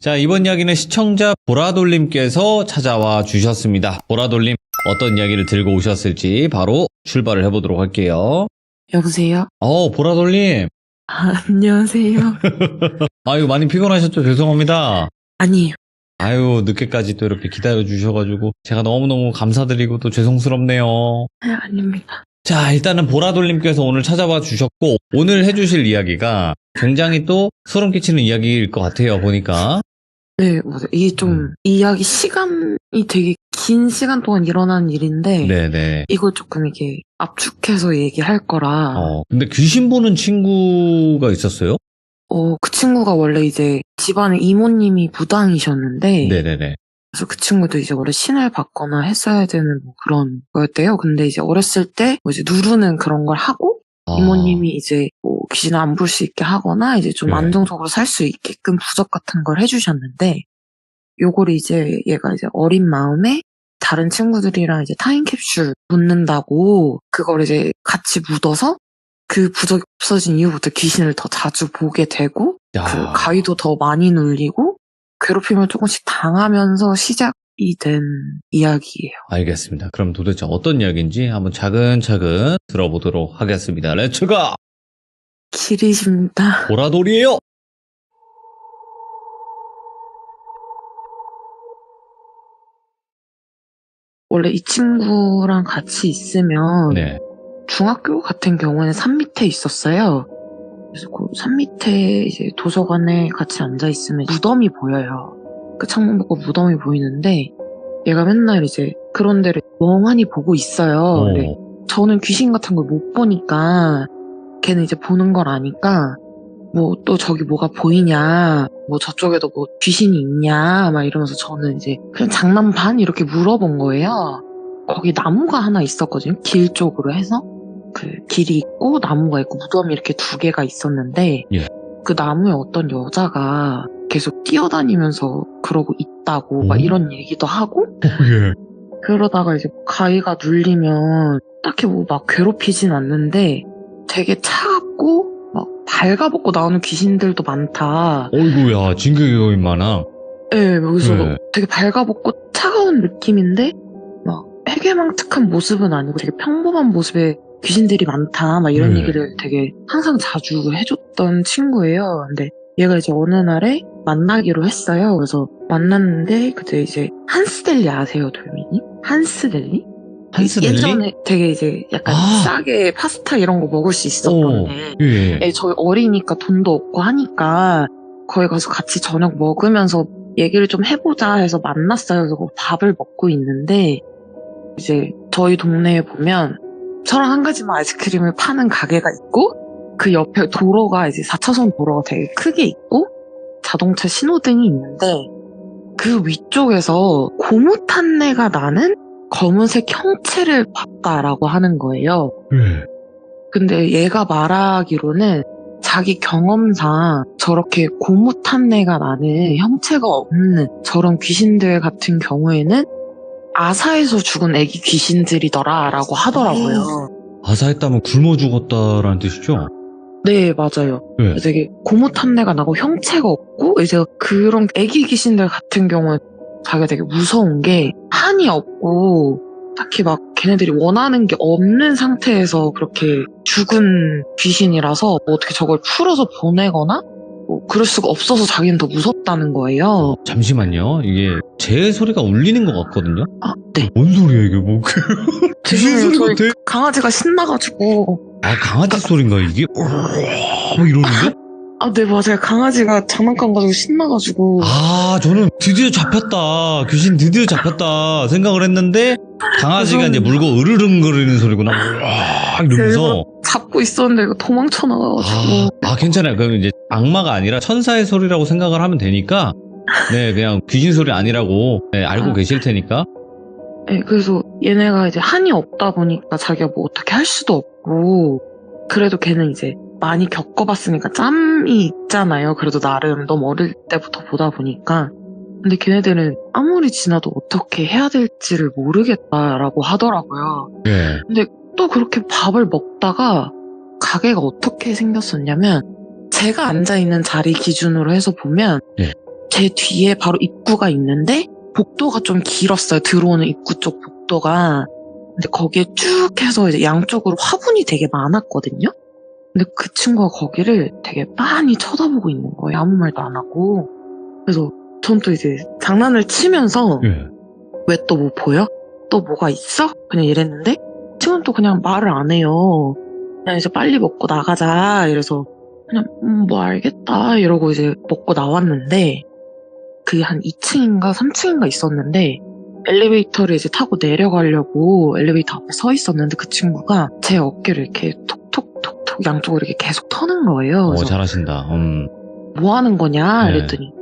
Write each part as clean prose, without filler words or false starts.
자, 이번 이야기는 시청자 보라돌님께서 찾아와 주셨습니다. 보라돌님, 어떤 이야기를 들고 오셨을지 바로 출발을 해보도록 할게요. 여보세요? 보라돌님. 안녕하세요. 아유, 많이 피곤하셨죠? 죄송합니다. 아니에요. 아유, 늦게까지 또 이렇게 기다려주셔가지고 제가 너무너무 감사드리고 또 죄송스럽네요. 아닙니다. 자, 일단은 보라돌님께서 오늘 찾아와 주셨고, 오늘 해주실 이야기가 굉장히 또 소름 끼치는 이야기일 것 같아요, 보니까. 네, 맞아요. 이게 좀 이야기 시간이 되게 긴 시간 동안 일어난 일인데 네네. 이걸 조금 이게 압축해서 얘기할 거라 근데 귀신 보는 친구가 있었어요? 그 친구가 원래 이제 집안에 이모님이 무당이셨는데 네네네. 그래서 그 친구도 이제 원래 신을 받거나 했어야 되는 뭐 그런 거였대요. 근데 이제 어렸을 때 뭐 이제 누르는 그런 걸 하고 이모님이 이제 뭐 귀신을 안 볼 수 있게 하거나 이제 좀 네. 안정적으로 살 수 있게끔 부적 같은 걸 해주셨는데 요거를 이제 얘가 이제 어린 마음에 다른 친구들이랑 이제 타임캡슐 묻는다고 그걸 이제 같이 묻어서 그 부적이 없어진 이후부터 귀신을 더 자주 보게 되고 야. 그 가위도 더 많이 눌리고 괴롭힘을 조금씩 당하면서 시작이 된 이야기예요. 알겠습니다. 그럼 도대체 어떤 이야기인지 한번 차근차근 들어보도록 하겠습니다. 렛츠고! 길이십니다. 보라돌이에요! 원래 이 친구랑 같이 있으면 네. 중학교 같은 경우에는 산 밑에 있었어요. 그래서 그 산 밑에 이제 도서관에 같이 앉아 있으면 무덤이 보여요. 그 창문 밖으로 무덤이 보이는데 얘가 맨날 이제 그런 데를 멍하니 보고 있어요. 근데 저는 귀신 같은 걸 못 보니까 걔는 이제 보는 걸 아니까 뭐 또 저기 뭐가 보이냐, 뭐 저쪽에도 뭐 귀신이 있냐 막 이러면서 저는 이제 그냥 장난 반 이렇게 물어본 거예요. 거기 나무가 하나 있었거든요. 길 쪽으로 해서 그 길이 있고 나무가 있고 무덤이 이렇게 두 개가 있었는데 예. 그 나무에 어떤 여자가 계속 뛰어다니면서 그러고 있다고 막 이런 얘기도 하고 예. 그러다가 이제 가위가 눌리면 딱히 뭐 막 괴롭히진 않는데 되게 차갑고 막 발가벗고 나오는 귀신들도 많다. 어이구야, 진격의 마냥. 네, 그래서 네. 되게 발가벗고 차가운 느낌인데 막 해괴망측한 모습은 아니고 되게 평범한 모습의 귀신들이 많다 막 이런 네. 얘기를 되게 항상 자주 해줬던 친구예요. 근데 얘가 이제 어느 날에 만나기로 했어요. 그래서 만났는데 그때 이제 한스델리 아세요, 돌미님? 한스델리? 한스델리? 예전에 되게 이제 약간 싸게 파스타 이런 거 먹을 수 있었던데 예. 저희 어리니까 돈도 없고 하니까 거기 가서 같이 저녁 먹으면서 얘기를 좀 해보자 해서 만났어요. 그래서 밥을 먹고 있는데 이제 저희 동네에 보면 저랑 한 가지만 아이스크림을 파는 가게가 있고 그 옆에 도로가 이제 4차선 도로가 되게 크게 있고 자동차 신호등이 있는데 그 위쪽에서 고무탄내가 나는 검은색 형체를 봤다라고 하는 거예요. 예. 근데 얘가 말하기로는 자기 경험상 저렇게 고무탄내가 나는 형체가 없는 저런 귀신들 같은 경우에는 아사에서 죽은 애기 귀신들이더라라고 하더라고요. 아사했다면 굶어 죽었다라는 뜻이죠? 네, 맞아요. 네. 되게 고무탄내가 나고 형체가 없고 이제 그런 애기 귀신들 같은 경우는 자기가 되게 무서운 게 한이 없고 딱히 막 걔네들이 원하는 게 없는 상태에서 그렇게 죽은 귀신이라서 뭐 어떻게 저걸 풀어서 보내거나 뭐 그럴 수가 없어서 자기는 더 무섭다는 거예요. 잠시만요. 이게 제 소리가 울리는 것 같거든요? 아, 네. 뭔 소리야 이게 뭐 귀신 소리 저희 같아? 강아지가 신나가지고. 아, 강아지 소린가 이게? 뭐 이러는데? 아, 네, 맞아요. 강아지가 장난감 가지고 신나가지고. 아, 저는 드디어 잡혔다. 귀신 드디어 잡혔다 생각을 했는데 강아지가 이제 물고 으르릉거리는 소리구나. 이러면서 잡고 있었는데 이거 도망쳐 나가가지고. 괜찮아요. 그럼 이제 악마가 아니라 천사의 소리라고 생각을 하면 되니까 네, 그냥 귀신 소리 아니라고 알고 계실 테니까. 네, 그래서 얘네가 이제 한이 없다 보니까 자기가 뭐 어떻게 할 수도 없고 그래도 걔는 이제 많이 겪어봤으니까 짬이 있잖아요. 그래도 나름 너무 어릴 때부터 보다 보니까. 근데 걔네들은 아무리 지나도 어떻게 해야 될지를 모르겠다라고 하더라고요. 네. 근데 또 그렇게 밥을 먹다가 가게가 어떻게 생겼었냐면 제가 앉아있는 자리 기준으로 해서 보면 제 뒤에 바로 입구가 있는데 복도가 좀 길었어요. 들어오는 입구 쪽 복도가. 근데 거기에 쭉 해서 이제 양쪽으로 화분이 되게 많았거든요. 근데 그 친구가 거기를 되게 빤히 쳐다보고 있는 거예요. 아무 말도 안 하고. 그래서 전 또 이제 장난을 치면서 예. 왜 또 뭐 보여? 또 뭐가 있어? 그냥 이랬는데 친구는 또 그냥 말을 안 해요. 그냥 이제 빨리 먹고 나가자 이래서 그냥 뭐 알겠다 이러고 이제 먹고 나왔는데 그게 한 2층인가 3층인가 있었는데 엘리베이터를 이제 타고 내려가려고 엘리베이터 앞에 서 있었는데 그 친구가 제 어깨를 이렇게 톡톡톡톡 양쪽으로 이렇게 계속 터는 거예요. 그래서 잘하신다. 뭐 하는 거냐 네. 이랬더니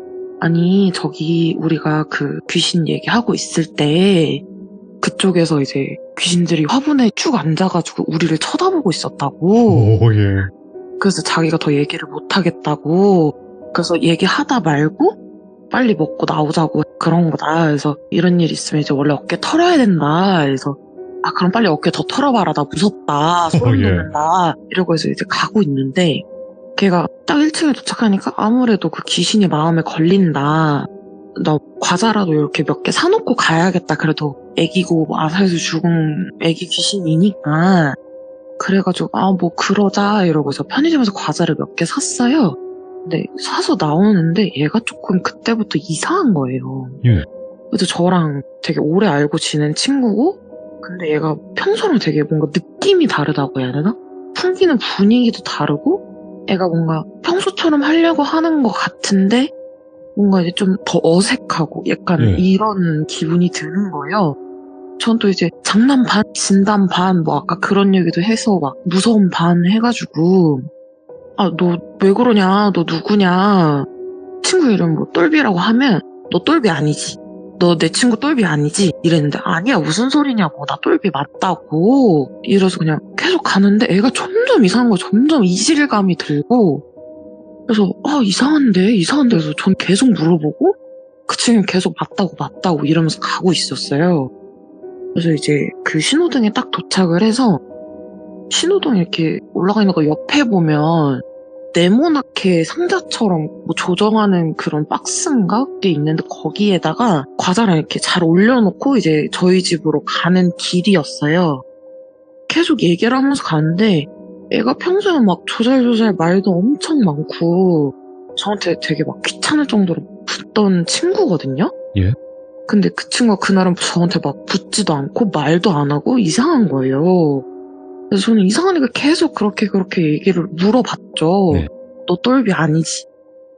아니 저기 우리가 그 귀신 얘기하고 있을 때 그쪽에서 이제 귀신들이 화분에 쭉 앉아가지고 우리를 쳐다보고 있었다고. 예. 그래서 자기가 더 얘기를 못 하겠다고. 그래서 얘기하다 말고 빨리 먹고 나오자고 그런 거다. 그래서 이런 일 있으면 이제 원래 어깨 털어야 된다. 그래서 아 그럼 빨리 어깨 더 털어봐라. 나 무섭다. 소름 예. 돋는다. 이러고 해서 이제 가고 있는데 걔가 딱 1층에 도착하니까 아무래도 그 귀신이 마음에 걸린다. 나 과자라도 이렇게 몇 개 사놓고 가야겠다. 그래도 애기고 아사에서 죽은 애기 귀신이니까. 그래가지고 아 뭐 그러자 이러고서 편의점에서 과자를 몇 개 샀어요. 근데 사서 나오는데 얘가 조금 그때부터 이상한 거예요. 예. 그래서 저랑 되게 오래 알고 지낸 친구고 근데 얘가 평소랑 되게 뭔가 느낌이 다르다고 해야 되나? 풍기는 분위기도 다르고 애가 뭔가 평소처럼 하려고 하는 것 같은데 뭔가 이제 좀 더 어색하고 약간 네. 이런 기분이 드는 거예요. 전 또 이제 장난 반, 진담 반, 뭐 아까 그런 얘기도 해서 막 무서움 반 해가지고 아, 너 왜 그러냐? 너 누구냐? 친구 이름 뭐 똘비라고 하면 너 똘비 아니지? 너 내 친구 똘비 아니지? 이랬는데 아니야 무슨 소리냐고 나 똘비 맞다고 이래서 그냥 계속 가는데 애가 점점 이상한 거 점점 이질감이 들고 그래서 이상한데 그래서 전 계속 물어보고 그 친구는 계속 맞다고 이러면서 가고 있었어요. 그래서 이제 그 신호등에 딱 도착을 해서 신호등 이렇게 올라가 있는 거 옆에 보면 네모나게 상자처럼 뭐 조정하는 그런 박스인가? 게 있는데 거기에다가 과자를 이렇게 잘 올려놓고 이제 저희 집으로 가는 길이었어요. 계속 얘기를 하면서 가는데 애가 평소에 막 조잘조잘 말도 엄청 많고 저한테 되게 막 귀찮을 정도로 붙던 친구거든요? 예. 근데 그 친구가 그날은 저한테 막 붙지도 않고 말도 안 하고 이상한 거예요. 그래서 저는 이상하니까 계속 그렇게 얘기를 물어봤죠. 네. 너 똘비 아니지?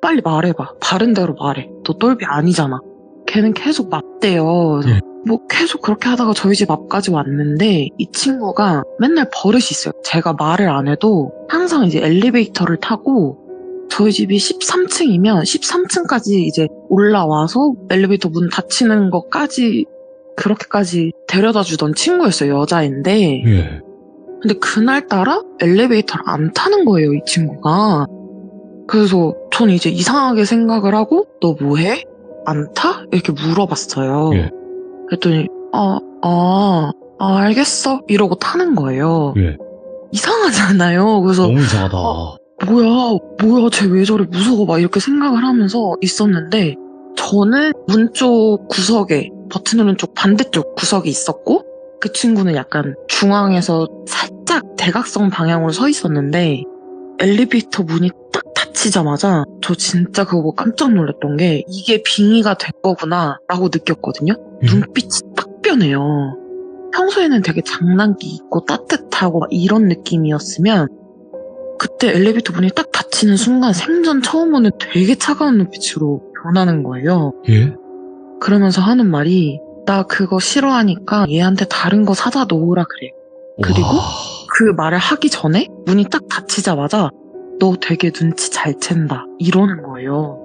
빨리 말해봐. 바른 대로 말해. 너 똘비 아니잖아. 걔는 계속 맞대요. 그래서 네. 뭐 계속 그렇게 하다가 저희 집 앞까지 왔는데 이 친구가 맨날 버릇이 있어요. 제가 말을 안 해도 항상 이제 엘리베이터를 타고 저희 집이 13층이면 13층까지 이제 올라와서 엘리베이터 문 닫히는 것까지 그렇게까지 데려다 주던 친구였어요. 여자인데. 예. 근데 그날따라 엘리베이터를 안 타는 거예요, 이 친구가. 그래서 전 이제 이상하게 생각을 하고 너 뭐해? 안 타? 이렇게 물어봤어요. 예. 그랬더니 알겠어 이러고 타는 거예요. 예. 이상하잖아요. 그래서 너무 이상하다. 뭐야 쟤 왜 저래 무서워 막 이렇게 생각을 하면서 있었는데 저는 문 쪽 구석에 버튼 누른 쪽 반대쪽 구석에 있었고 그 친구는 약간 중앙에서 살짝 대각선 방향으로 서 있었는데 엘리베이터 문이 딱 닫히자마자 저 진짜 그거 깜짝 놀랐던 게 이게 빙의가 된 거구나 라고 느꼈거든요. 눈빛이 딱 변해요. 평소에는 되게 장난기 있고 따뜻하고 막 이런 느낌이었으면 그때 엘리베이터 문이 딱 닫히는 순간 생전 처음 보는 되게 차가운 눈빛으로 변하는 거예요. 예? 그러면서 하는 말이 나 그거 싫어하니까 얘한테 다른 거 사다 놓으라 그래. 그리고 와. 그 말을 하기 전에 문이 딱 닫히자마자 너 되게 눈치 잘 챈다 이러는 거예요.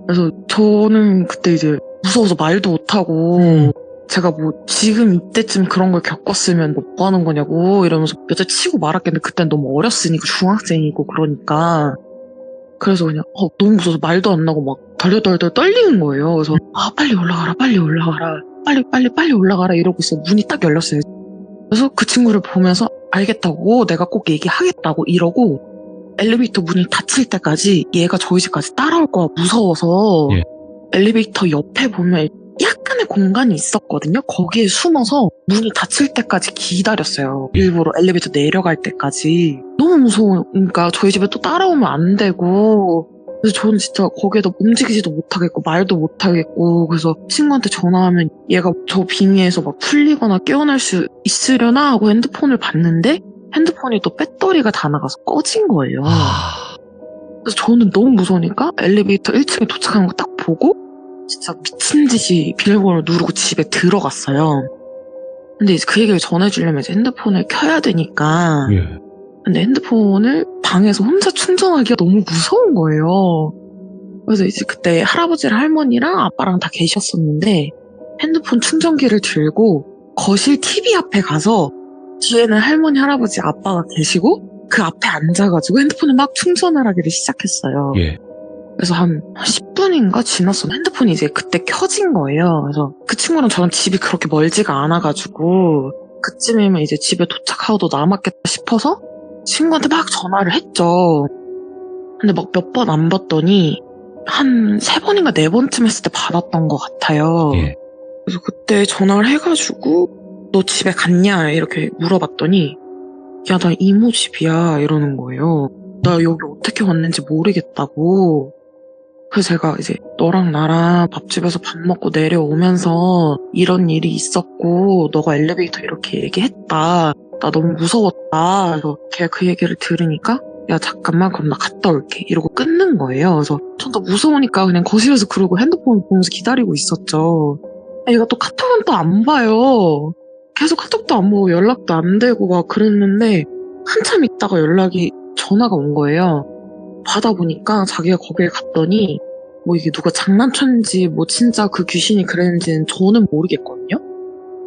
그래서 저는 그때 이제 무서워서 말도 못하고 제가 뭐 지금 이때쯤 그런 걸 겪었으면 뭐 하는 거냐고 이러면서 몇 대 치고 말았겠는데 그땐 너무 어렸으니까 중학생이고 그러니까 그래서 그냥 너무 무서워서 말도 안 나고 막 덜덜덜 떨리는 거예요. 그래서 빨리 올라가라 빨리 올라가라 이러고 있어. 문이 딱 열렸어요. 그래서 그 친구를 보면서 알겠다고 내가 꼭 얘기하겠다고 이러고 엘리베이터 문이 닫힐 때까지 얘가 저희 집까지 따라올 거야 무서워서 예. 엘리베이터 옆에 보면 약간의 공간이 있었거든요. 거기에 숨어서 문이 닫힐 때까지 기다렸어요. 일부러 엘리베이터 내려갈 때까지. 너무 무서우니까 저희 집에 또 따라오면 안 되고, 그래서 저는 진짜 거기에다 움직이지도 못하겠고 말도 못하겠고, 그래서 친구한테 전화하면 얘가 저 빙의에서 막 풀리거나 깨어날 수 있으려나 하고 핸드폰을 봤는데 핸드폰이 또 배터리가 다 나가서 꺼진 거예요. 그래서 저는 너무 무서우니까 엘리베이터 1층에 도착하는 거 딱 보고 진짜 미친 듯이 비밀번호를 누르고 집에 들어갔어요. 근데 이제 그 얘기를 전해주려면 이제 핸드폰을 켜야 되니까. 예. 근데 핸드폰을 방에서 혼자 충전하기가 너무 무서운 거예요. 그래서 이제 그때 할아버지랑 할머니랑 아빠랑 다 계셨었는데 핸드폰 충전기를 들고 거실 TV 앞에 가서 뒤에는 할머니, 할아버지, 아빠가 계시고 그 앞에 앉아가지고 핸드폰을 막 충전을 하기를 시작했어요. 예. 그래서 한 10분인가 지났어. 핸드폰이 이제 그때 켜진 거예요. 그래서 그 친구랑 저랑 집이 그렇게 멀지가 않아가지고 그쯤이면 이제 집에 도착하고도 남았겠다 싶어서 친구한테 막 전화를 했죠. 근데 막 몇 번 안 받더니 한 3번인가 4번쯤 했을 때 받았던 것 같아요. 예. 그래서 그때 전화를 해가지고 너 집에 갔냐 이렇게 물어봤더니 야, 나 이모 집이야 이러는 거예요. 나 여기 어떻게 왔는지 모르겠다고. 그래서 제가 이제 너랑 나랑 밥집에서 밥 먹고 내려오면서 이런 일이 있었고 너가 엘리베이터 이렇게 얘기했다. 나 너무 무서웠다. 그래서 걔가 그 얘기를 들으니까 야 잠깐만 그럼 나 갔다 올게 이러고 끊는 거예요. 그래서 전 더 무서우니까 그냥 거실에서 그러고 핸드폰을 보면서 기다리고 있었죠. 얘가 또 카톡은 또 안 봐요. 계속 카톡도 안 보고 연락도 안 되고 막 그랬는데 한참 있다가 전화가 온 거예요. 받아보니까 자기가 거기에 갔더니 뭐 이게 누가 장난쳤는지 뭐 진짜 그 귀신이 그랬는지는 저는 모르겠거든요.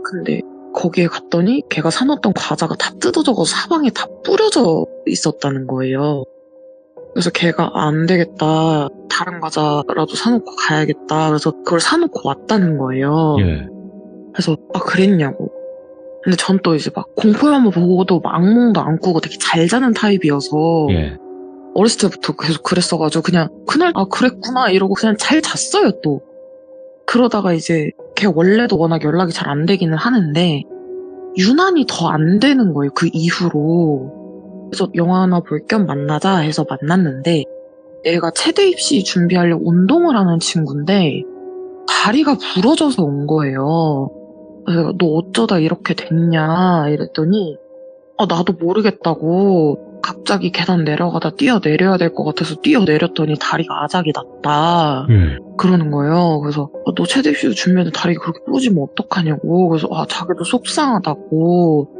근데 거기에 갔더니 걔가 사놓던 과자가 다 뜯어져서 사방에 다 뿌려져 있었다는 거예요. 그래서 걔가 안 되겠다. 다른 과자라도 사놓고 가야겠다. 그래서 그걸 사놓고 왔다는 거예요. 예. 그래서 그랬냐고. 근데 전 또 이제 막 공포영화 보고도 막 악몽도 안 꾸고 되게 잘 자는 타입이어서 예. 어렸을 때부터 계속 그랬어가지고 그냥 그날 그랬구나 이러고 그냥 잘 잤어요 또. 그러다가 이제 걔 원래도 워낙 연락이 잘 안 되기는 하는데 유난히 더 안 되는 거예요 그 이후로. 그래서 영화 하나 볼 겸 만나자 해서 만났는데 얘가 체대 입시 준비하려고 운동을 하는 친구인데 다리가 부러져서 온 거예요. 그래서 너 어쩌다 이렇게 됐냐 이랬더니 나도 모르겠다고 갑자기 계단 내려가다 뛰어내려야 될 것 같아서 뛰어내렸더니 다리가 아작이 났다 그러는 거예요. 그래서 너 체대 입시도 준비했는데 다리가 그렇게 부러지면 어떡하냐고. 그래서 자기도 속상하다고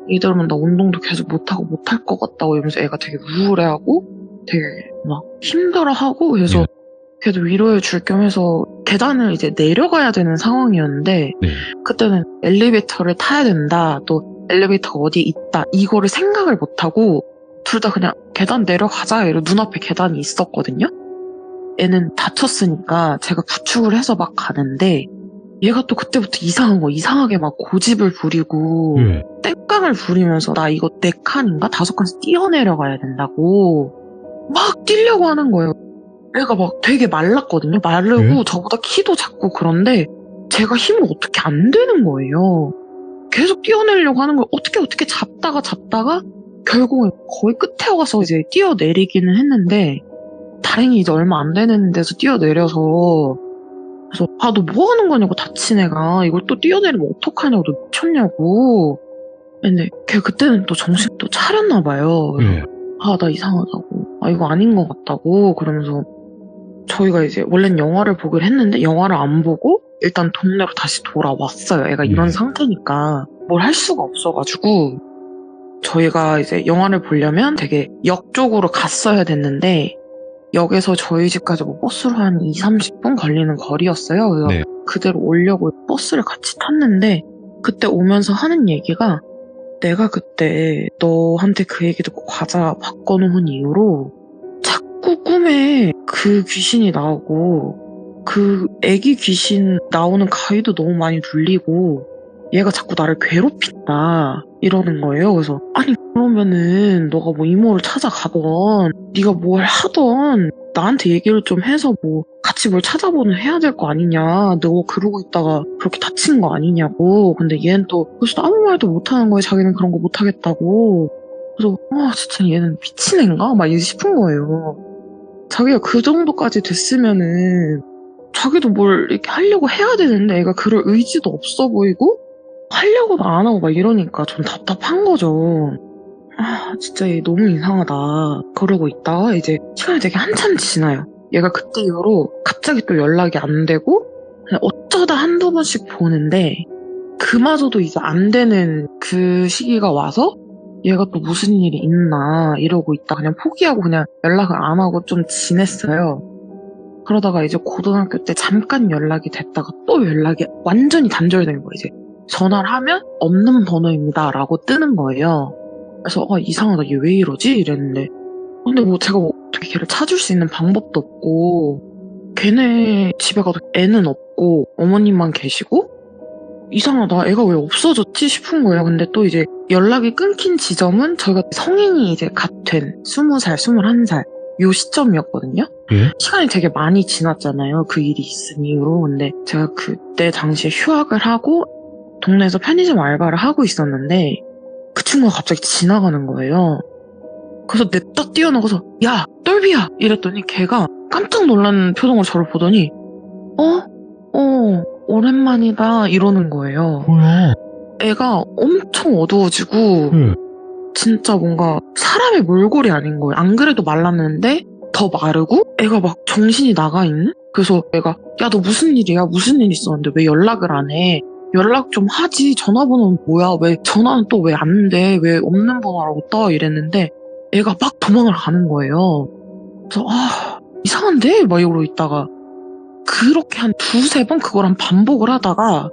이대로면 나 운동도 계속 못하고 못할 것 같다고 이러면서 애가 되게 우울해하고 되게 막 힘들어하고 그래서 걔도 위로해 줄 겸 해서 계단을 이제 내려가야 되는 상황이었는데 네. 그때는 엘리베이터를 타야 된다 또 엘리베이터가 어디에 있다 이거를 생각을 못하고 둘 다 그냥 계단 내려가자 이러고 눈앞에 계단이 있었거든요. 애는 다쳤으니까 제가 구축을 해서 막 가는데 얘가 또 그때부터 이상한 거 이상하게 막 고집을 부리고 땡깡을 부리면서 나 이거 4칸인가 5칸에서 뛰어내려가야 된다고 막 뛰려고 하는 거예요. 애가 막 되게 말랐거든요. 마르고 저보다 키도 작고 그런데 제가 힘을 어떻게 안 되는 거예요. 계속 뛰어내려고 하는 걸 어떻게 잡다가 결국은 거의 끝에 와서 이제 뛰어내리기는 했는데 다행히 이제 얼마 안 되는 데서 뛰어내려서 그래서 너 뭐 하는 거냐고 다친 애가 이걸 또 뛰어내리면 어떡하냐고 너 미쳤냐고. 근데 걔 그때는 또 정신 또 차렸나 봐요. 나 이상하다고 이거 아닌 것 같다고 그러면서 저희가 이제 원래는 영화를 보기로 했는데 영화를 안 보고 일단 동네로 다시 돌아왔어요. 애가 이런 상태니까 뭘 할 수가 없어가지고 저희가 이제 영화를 보려면 되게 역 쪽으로 갔어야 됐는데 역에서 저희 집까지 뭐 버스로 한 20-30분 걸리는 거리였어요. 그래서 그대로 오려고 버스를 같이 탔는데 그때 오면서 하는 얘기가 내가 그때 너한테 그 얘기 듣고 과자 바꿔놓은 이후로 자꾸 꿈에 그 귀신이 나오고 그 애기 귀신 나오는 가위도 너무 많이 눌리고 얘가 자꾸 나를 괴롭힌다 이러는 거예요. 그래서 아니 그러면은 너가 뭐 이모를 찾아가던 네가 뭘 하던 나한테 얘기를 좀 해서 뭐 같이 같이 뭘 찾아보는 해야 될 거 아니냐. 너 그러고 있다가 그렇게 다친 거 아니냐고. 근데 얘는 또 그래서 아무 말도 못하는 거예요. 자기는 그런 거 못하겠다고. 그래서 진짜 얘는 미친 애인가? 막 싶은 거예요. 자기가 그 정도까지 됐으면은 자기도 뭘 이렇게 하려고 해야 되는데 애가 그럴 의지도 없어 보이고 하려고도 안 하고 막 이러니까 좀 답답한 거죠. 진짜 얘 너무 이상하다. 그러고 있다가 이제 시간이 되게 한참 지나요. 얘가 그때 이후로 갑자기 또 연락이 안 되고 그냥 어쩌다 한두 번씩 보는데 그마저도 이제 안 되는 그 시기가 와서 얘가 또 무슨 일이 있나 이러고 있다 그냥 포기하고 그냥 연락을 안 하고 좀 지냈어요. 그러다가 이제 고등학교 때 잠깐 연락이 됐다가 또 연락이 완전히 단절된 거예요. 이제 전화를 하면 없는 번호입니다 라고 뜨는 거예요. 그래서 이상하다 얘 왜 이러지? 이랬는데 근데 뭐 제가 뭐 어떻게 걔를 찾을 수 있는 방법도 없고 걔네 집에 가도 애는 없고 어머님만 계시고 이상하다 애가 왜 없어졌지 싶은 거예요. 근데 또 이제 연락이 끊긴 지점은 저희가 성인이 이제 갓 된 20살, 21살 요 시점이었거든요. 예? 시간이 되게 많이 지났잖아요. 그 일이 있은 이후로. 근데 제가 그때 당시에 휴학을 하고 동네에서 편의점 알바를 하고 있었는데 그 친구가 갑자기 지나가는 거예요. 그래서 냅다 뛰어나가서 야 똘비야 이랬더니 걔가 깜짝 놀란 표정으로 저를 보더니 오랜만이다 이러는 거예요. 뭐야? 애가 엄청 어두워지고 예. 진짜 뭔가 사람의 몰골이 아닌 거예요. 안 그래도 말랐는데 더 마르고 애가 막 정신이 나가 있는? 그래서 애가 야 너 무슨 일이야? 무슨 일 있었는데 왜 연락을 안 해? 연락 좀 하지. 전화번호는 뭐야? 왜 전화는 또 왜 안 돼? 왜 없는 번호라고 떠? 이랬는데 애가 막 도망을 가는 거예요. 그래서 이상한데? 막 이러고 있다가 그렇게 한 두세 번 그걸 반복을 하다가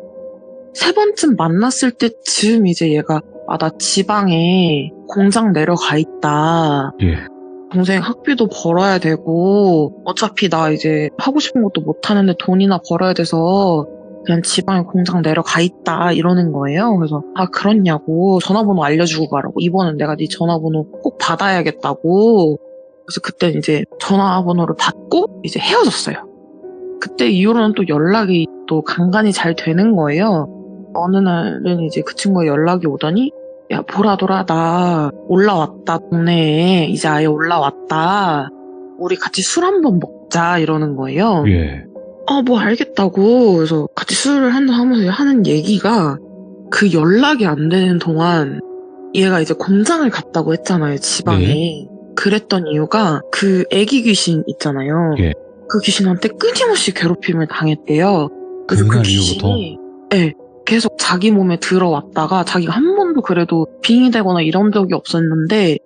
세 번쯤 만났을 때쯤 이제 얘가 나 지방에 공장 내려가 있다. 예. 동생 학비도 벌어야 되고 어차피 나 이제 하고 싶은 것도 못 하는데 돈이나 벌어야 돼서 그냥 지방에 공장 내려가 있다 이러는 거예요. 그래서 그렇냐고 전화번호 알려주고 가라고 이번엔 내가 네 전화번호 꼭 받아야겠다고. 그래서 그때 이제 전화번호를 받고 이제 헤어졌어요. 그때 이후로는 또 연락이 또 간간히 잘 되는 거예요. 어느 날은 이제 그 친구가 연락이 오더니 야 보라돌아 나 올라왔다 동네에 이제 아예 올라왔다 우리 같이 술 한번 먹자 이러는 거예요. 예. 뭐 알겠다고. 그래서 같이 술을 하면서 하는 얘기가 그 연락이 안 되는 동안 얘가 이제 공장을 갔다고 했잖아요 지방에. 네. 그랬던 이유가 그 애기 귀신 있잖아요. 예. 그 귀신한테 끊임없이 괴롭힘을 당했대요. 그래서 그 그날 귀신이 계속 자기 몸에 들어왔다가 자기가 한 번도 그래도 빙의 되거나 이런 적이 없었는데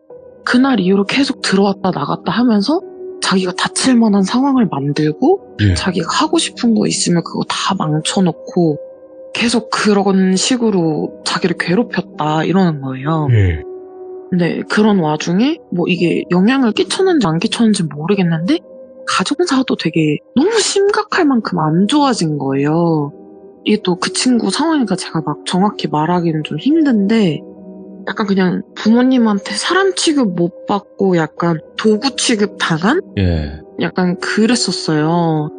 그날 이후로 계속 들어왔다 나갔다 하면서 자기가 다칠 만한 상황을 만들고 예. 자기가 하고 싶은 거 있으면 그거 다 망쳐놓고 계속 그런 식으로 자기를 괴롭혔다 이러는 거예요. 예. 근데 그런 와중에 뭐 이게 영향을 끼쳤는지 안 끼쳤는지 모르겠는데 가정사도 되게 너무 심각할 만큼 안 좋아진 거예요. 이게 또 그 친구 상황이니까 제가 막 정확히 말하기는 좀 힘든데 약간 그냥 부모님한테 사람 취급 못 받고 약간 도구 취급 당한? 예. 약간 그랬었어요.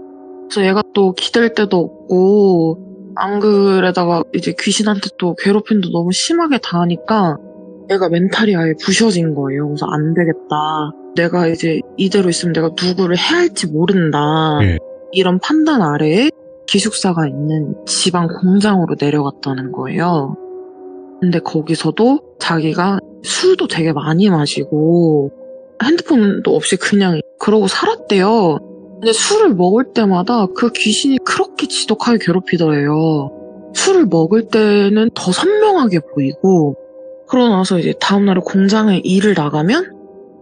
그래서 얘가 또 기댈 데도 없고 안 그래다가 이제 귀신한테 또 괴롭힘도 너무 심하게 당하니까 얘가 멘탈이 아예 부셔진 거예요. 그래서 안 되겠다. 내가 이제 이대로 있으면 내가 누구를 해야 할지 모른다. 예. 이런 판단 아래에 기숙사가 있는 지방 공장으로 내려갔다는 거예요. 근데 거기서도 자기가 술도 되게 많이 마시고 핸드폰도 없이 그냥 그러고 살았대요. 근데 술을 먹을 때마다 그 귀신이 그렇게 지독하게 괴롭히더래요. 술을 먹을 때는 더 선명하게 보이고 그러고 나서 이제 다음날에 공장에 일을 나가면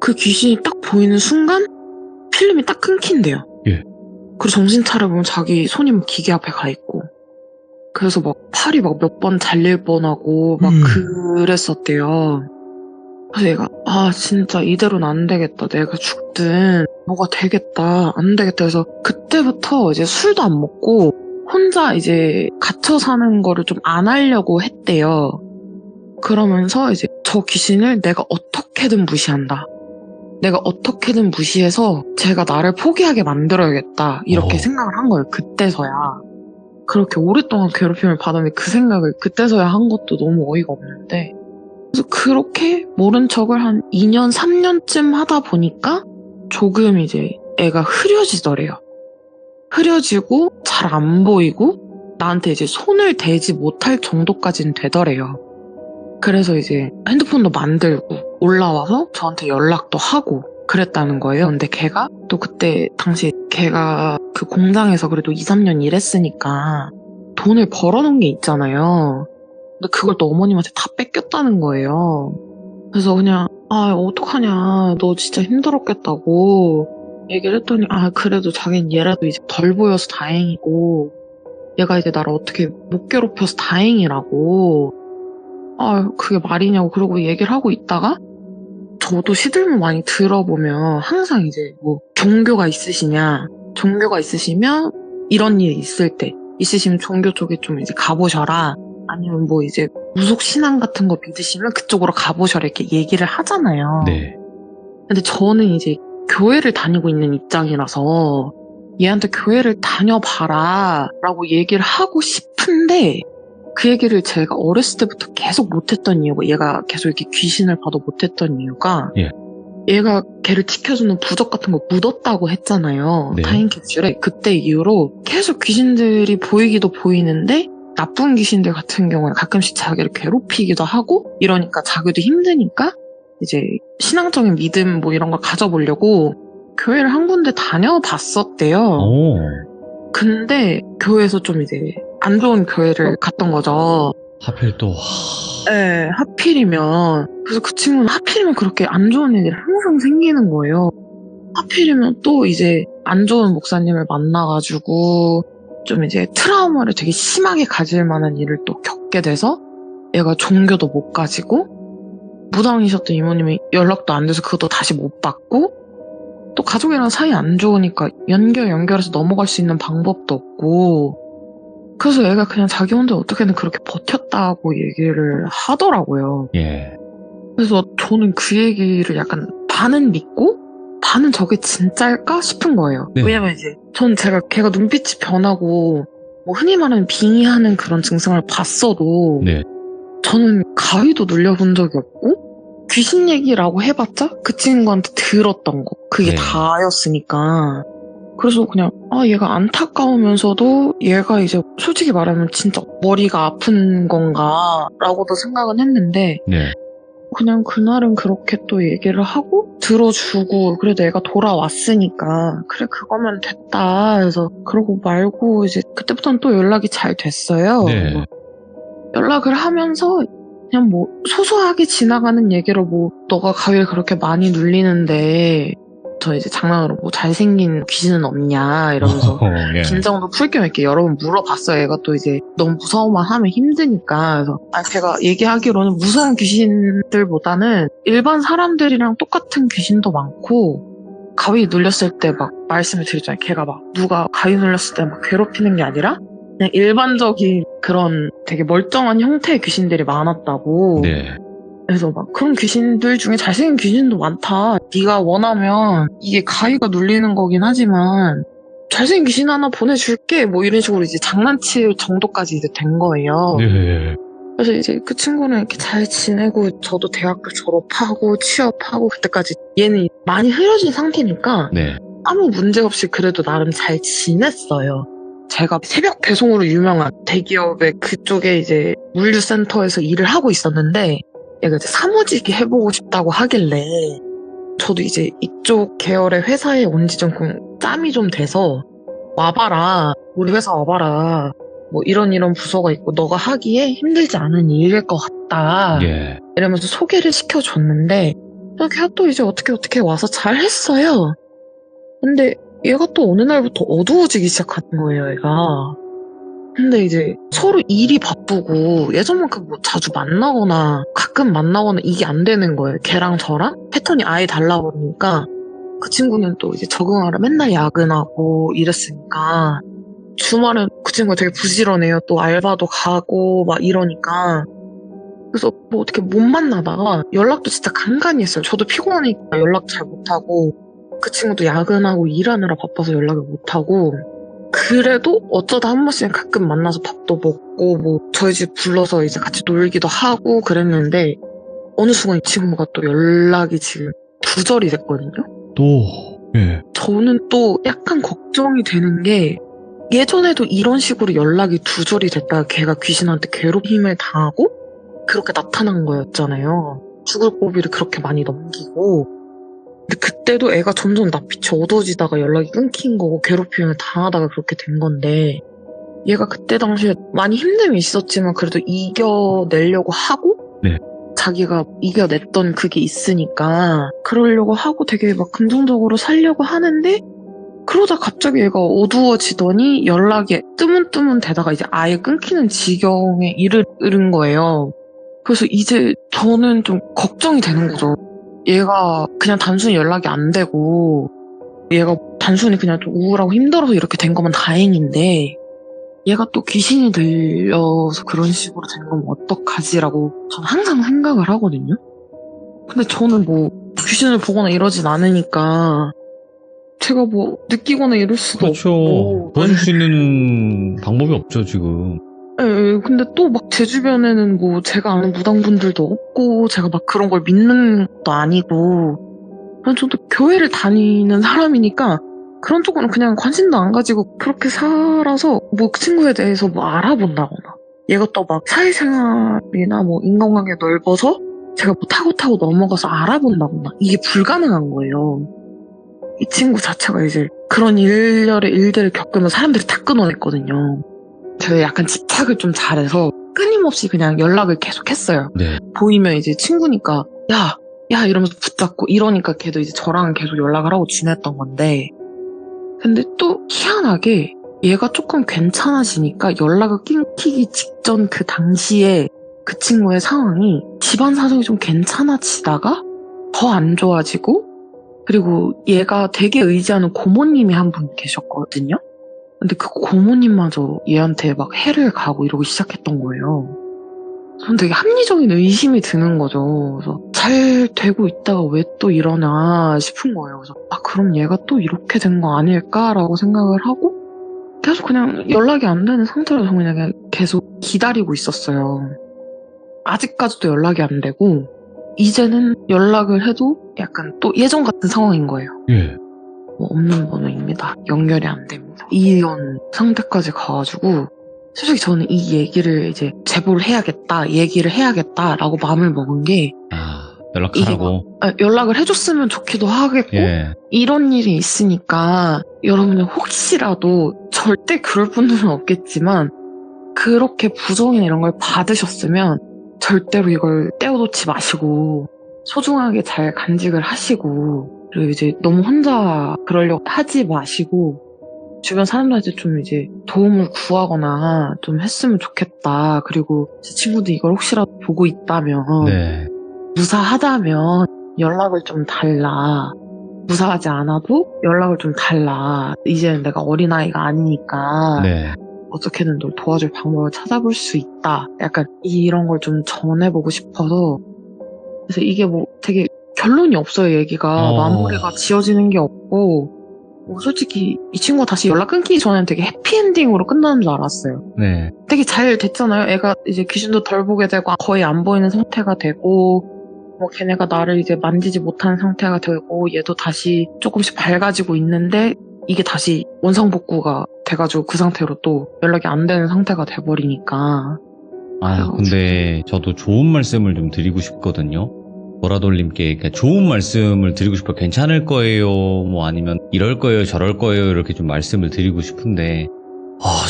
그 귀신이 딱 보이는 순간 필름이 딱 끊긴대요. 예. 그리고 정신 차려보면 자기 손이 막 기계 앞에 가 있고 그래서 막 팔이 막 몇 번 잘릴 뻔하고 막 그랬었대요. 그래서 얘가 진짜 이대로는 안 되겠다. 내가 죽든 뭐가 되겠다. 안 되겠다 해서 그때부터 이제 술도 안 먹고 혼자 이제 갇혀 사는 거를 좀 안 하려고 했대요. 그러면서 이제 저 귀신을 내가 어떻게든 무시한다. 내가 어떻게든 무시해서 제가 나를 포기하게 만들어야겠다 이렇게 생각을 한 거예요. 그때서야. 그렇게 오랫동안 괴롭힘을 받았는데 그 생각을 그때서야 한 것도 너무 어이가 없는데, 그래서 그렇게 모른 척을 한 2년, 3년쯤 하다 보니까 조금 이제 애가 흐려지더래요. 흐려지고 잘 안 보이고 나한테 이제 손을 대지 못할 정도까지는 되더래요. 그래서 이제 핸드폰도 만들고 올라와서 저한테 연락도 하고 그랬다는 거예요. 근데 걔가 또 그때 당시 걔가 그 공장에서 그래도 2, 3년 일했으니까 돈을 벌어놓은 게 있잖아요. 근데 그걸 또 어머님한테 다 뺏겼다는 거예요. 그래서 그냥 어떡하냐, 너 진짜 힘들었겠다고 얘기를 했더니 그래도 자기는 얘라도 이제 덜 보여서 다행이고 얘가 이제 나를 어떻게 못 괴롭혀서 다행이라고, 그게 말이냐고 그러고 얘기를 하고 있다가 저도 시들문 많이 들어보면 항상 이제 뭐 종교가 있으시면 이런 일이 있으시면 종교 쪽에 좀 이제 가보셔라, 아니면 뭐 이제 무속 신앙 같은 거 믿으시면 그쪽으로 가보셔라 이렇게 얘기를 하잖아요. 네. 근데 저는 이제 교회를 다니고 있는 입장이라서 얘한테 교회를 다녀봐라 라고 얘기를 하고 싶은데, 그 얘기를 제가 어렸을 때부터 계속 못했던 이유가, 얘가 계속 이렇게 귀신을 봐도 못했던 이유가, 얘가 걔를 지켜주는 부적 같은 거 묻었다고 했잖아요. 네. 타임캡슐에. 그때 이후로 계속 귀신들이 보이기도 보이는데 나쁜 귀신들 같은 경우는 가끔씩 자기를 괴롭히기도 하고 이러니까 자기도 힘드니까 이제 신앙적인 믿음 뭐 이런 걸 가져보려고 교회를 한 군데 다녀봤었대요. 근데 교회에서 좀 이제 안 좋은 교회를 갔던 거죠. 하필 또. 네, 하필이면. 그래서 그 친구는 하필이면 그렇게 안 좋은 일이 항상 생기는 거예요. 하필이면 또 이제 안 좋은 목사님을 만나가지고 좀 이제 트라우마를 되게 심하게 가질 만한 일을 또 겪게 돼서 얘가 종교도 못 가지고, 무당이셨던 이모님이 연락도 안 돼서 그것도 다시 못 받고, 또 가족이랑 사이 안 좋으니까 연결해서 넘어갈 수 있는 방법도 없고, 그래서 애가 그냥 자기 혼자 어떻게든 그렇게 버텼다고 얘기를 하더라고요. 예. 그래서 저는 그 얘기를 약간 반은 믿고 반은 저게 진짜일까 싶은 거예요. 네. 왜냐면 이제 전 걔가 눈빛이 변하고 뭐 흔히 말하는 빙의하는 그런 증상을 봤어도 네. 저는 가위도 눌려본 적이 없고 귀신 얘기라고 해봤자 그 친구한테 들었던 거 그게 네. 다였으니까. 그래서 그냥 얘가 안타까우면서도 얘가 이제 솔직히 말하면 진짜 머리가 아픈 건가 라고도 생각은 했는데, 네. 그냥 그날은 그렇게 또 얘기를 하고 들어주고, 그래도 애가 돌아왔으니까 그래 그거면 됐다 해서 그러고 말고, 이제 그때부터는 또 연락이 잘 됐어요. 네. 연락을 하면서 그냥 뭐 소소하게 지나가는 얘기로 뭐 너가 가위를 그렇게 많이 눌리는데 저 이제 장난으로 뭐 잘생긴 귀신은 없냐 이러면서 예. 긴장도 풀 겸 이렇게 여러 번 물어봤어요. 얘가 또 이제 너무 무서워만 하면 힘드니까. 그래서 제가 얘기하기로는 무서운 귀신들보다는 일반 사람들이랑 똑같은 귀신도 많고, 가위 눌렸을 때 막 말씀을 드렸잖아요. 걔가 막 누가 가위 눌렸을 때 막 괴롭히는 게 아니라 그냥 일반적인 그런 되게 멀쩡한 형태의 귀신들이 많았다고. 네. 그래서 막 그런 귀신들 중에 잘생긴 귀신도 많다. 네가 원하면 이게 가위가 눌리는 거긴 하지만 잘생긴 귀신 하나 보내줄게. 뭐 이런 식으로 이제 장난칠 정도까지 이제 된 거예요. 네. 그래서 이제 그 친구는 이렇게 잘 지내고 저도 대학교 졸업하고 취업하고 그때까지 얘는 많이 흐려진 상태니까 네. 아무 문제 없이 그래도 나름 잘 지냈어요. 제가 새벽 배송으로 유명한 대기업의 그쪽에 이제 물류센터에서 일을 하고 있었는데, 얘가 이제 사무직이 해보고 싶다고 하길래 저도 이제 이쪽 계열의 회사에 온 지 좀 짬이 좀 돼서 와봐라, 우리 회사 와봐라, 뭐 이런 부서가 있고 너가 하기에 힘들지 않은 일일 것 같다, 예. 이러면서 소개를 시켜줬는데, 걔가 또 이제 어떻게 와서 잘 했어요. 근데 얘가 또 어느 날부터 어두워지기 시작하는 거예요, 얘가. 근데 이제 서로 일이 바쁘고 예전만큼 뭐 자주 만나거나 가끔 만나거나 이게 안 되는 거예요. 걔랑 저랑 패턴이 아예 달라버리니까 그 친구는 또 이제 적응하러 맨날 야근하고 이랬으니까 주말은 그 친구가 되게 부지런해요. 또 알바도 가고 막 이러니까 그래서 뭐 어떻게 못 만나다가 연락도 진짜 간간히 했어요. 저도 피곤하니까 연락 잘 못하고 그 친구도 야근하고 일하느라 바빠서 연락을 못하고 그래도 어쩌다 한 번씩 가끔 만나서 밥도 먹고 뭐 저희 집 불러서 이제 같이 놀기도 하고 그랬는데 어느 순간 이 친구가 또 연락이 지금 두절이 됐거든요. 예. 저는 또 약간 걱정이 되는 게 예전에도 이런 식으로 연락이 두절이 됐다가 걔가 귀신한테 괴롭힘을 당하고 그렇게 나타난 거였잖아요. 죽을 고비를 그렇게 많이 넘기고 근데 그때도 애가 점점 낯빛이 어두워지다가 연락이 끊긴 거고 괴롭힘을 당하다가 그렇게 된 건데 얘가 그때 당시에 많이 힘듦이 있었지만 그래도 이겨내려고 하고 네. 자기가 이겨냈던 그게 있으니까 그러려고 하고 되게 막 긍정적으로 살려고 하는데 그러다 갑자기 얘가 어두워지더니 연락이 뜨문뜨문 되다가 이제 아예 끊기는 지경에 이르는 거예요. 그래서 이제 저는 좀 걱정이 되는 거죠. 얘가 그냥 단순히 연락이 안 되고 얘가 단순히 그냥 좀 우울하고 힘들어서 이렇게 된 거면 다행인데 얘가 또 귀신이 들려서 그런 식으로 된 거면 어떡하지라고 저는 항상 생각을 하거든요. 근데 저는 뭐 귀신을 보거나 이러진 않으니까 제가 뭐 느끼거나 이럴 수도 그렇죠. 없고 도와줄 수 있는 방법이 없죠, 지금. 예, 근데 또 막 제 주변에는 뭐 제가 아는 무당분들도 없고 제가 막 그런 걸 믿는 것도 아니고 그냥 저도 교회를 다니는 사람이니까 그런 쪽으로는 그냥 관심도 안 가지고 그렇게 살아서 뭐 그 친구에 대해서 뭐 알아본다거나 얘가 또 막 사회생활이나 뭐 인간관계 넓어서 제가 뭐 타고 넘어가서 알아본다거나 이게 불가능한 거예요. 이 친구 자체가 이제 그런 일련의 일들을 겪으면 사람들이 다 끊어냈거든요. 제가 약간 집착을 좀 잘해서 끊임없이 그냥 연락을 계속 했어요. 네. 보이면 이제 친구니까 야 이러면서 붙잡고 이러니까 걔도 이제 저랑 계속 연락을 하고 지냈던 건데 근데 또 희한하게 얘가 조금 괜찮아지니까 연락을 끊기기 직전 그 당시에 그 친구의 상황이 집안 사정이 좀 괜찮아지다가 더 안 좋아지고 그리고 얘가 되게 의지하는 고모님이 한 분 계셨거든요. 근데 그 고모님마저 얘한테 막 해를 가고 이러고 시작했던 거예요. 전 되게 합리적인 의심이 드는 거죠. 그래서 잘 되고 있다가 왜 또 이러나 싶은 거예요. 그래서 그럼 얘가 또 이렇게 된 거 아닐까라고 생각을 하고 계속 그냥 연락이 안 되는 상태로 저는 그냥 계속 기다리고 있었어요. 아직까지도 연락이 안 되고 이제는 연락을 해도 약간 또 예전 같은 상황인 거예요. 예. 뭐 없는 번호입니다. 연결이 안 됩니다. 이런 상태까지 가가지고 솔직히 저는 이 얘기를 이제 제보를 해야겠다, 얘기를 해야겠다라고 마음을 먹은 게 연락하라고. 연락을 해줬으면 좋기도 하겠고 예. 이런 일이 있으니까 여러분들 혹시라도 절대 그럴 분들은 없겠지만 그렇게 부정이나 이런 걸 받으셨으면 절대로 이걸 떼어놓지 마시고 소중하게 잘 간직을 하시고 그리고 이제 너무 혼자 그러려고 하지 마시고 주변 사람들한테 좀 이제 도움을 구하거나 좀 했으면 좋겠다. 그리고 제 친구도 이걸 혹시라도 보고 있다면 네. 무사하다면 연락을 좀 달라. 무사하지 않아도 연락을 좀 달라. 이제는 내가 어린아이가 아니니까 네. 어떻게든 널 도와줄 방법을 찾아볼 수 있다. 약간 이런 걸 좀 전해보고 싶어서 그래서 이게 뭐 되게 결론이 없어요. 얘기가 마무리가 지어지는 게 없고 뭐 솔직히 이 친구가 다시 연락 끊기기 전에는 되게 해피엔딩으로 끝나는 줄 알았어요. 네. 되게 잘 됐잖아요. 애가 이제 귀신도 덜 보게 되고 거의 안 보이는 상태가 되고 뭐 걔네가 나를 이제 만지지 못하는 상태가 되고 얘도 다시 조금씩 밝아지고 있는데 이게 다시 원상복구가 돼가지고 그 상태로 또 연락이 안 되는 상태가 돼버리니까 근데 저도 좋은 말씀을 좀 드리고 싶거든요. 보라돌님께 좋은 말씀을 드리고 싶어요. 괜찮을 거예요. 뭐 아니면 이럴 거예요. 저럴 거예요. 이렇게 좀 말씀을 드리고 싶은데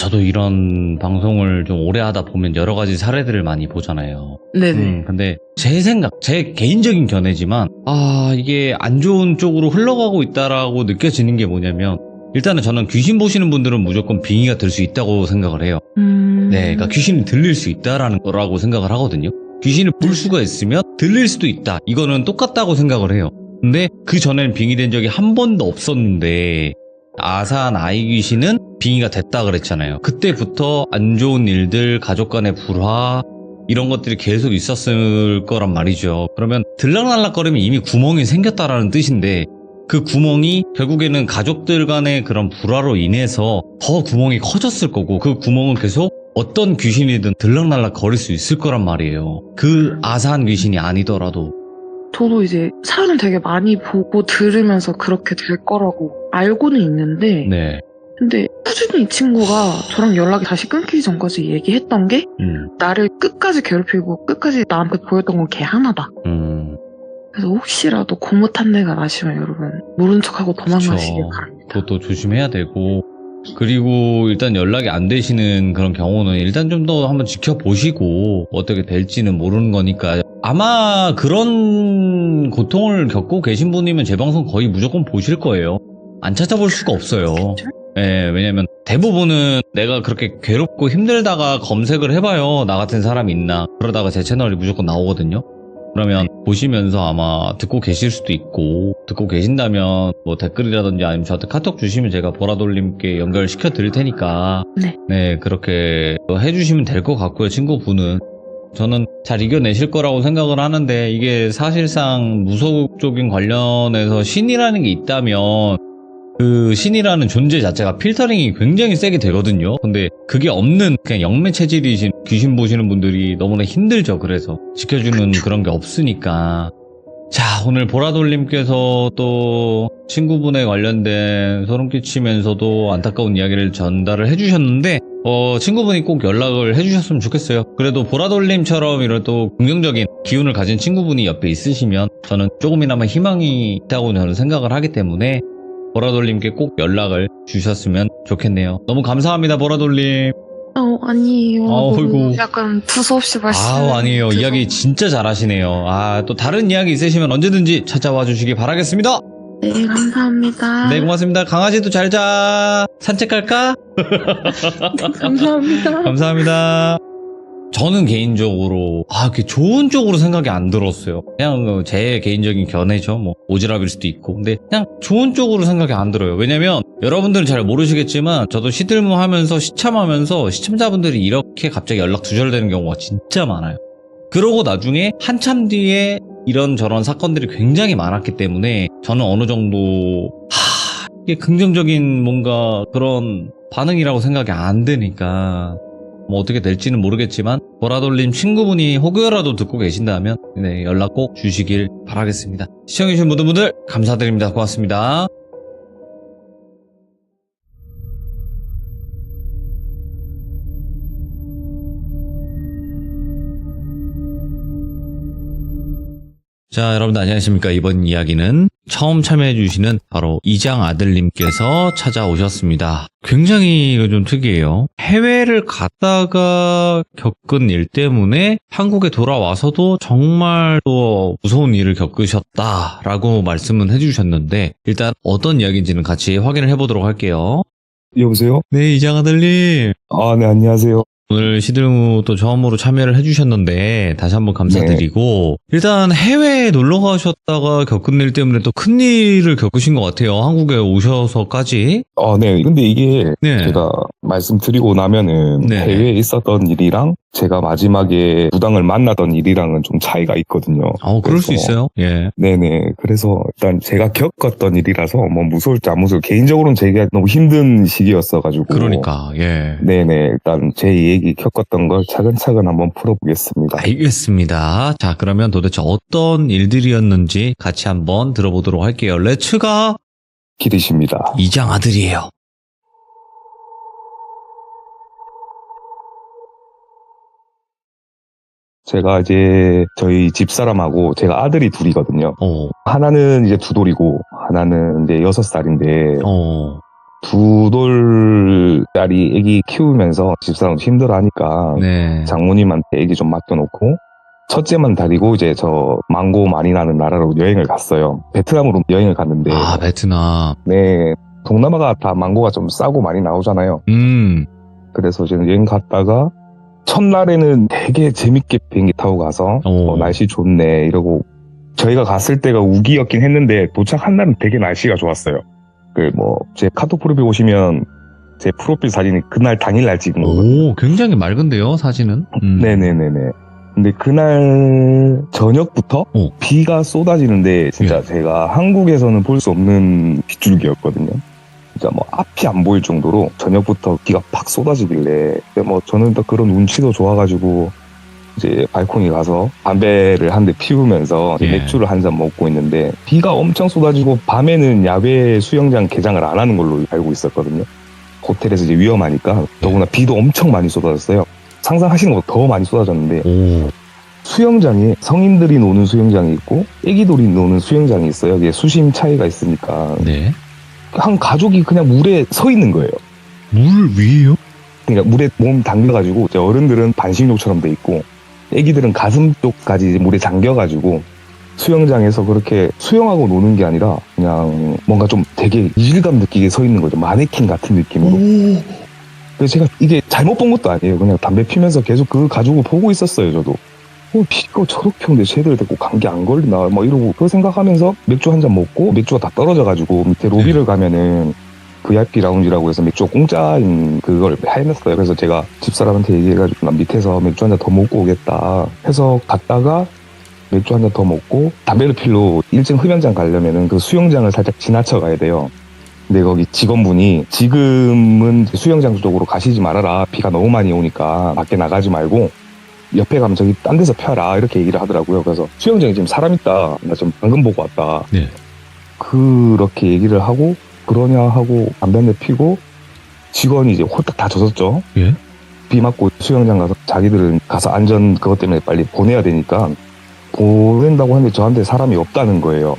저도 이런 방송을 좀 오래 하다 보면 여러 가지 사례들을 많이 보잖아요. 네네. 근데 제 생각, 제 개인적인 견해지만 이게 안 좋은 쪽으로 흘러가고 있다라고 느껴지는 게 뭐냐면 일단은 저는 귀신 보시는 분들은 무조건 빙의가 될 수 있다고 생각을 해요. 네, 그러니까 귀신이 들릴 수 있다라는 거라고 생각을 하거든요. 귀신을 볼 수가 있으면 들릴 수도 있다. 이거는 똑같다고 생각을 해요. 근데 그 전에는 빙의된 적이 한 번도 없었는데 아산 아이 귀신은 빙의가 됐다 그랬잖아요. 그때부터 안 좋은 일들, 가족 간의 불화 이런 것들이 계속 있었을 거란 말이죠. 그러면 들락날락거리면 이미 구멍이 생겼다라는 뜻인데 그 구멍이 결국에는 가족들 간의 그런 불화로 인해서 더 구멍이 커졌을 거고 그 구멍은 계속 어떤 귀신이든 들락날락 거릴 수 있을 거란 말이에요. 그 아사한 귀신이 아니더라도. 저도 이제 사연을 되게 많이 보고 들으면서 그렇게 될 거라고 알고는 있는데 네. 근데 꾸준히 이 친구가 저랑 연락이 다시 끊기기 전까지 얘기했던 게 나를 끝까지 괴롭히고 끝까지 나한테 보였던 건 걔 하나다. 그래서 혹시라도 고무탄 내가 나시면 여러분 모른 척하고 도망가시길 바랍니다. 그것도 조심해야 되고 그리고 일단 연락이 안 되시는 그런 경우는 일단 좀 더 한번 지켜보시고 어떻게 될지는 모르는 거니까 아마 그런 고통을 겪고 계신 분이면 제 방송 거의 무조건 보실 거예요. 안 찾아볼 수가 없어요. 예, 왜냐면 대부분은 내가 그렇게 괴롭고 힘들다가 검색을 해봐요. 나 같은 사람이 있나. 그러다가 제 채널이 무조건 나오거든요. 그러면 보시면서 아마 듣고 계실 수도 있고 듣고 계신다면 뭐 댓글이라든지 아니면 저한테 카톡 주시면 제가 보라돌님께 연결시켜 드릴 테니까 네 그렇게 해주시면 될 것 같고요. 친구분은 저는 잘 이겨내실 거라고 생각을 하는데 이게 사실상 무속 쪽인 관련해서 신이라는 게 있다면 그 신이라는 존재 자체가 필터링이 굉장히 세게 되거든요. 근데 그게 없는 그냥 영매 체질이신 귀신 보시는 분들이 너무나 힘들죠. 그래서 지켜주는 그런 게 없으니까. 자, 오늘 보라돌님께서 또 친구분에 관련된 소름 끼치면서도 안타까운 이야기를 전달을 해주셨는데 친구분이 꼭 연락을 해주셨으면 좋겠어요. 그래도 보라돌님처럼 이런 또 긍정적인 기운을 가진 친구분이 옆에 있으시면 저는 조금이나마 희망이 있다고 저는 생각을 하기 때문에 보라돌님께 꼭 연락을 주셨으면 좋겠네요. 너무 감사합니다, 보라돌님. 아니에요. 어이구. 약간 두서없이 말씀. 아니에요. 이야기 진짜 잘하시네요. 또 다른 이야기 있으시면 언제든지 찾아와 주시기 바라겠습니다. 네, 감사합니다. 네, 고맙습니다. 강아지도 잘 자. 산책 갈까? 감사합니다. 감사합니다. 저는 개인적으로 그렇게 좋은 쪽으로 생각이 안 들었어요. 그냥 제 개인적인 견해죠. 뭐 오지랖일 수도 있고. 근데 그냥 좋은 쪽으로 생각이 안 들어요. 왜냐면 여러분들은 잘 모르시겠지만 저도 시들무 하면서 시참하면서 시청자분들이 이렇게 갑자기 연락 두절되는 경우가 진짜 많아요. 그러고 나중에 한참 뒤에 이런저런 사건들이 굉장히 많았기 때문에 저는 어느 정도 이게 긍정적인 뭔가 그런 반응이라고 생각이 안 되니까 뭐 어떻게 될지는 모르겠지만 보라돌님 친구분이 혹여라도 듣고 계신다면 네, 연락 꼭 주시길 바라겠습니다. 시청해주신 모든 분들 감사드립니다. 고맙습니다. 자, 여러분들 안녕하십니까. 이번 이야기는 처음 참여해주시는 바로 이장 아들님께서 찾아오셨습니다. 굉장히 이거 좀 특이해요. 해외를 갔다가 겪은 일 때문에 한국에 돌아와서도 정말 또 무서운 일을 겪으셨다라고 말씀은 해주셨는데 일단 어떤 이야기인지는 같이 확인을 해보도록 할게요. 여보세요? 네, 이장 아들님. 네, 안녕하세요. 오늘 시들무 또 처음으로 참여를 해주셨는데 다시 한번 감사드리고 일단 해외에 놀러 가셨다가 겪은 일 때문에 또 큰일을 겪으신 것 같아요. 한국에 오셔서까지. 네. 근데 이게 네. 제가 말씀드리고 나면은 네. 해외에 있었던 일이랑 제가 마지막에 무당을 만나던 일이랑은 좀 차이가 있거든요. 그럴 수 있어요. 예. 네네. 그래서 일단 제가 겪었던 일이라서 뭐 무서울지 안 무서울 개인적으로는 제가 너무 힘든 시기였어가지고. 그러니까 예. 네네. 일단 제 얘기 겪었던 걸 차근차근 한번 풀어보겠습니다. 알겠습니다. 자, 그러면 도대체 어떤 일들이었는지 같이 한번 들어보도록 할게요. 렛츠가 기리십니다. 이장 아들이에요. 제가 이제 저희 집사람하고 제가 아들이 둘이거든요. 하나는 이제 2돌이고 하나는 이제 6살인데 2돌짜리 애기 키우면서 집사람도 힘들어하니까 네. 장모님한테 애기 좀 맡겨놓고 첫째만 데리고 이제 저 망고 많이 나는 나라로 여행을 갔어요. 베트남으로 여행을 갔는데 베트남. 네, 동남아가 다 망고가 좀 싸고 많이 나오잖아요. 그래서 이제 여행 갔다가 첫날에는 되게 재밌게 비행기 타고 가서 날씨 좋네 이러고 저희가 갔을 때가 우기였긴 했는데 도착한 날은 되게 날씨가 좋았어요. 제 카톡 프로필 보시면 제 프로필 사진이 그날 당일날 찍은 거거든요. 굉장히 맑은데요, 사진은? 네네네네. 근데 그날 저녁부터 비가 쏟아지는데 진짜 제가 한국에서는 볼 수 없는 빗줄기였거든요. 진짜 뭐 앞이 안 보일 정도로 저녁부터 비가 팍 쏟아지길래 뭐 저는 또 그런 운치도 좋아가지고 이제 발코니 가서 담배를 한 대 피우면서 맥주를 한 잔 먹고 있는데 비가 엄청 쏟아지고 밤에는 야외 수영장 개장을 안 하는 걸로 알고 있었거든요. 호텔에서 이제 위험하니까 더구나 비도 엄청 많이 쏟아졌어요. 상상하시는 것보다 더 많이 쏟아졌는데 수영장에 성인들이 노는 수영장이 있고 애기들이 노는 수영장이 있어요. 이게 수심 차이가 있으니까 한 가족이 그냥 물에 서 있는 거예요. 물 위에요? 그러니까 물에 몸 담겨가지고 어른들은 반신욕처럼 돼 있고 애기들은 가슴 쪽까지 물에 잠겨가지고 수영장에서 그렇게 수영하고 노는 게 아니라 그냥 뭔가 좀 되게 이질감 느끼게 서 있는 거죠. 마네킹 같은 느낌으로. 그래서 제가 이게 잘못 본 것도 아니에요. 그냥 담배 피면서 계속 그 가족을 보고 있었어요, 저도. 비가 저렇게 오는데 쟤들 데리고 감기 안 걸리나 막 이러고 그거 생각하면서 맥주 한 잔 먹고 맥주가 다 떨어져가지고 밑에 로비를 가면은 VIP 라운지라고 해서 맥주가 공짜인 그걸 해놨어요. 그래서 제가 집사람한테 얘기해가지고 난 밑에서 맥주 한 잔 더 먹고 오겠다 해서 갔다가 맥주 한 잔 더 먹고 담배를 필러 1층 흡연장 가려면은 그 수영장을 살짝 지나쳐 가야 돼요. 근데 거기 직원분이 지금은 수영장 쪽으로 가시지 말아라. 비가 너무 많이 오니까 밖에 나가지 말고 옆에 가면 저기 딴 데서 펴라 이렇게 얘기를 하더라고요. 그래서 수영장에 지금 사람 있다. 나 지금 방금 보고 왔다. 그렇게 얘기를 하고 그러냐 하고 담배 한 대 피고 직원이 이제 홀딱 다 젖었죠. 비 맞고 수영장 가서 자기들은 가서 안전 그것 때문에 빨리 보내야 되니까 보낸다고 하는데 저한테 사람이 없다는 거예요.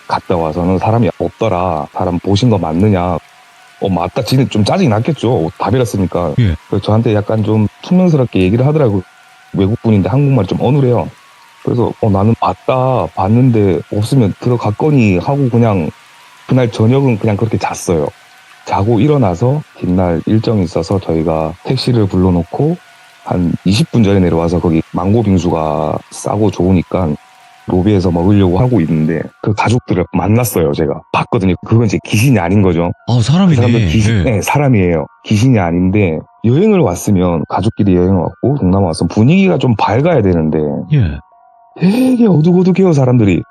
갔다 와서는 사람이 없더라. 사람 보신 거 맞느냐. 맞다. 지는 좀 짜증이 났겠죠. 다 베렸으니까. 그래서 저한테 약간 좀 투명스럽게 얘기를 하더라고요. 외국분인데 한국말이 좀 어눌해요. 그래서 나는 봤는데 없으면 들어갔거니 하고 그냥 그날 저녁은 그냥 그렇게 잤어요. 자고 일어나서 뒷날 일정이 있어서 저희가 택시를 불러놓고 한 20분 전에 내려와서 거기 망고 빙수가 싸고 좋으니까 로비에서 먹으려고 하고 있는데 그 가족들을 만났어요. 제가 봤거든요. 그건 이제 귀신이 아닌 거죠. 사람이네. 그 사람들 네, 사람이에요. 귀신이 아닌데 여행을 왔으면 가족끼리 여행을 왔고 동남아 왔으면 분위기가 좀 밝아야 되는데 되게 어둑어둑해요. 사람들이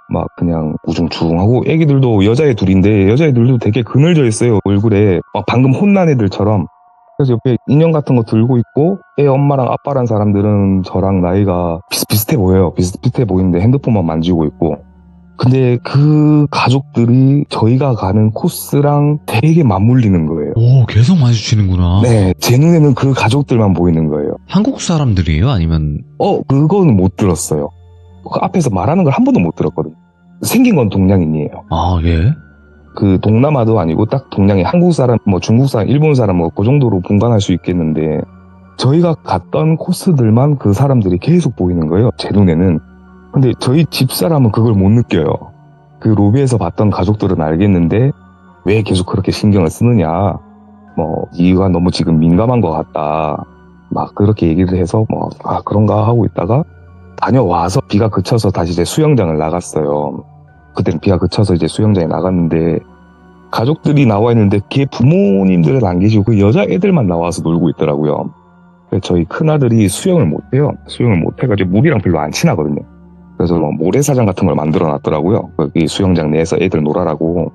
막 그냥 우중충하고 애기들도 여자애 둘인데 여자애들도 되게 그늘져 있어요. 얼굴에 막 방금 혼난 애들처럼. 그래서 옆에 인형 같은 거 들고 있고 애 엄마랑 아빠란 사람들은 저랑 나이가 비슷비슷해 보여요. 비슷비슷해 보이는데 핸드폰만 만지고 있고. 근데 그 가족들이 저희가 가는 코스랑 되게 맞물리는 거예요. 계속 마주치는구나. 네, 제 눈에는 그 가족들만 보이는 거예요. 한국 사람들이에요? 아니면? 그거는 못 들었어요. 그 앞에서 말하는 걸 한 번도 못 들었거든요. 생긴 건 동양인이에요. 그 동남아도 아니고 딱 동양인 한국 사람, 뭐 중국 사람, 일본 사람 뭐 그 정도로 분간할 수 있겠는데 저희가 갔던 코스들만 그 사람들이 계속 보이는 거예요. 제 눈에는. 근데 저희 집사람은 그걸 못 느껴요. 그 로비에서 봤던 가족들은 알겠는데 왜 계속 그렇게 신경을 쓰느냐. 뭐 이유가 너무 지금 민감한 것 같다. 막 그렇게 얘기를 해서 그런가 하고 있다가 다녀와서 비가 그쳐서 다시 이제 수영장을 나갔어요. 그때는 비가 그쳐서 이제 수영장에 나갔는데 가족들이 나와 있는데 걔 부모님들은 안 계시고 그 여자애들만 나와서 놀고 있더라고요. 그래서 저희 큰아들이 수영을 못해요. 수영을 못해가지고 물이랑 별로 안 친하거든요. 그래서 모래사장 같은 걸 만들어 놨더라고요. 거기 수영장 내에서 애들 놀아라고.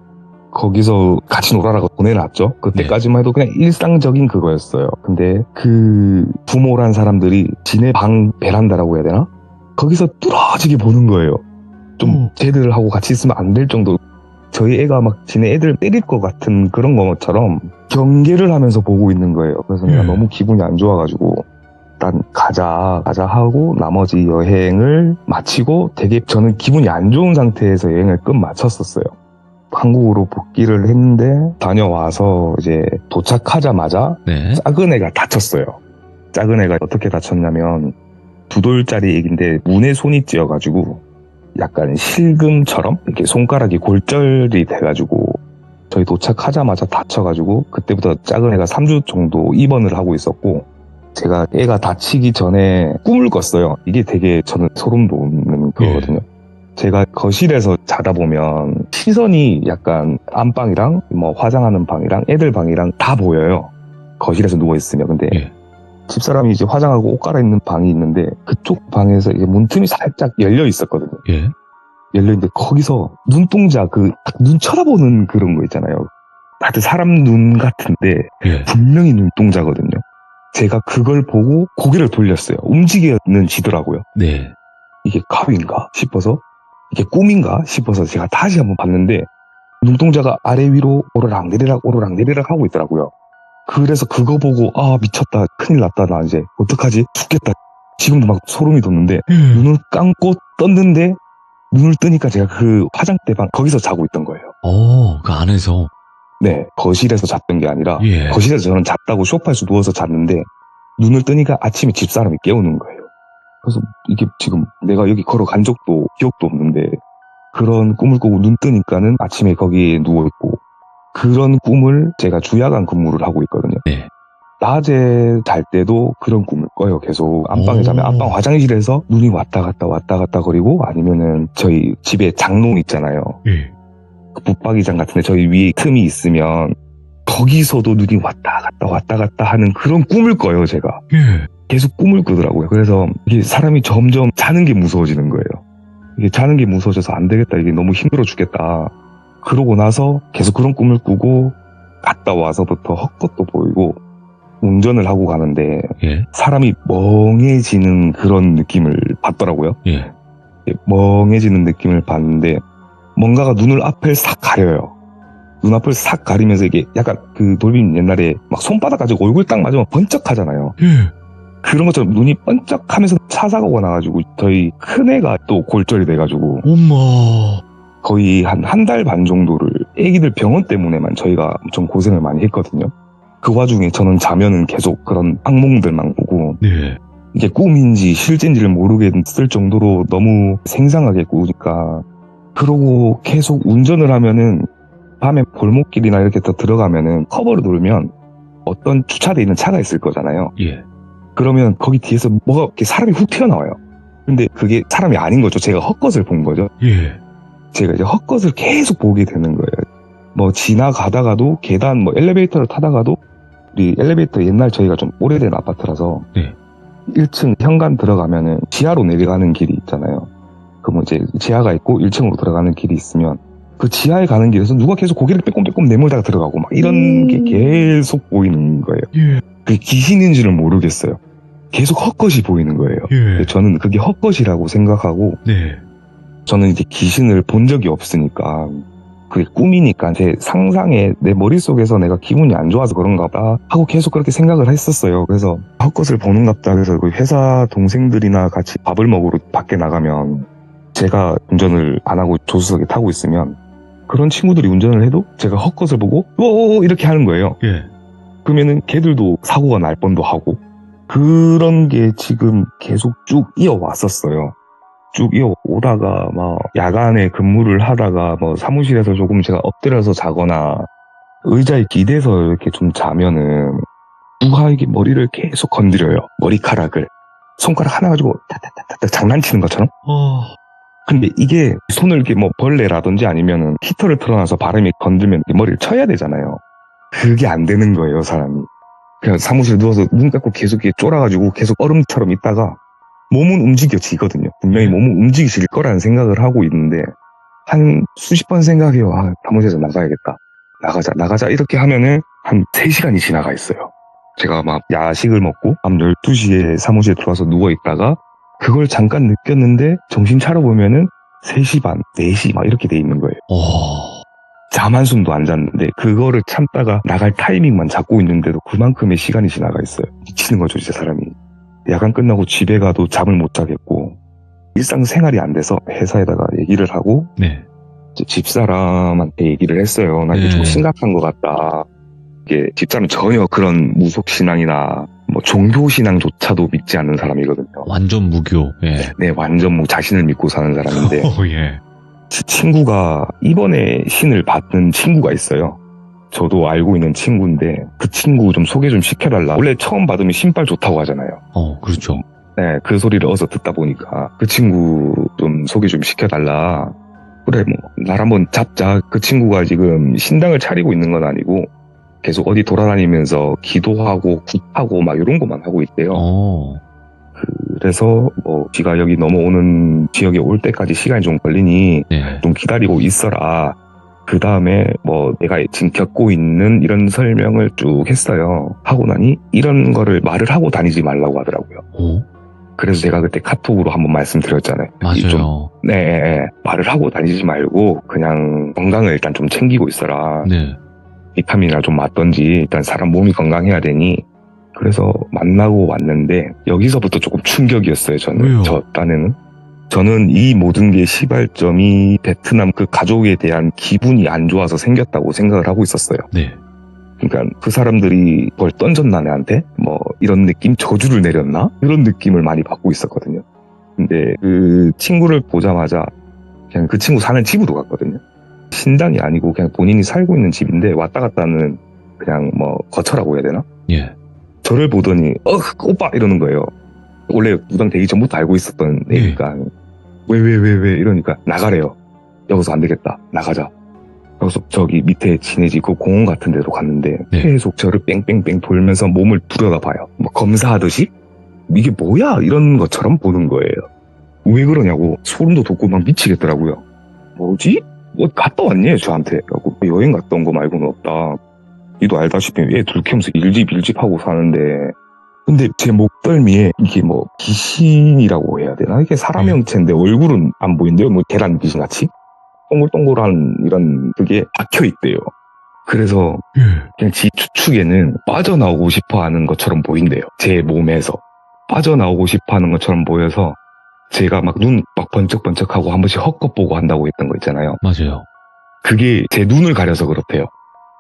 거기서 같이 놀아라고 보내놨죠. 그때까지만 해도 그냥 일상적인 그거였어요. 근데 그 부모란 사람들이 지네 방 베란다라고 해야 되나? 거기서 뚫어지게 보는 거예요. 좀 쟤들하고 같이 있으면 안 될 정도. 저희 애가 막 지네 애들 때릴 것 같은 그런 것처럼 경계를 하면서 보고 있는 거예요. 그래서 내가 너무 기분이 안 좋아가지고 일단 가자 하고 나머지 여행을 마치고 되게 저는 기분이 안 좋은 상태에서 여행을 끝 마쳤었어요. 한국으로 복귀를 했는데 다녀와서 이제 도착하자마자 작은 애가 다쳤어요. 작은 애가 어떻게 다쳤냐면 2돌짜리 애기인데 문에 손이 찧어가지고 약간 실금처럼 이렇게 손가락이 골절이 돼가지고 저희 도착하자마자 다쳐가지고 그때부터 작은 애가 3주 정도 입원을 하고 있었고 제가 애가 다치기 전에 꿈을 꿨어요. 이게 되게 저는 소름 돋는 그거거든요. 제가 거실에서 자다 보면 시선이 약간 안방이랑 뭐 화장하는 방이랑 애들 방이랑 다 보여요. 거실에서 누워있으면. 근데 집사람이 이제 화장하고 옷 갈아입는 방이 있는데 그쪽 방에서 이게 문틈이 살짝 열려 있었거든요. 예. 열려 있는데 거기서 눈동자 눈 쳐다보는 그런 거 있잖아요. 다들 사람 눈 같은데 예. 분명히 눈동자거든요. 제가 그걸 보고 고개를 돌렸어요. 움직이는 지더라고요. 네. 이게 가위인가 싶어서 이게 꿈인가 싶어서 제가 다시 한번 봤는데 눈동자가 아래 위로 오르락 내리락 하고 있더라고요. 그래서 그거 보고 미쳤다, 큰일 났다, 나 이제 어떡하지, 죽겠다. 지금도 막 소름이 돋는데 눈을 감고 떴는데 눈을 뜨니까 제가 그 화장대 방 거기서 자고 있던 거예요. 그 안에서. 네, 거실에서 잤던 게 아니라 예. 거실에서 저는 잤다고 소파에서 누워서 잤는데 눈을 뜨니까 아침에 집사람이 깨우는 거예요. 그래서 이게 지금 내가 여기 걸어간 적도 기억도 없는데 그런 꿈을 꾸고 눈 뜨니까는 아침에 거기에 누워있고 그런 꿈을 제가 주야간 근무를 하고 있거든요. 네. 낮에 잘 때도 그런 꿈을 꿔요. 계속 안방에 자면 안방 화장실에서 눈이 왔다 갔다 거리고 아니면은 저희 집에 장롱 있잖아요. 예. 그 붙박이장 같은데 저희 위에 틈이 있으면 거기서도 눈이 왔다 갔다 하는 그런 꿈을 꿔요, 제가. 예. 계속 꿈을 꾸더라고요. 그래서 이게 사람이 점점 자는 게 무서워지는 거예요. 이게 자는 게 무서워져서 안 되겠다. 이게 너무 힘들어 죽겠다. 그러고 나서 계속 그런 꿈을 꾸고 갔다 와서부터 헛것도 보이고 운전을 하고 가는데 예. 사람이 멍해지는 그런 느낌을 받더라고요. 예. 멍해지는 느낌을 받는데 뭔가가 눈을 앞을 싹 가려요. 눈앞을 싹 가리면서 이게 약간 그 돌빈 옛날에 막 손바닥 가지고 얼굴 딱 맞으면 번쩍하잖아요. 예. 그런 것처럼 눈이 번쩍하면서 차 사고가 나가지고 저희 큰애가 또 골절이 돼가지고 엄마. 거의 한 달 반 정도를 애기들 병원 때문에만 저희가 엄청 고생을 많이 했거든요. 그 와중에 저는 자면은 계속 그런 악몽들만 꾸고 네. 이게 꿈인지 실제인지를 모르겠을 정도로 너무 생생하게 꾸니까 그러고 계속 운전을 하면은 밤에 골목길이나 이렇게 더 들어가면은 커버를 누르면 어떤 주차돼 있는 차가 있을 거잖아요. 예. 그러면 거기 뒤에서 뭐가 이렇게 사람이 훅 튀어나와요. 근데 그게 사람이 아닌 거죠. 제가 헛것을 본 거죠. 예. 제가 이제 헛것을 계속 보게 되는 거예요. 뭐 지나가다가도 계단 뭐 엘리베이터를 타다가도 우리 엘리베이터 옛날 저희가 좀 오래된 아파트라서 네. 1층 현관 들어가면은 지하로 내려가는 길이 있잖아요. 그럼 이제 지하가 있고 1층으로 들어가는 길이 있으면 그 지하에 가는 길에서 누가 계속 고개를 빼꼼빼꼼 내몰다가 들어가고 막 이런 게 계속 보이는 거예요. 예. 그게 귀신인지는 모르겠어요. 계속 헛것이 보이는 거예요. 예. 저는 그게 헛것이라고 생각하고 네. 저는 이제 귀신을 본 적이 없으니까 그게 꿈이니까 제 상상에 내 머릿속에서 내가 기분이 안 좋아서 그런가 봐 하고 계속 그렇게 생각을 했었어요. 그래서 헛것을 보는갑다 그래서 그 회사 동생들이나 같이 밥을 먹으러 밖에 나가면 제가 운전을 안 하고 조수석에 타고 있으면 그런 친구들이 운전을 해도 제가 헛것을 보고 오 이렇게 하는 거예요. 예. 그러면은 걔들도 사고가 날 뻔도 하고 그런 게 지금 계속 쭉 이어왔었어요. 쭉 이어오다가 막 야간에 근무를 하다가 뭐 사무실에서 조금 제가 엎드려서 자거나 의자에 기대서 이렇게 좀 자면은 누가 이게 머리를 계속 건드려요. 머리카락을 손가락 하나 가지고 타타타타 장난치는 것처럼. 근데 이게 손을 이렇게 뭐 벌레라든지 아니면은 히터를 틀어놔서 바람이 건들면 머리를 쳐야 되잖아요. 그게 안 되는 거예요, 사람이. 그냥 사무실에 누워서 눈 감고 계속 이렇게 쫄아가지고 계속 얼음처럼 있다가 몸은 움직여지거든요. 분명히 몸은 움직이실 거라는 생각을 하고 있는데 한 수십 번 생각해요. 사무실에서 나가야겠다. 나가자. 이렇게 하면은 한 3시간이 지나가 있어요. 제가 막 야식을 먹고 밤 12시에 사무실에 들어와서 누워있다가 그걸 잠깐 느꼈는데 정신 차려보면은 3시 반, 4시 막 이렇게 돼 있는 거예요. 잠 한숨도 안 잤는데 그거를 참다가 나갈 타이밍만 잡고 있는데도 그만큼의 시간이 지나가 있어요. 미치는 거죠, 진짜 사람이. 야간 끝나고 집에 가도 잠을 못 자겠고 일상생활이 안 돼서 회사에다가 얘기를 하고 네. 집사람한테 얘기를 했어요. 나 이게 좀 심각한 것 같다. 이게 집사람은 전혀 그런 무속신앙이나 뭐 종교신앙조차도 믿지 않는 사람이거든요. 완전 무교. 예. 네, 완전 자신을 믿고 사는 사람인데 예. 제 친구가 이번에 신을 받는 친구가 있어요. 저도 알고 있는 친구인데 그 친구 좀 소개 좀 시켜달라. 원래 처음 받으면 신발 좋다고 하잖아요. 그렇죠. 네, 그 소리를 어디서 듣다 보니까 그 친구 좀 소개 좀 시켜달라. 그래, 뭐 날 한번 잡자. 그 친구가 지금 신당을 차리고 있는 건 아니고 계속 어디 돌아다니면서 기도하고 굿하고 막 이런 것만 하고 있대요. 그래서 뭐 비가 여기 넘어오는 지역에 올 때까지 시간이 좀 걸리니 네. 좀 기다리고 있어라. 그 다음에 뭐 내가 지금 겪고 있는 이런 설명을 쭉 했어요. 하고 나니 이런 거를 말을 하고 다니지 말라고 하더라고요. 그래서 제가 그때 카톡으로 한번 말씀드렸잖아요. 맞아요. 네, 말을 하고 다니지 말고 그냥 건강을 일단 좀 챙기고 있어라. 네. 비타민이나 좀 맞던지 일단 사람 몸이 건강해야 되니. 그래서 만나고 왔는데 여기서부터 조금 충격이었어요. 왜요? 저 딴에는. 저는 이 모든 게 시발점이 베트남 그 가족에 대한 기분이 안 좋아서 생겼다고 생각을 하고 있었어요. 네. 그러니까 그 사람들이 뭘 던졌나 내한테? 뭐 이런 느낌? 저주를 내렸나? 이런 느낌을 많이 받고 있었거든요. 근데 그 친구를 보자마자 그냥 그 친구 사는 집으로 갔거든요. 신당이 아니고 그냥 본인이 살고 있는 집인데 왔다 갔다 하는 그냥 뭐 거처라고 해야 되나? 예. 저를 보더니 오빠 이러는 거예요. 원래 무당 되기 전부터 알고 있었던 애니까 왜 이러니까 나가래요. 여기서 안 되겠다. 나가자. 그래서 저기 밑에 지내지 그 공원 같은 데로 갔는데 네. 계속 저를 뺑뺑뺑 돌면서 몸을 들여다봐요. 뭐 검사하듯이 이게 뭐야 이런 것처럼 보는 거예요. 왜 그러냐고 소름도 돋고 막 미치겠더라고요. 뭐지? 뭐 갔다 왔니? 저한테. 여행 갔다 온 거 말고는 없다. 니도 알다시피 애 둘 키우면서 일집 하고 사는데 근데 제 목덜미에 이게 뭐 귀신이라고 해야 되나? 이게 사람 형체인데 얼굴은 안 보인대요. 뭐 계란 귀신같이? 동글동글한 이런 그게 박혀 있대요. 그래서 그냥 지 추측에는 빠져나오고 싶어 하는 것처럼 보인대요. 제 몸에서. 빠져나오고 싶어 하는 것처럼 보여서 제가 막 눈 막 번쩍번쩍하고 한 번씩 헛것 보고 한다고 했던 거 있잖아요. 맞아요. 그게 제 눈을 가려서 그렇대요.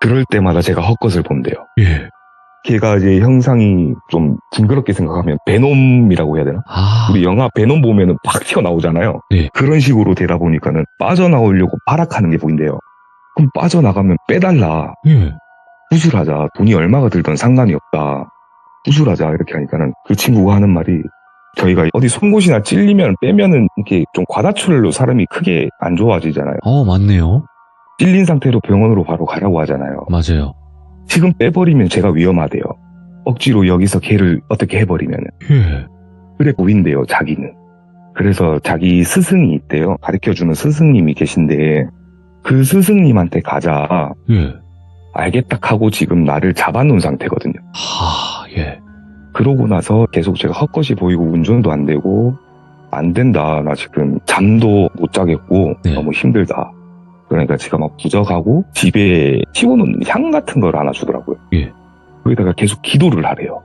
그럴 때마다 제가 헛것을 본대요. 예. 걔가 이제 형상이 좀 징그럽게 생각하면 베놈이라고 해야 되나? 우리 영화 베놈 보면은 팍 튀어나오잖아요. 네. 그런 식으로 되다 보니까는 빠져나오려고 발악하는 게 보인대요. 그럼 빠져나가면 빼달라. 예. 구술하자. 돈이 얼마가 들든 상관이 없다. 구술하자. 이렇게 하니까는 그 친구가 하는 말이 저희가 어디 송곳이나 찔리면 빼면은 이렇게 좀 과다출혈로 사람이 크게 안 좋아지잖아요. 맞네요. 찔린 상태로 병원으로 바로 가라고 하잖아요. 맞아요. 지금 빼버리면 제가 위험하대요. 억지로 여기서 걔를 어떻게 해버리면은. 예. 그래 보인대요, 자기는. 그래서 자기 스승이 있대요. 가르쳐주는 스승님이 계신데 그 스승님한테 가자. 예. 알겠다 하고 지금 나를 잡아놓은 상태거든요. 예. 그러고 나서 계속 제가 헛것이 보이고 운전도 안 되고 안 된다. 나 지금 잠도 못 자겠고 네. 너무 힘들다. 그러니까 제가 막 부적하고 집에 튀어놓은 향 같은 걸 하나 주더라고요. 예. 거기다가 계속 기도를 하래요.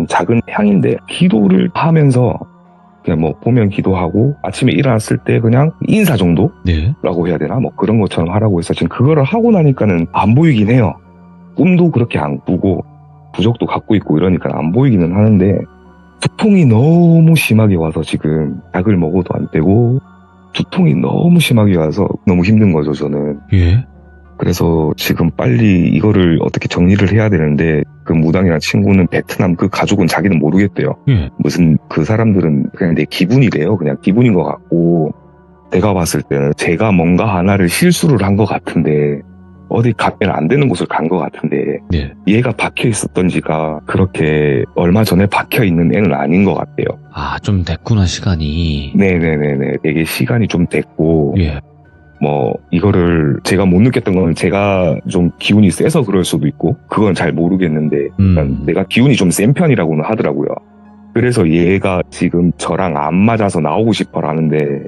작은 향인데 기도를 하면서 그냥 뭐 보면 기도하고 아침에 일어났을 때 그냥 인사 정도라고 네. 해야 되나? 뭐 그런 것처럼 하라고 해서 지금 그거를 하고 나니까는 안 보이긴 해요. 꿈도 그렇게 안 꾸고 부적도 갖고 있고 이러니까 안 보이기는 하는데 두통이 너무 심하게 와서 지금 약을 먹어도 안 되고 두통이 너무 심하게 와서 너무 힘든 거죠, 저는. 예. 그래서 지금 빨리 이거를 어떻게 정리를 해야 되는데 그 무당이랑 친구는 베트남 그 가족은 자기는 모르겠대요. 예. 무슨 그 사람들은 그냥 내 기분이래요. 그냥 기분인 것 같고 내가 봤을 때는 제가 뭔가 하나를 실수를 한 것 같은데 어디 가면 안 되는 곳을 간 것 같은데 네. 얘가 박혀 있었던지가 그렇게 얼마 전에 박혀 있는 애는 아닌 것 같아요. 좀 됐구나, 시간이. 네네네네. 되게 시간이 좀 됐고 예. 뭐 이거를 제가 못 느꼈던 건 제가 좀 기운이 세서 그럴 수도 있고 그건 잘 모르겠는데 일단 내가 기운이 좀 센 편이라고는 하더라고요. 그래서 얘가 지금 저랑 안 맞아서 나오고 싶어라는데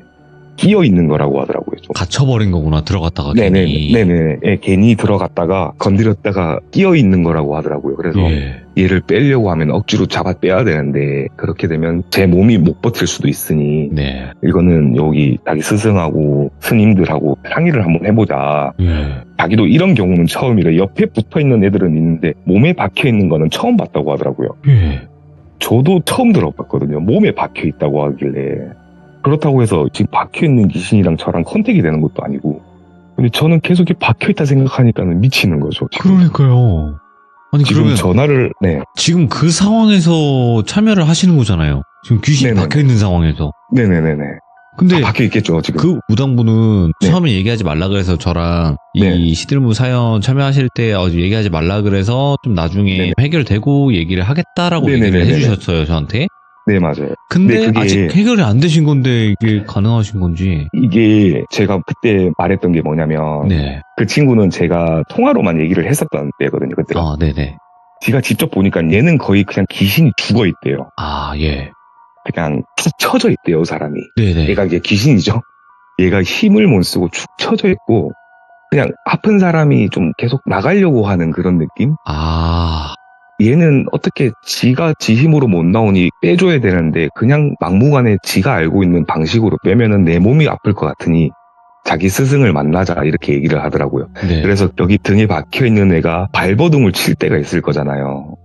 끼어 있는 거라고 하더라고요. 좀. 갇혀버린 거구나, 들어갔다가. 네네, 괜히. 네네. 예, 괜히 들어갔다가 건드렸다가 끼어 있는 거라고 하더라고요. 그래서 예. 얘를 빼려고 하면 억지로 잡아 빼야 되는데 그렇게 되면 제 몸이 못 버틸 수도 있으니 네. 이거는 여기 자기 스승하고 스님들하고 상의를 한번 해보자. 예. 자기도 이런 경우는 처음이래. 옆에 붙어있는 애들은 있는데 몸에 박혀있는 거는 처음 봤다고 하더라고요. 예. 저도 처음 들어봤거든요. 몸에 박혀있다고 하길래. 그렇다고 해서 지금 박혀있는 귀신이랑 저랑 컨택이 되는 것도 아니고 근데 저는 계속 이렇게 박혀있다 생각하니까는 미치는 거죠. 지금. 그러니까요. 아니, 지금 그러면 전화를 지금 그 상황에서 참여를 하시는 거잖아요. 지금 귀신이 네네네. 박혀있는 상황에서. 네네네네. 근데 박혀 있겠죠 지금. 그 무당분은 네. 처음에 얘기하지 말라 그래서 저랑 네. 이 시들무 사연 참여하실 때 얘기하지 말라 그래서 좀 나중에 네네. 해결되고 얘기를 하겠다라고 얘기를 네네네네네. 해주셨어요 저한테. 네, 맞아요. 근데 그게- 아직 해결이 안 되신 건데 이게 가능하신 건지. 이게 제가 그때 말했던 게 뭐냐면 네. 그 친구는 제가 통화로만 얘기를 했었던 때거든요. 그때가. 아, 네네. 제가 직접 보니까 얘는 거의 그냥 귀신이 죽어 있대요. 아, 예. 그냥 툭 쳐져 있대요, 사람이. 네네. 얘가 이제 귀신이죠. 얘가 힘을 못 쓰고 축 처져 있고 그냥 아픈 사람이 좀 계속 나가려고 하는 그런 느낌? 아, 얘는 어떻게 지가 지 힘으로 못 나오니 빼줘야 되는데 그냥 막무가내 지가 알고 있는 방식으로 빼면은 내 몸이 아플 것 같으니 자기 스승을 만나자 이렇게 얘기를 하더라고요. 네. 그래서 여기 등에 박혀있는 애가 발버둥을 칠 때가 있을 거잖아요.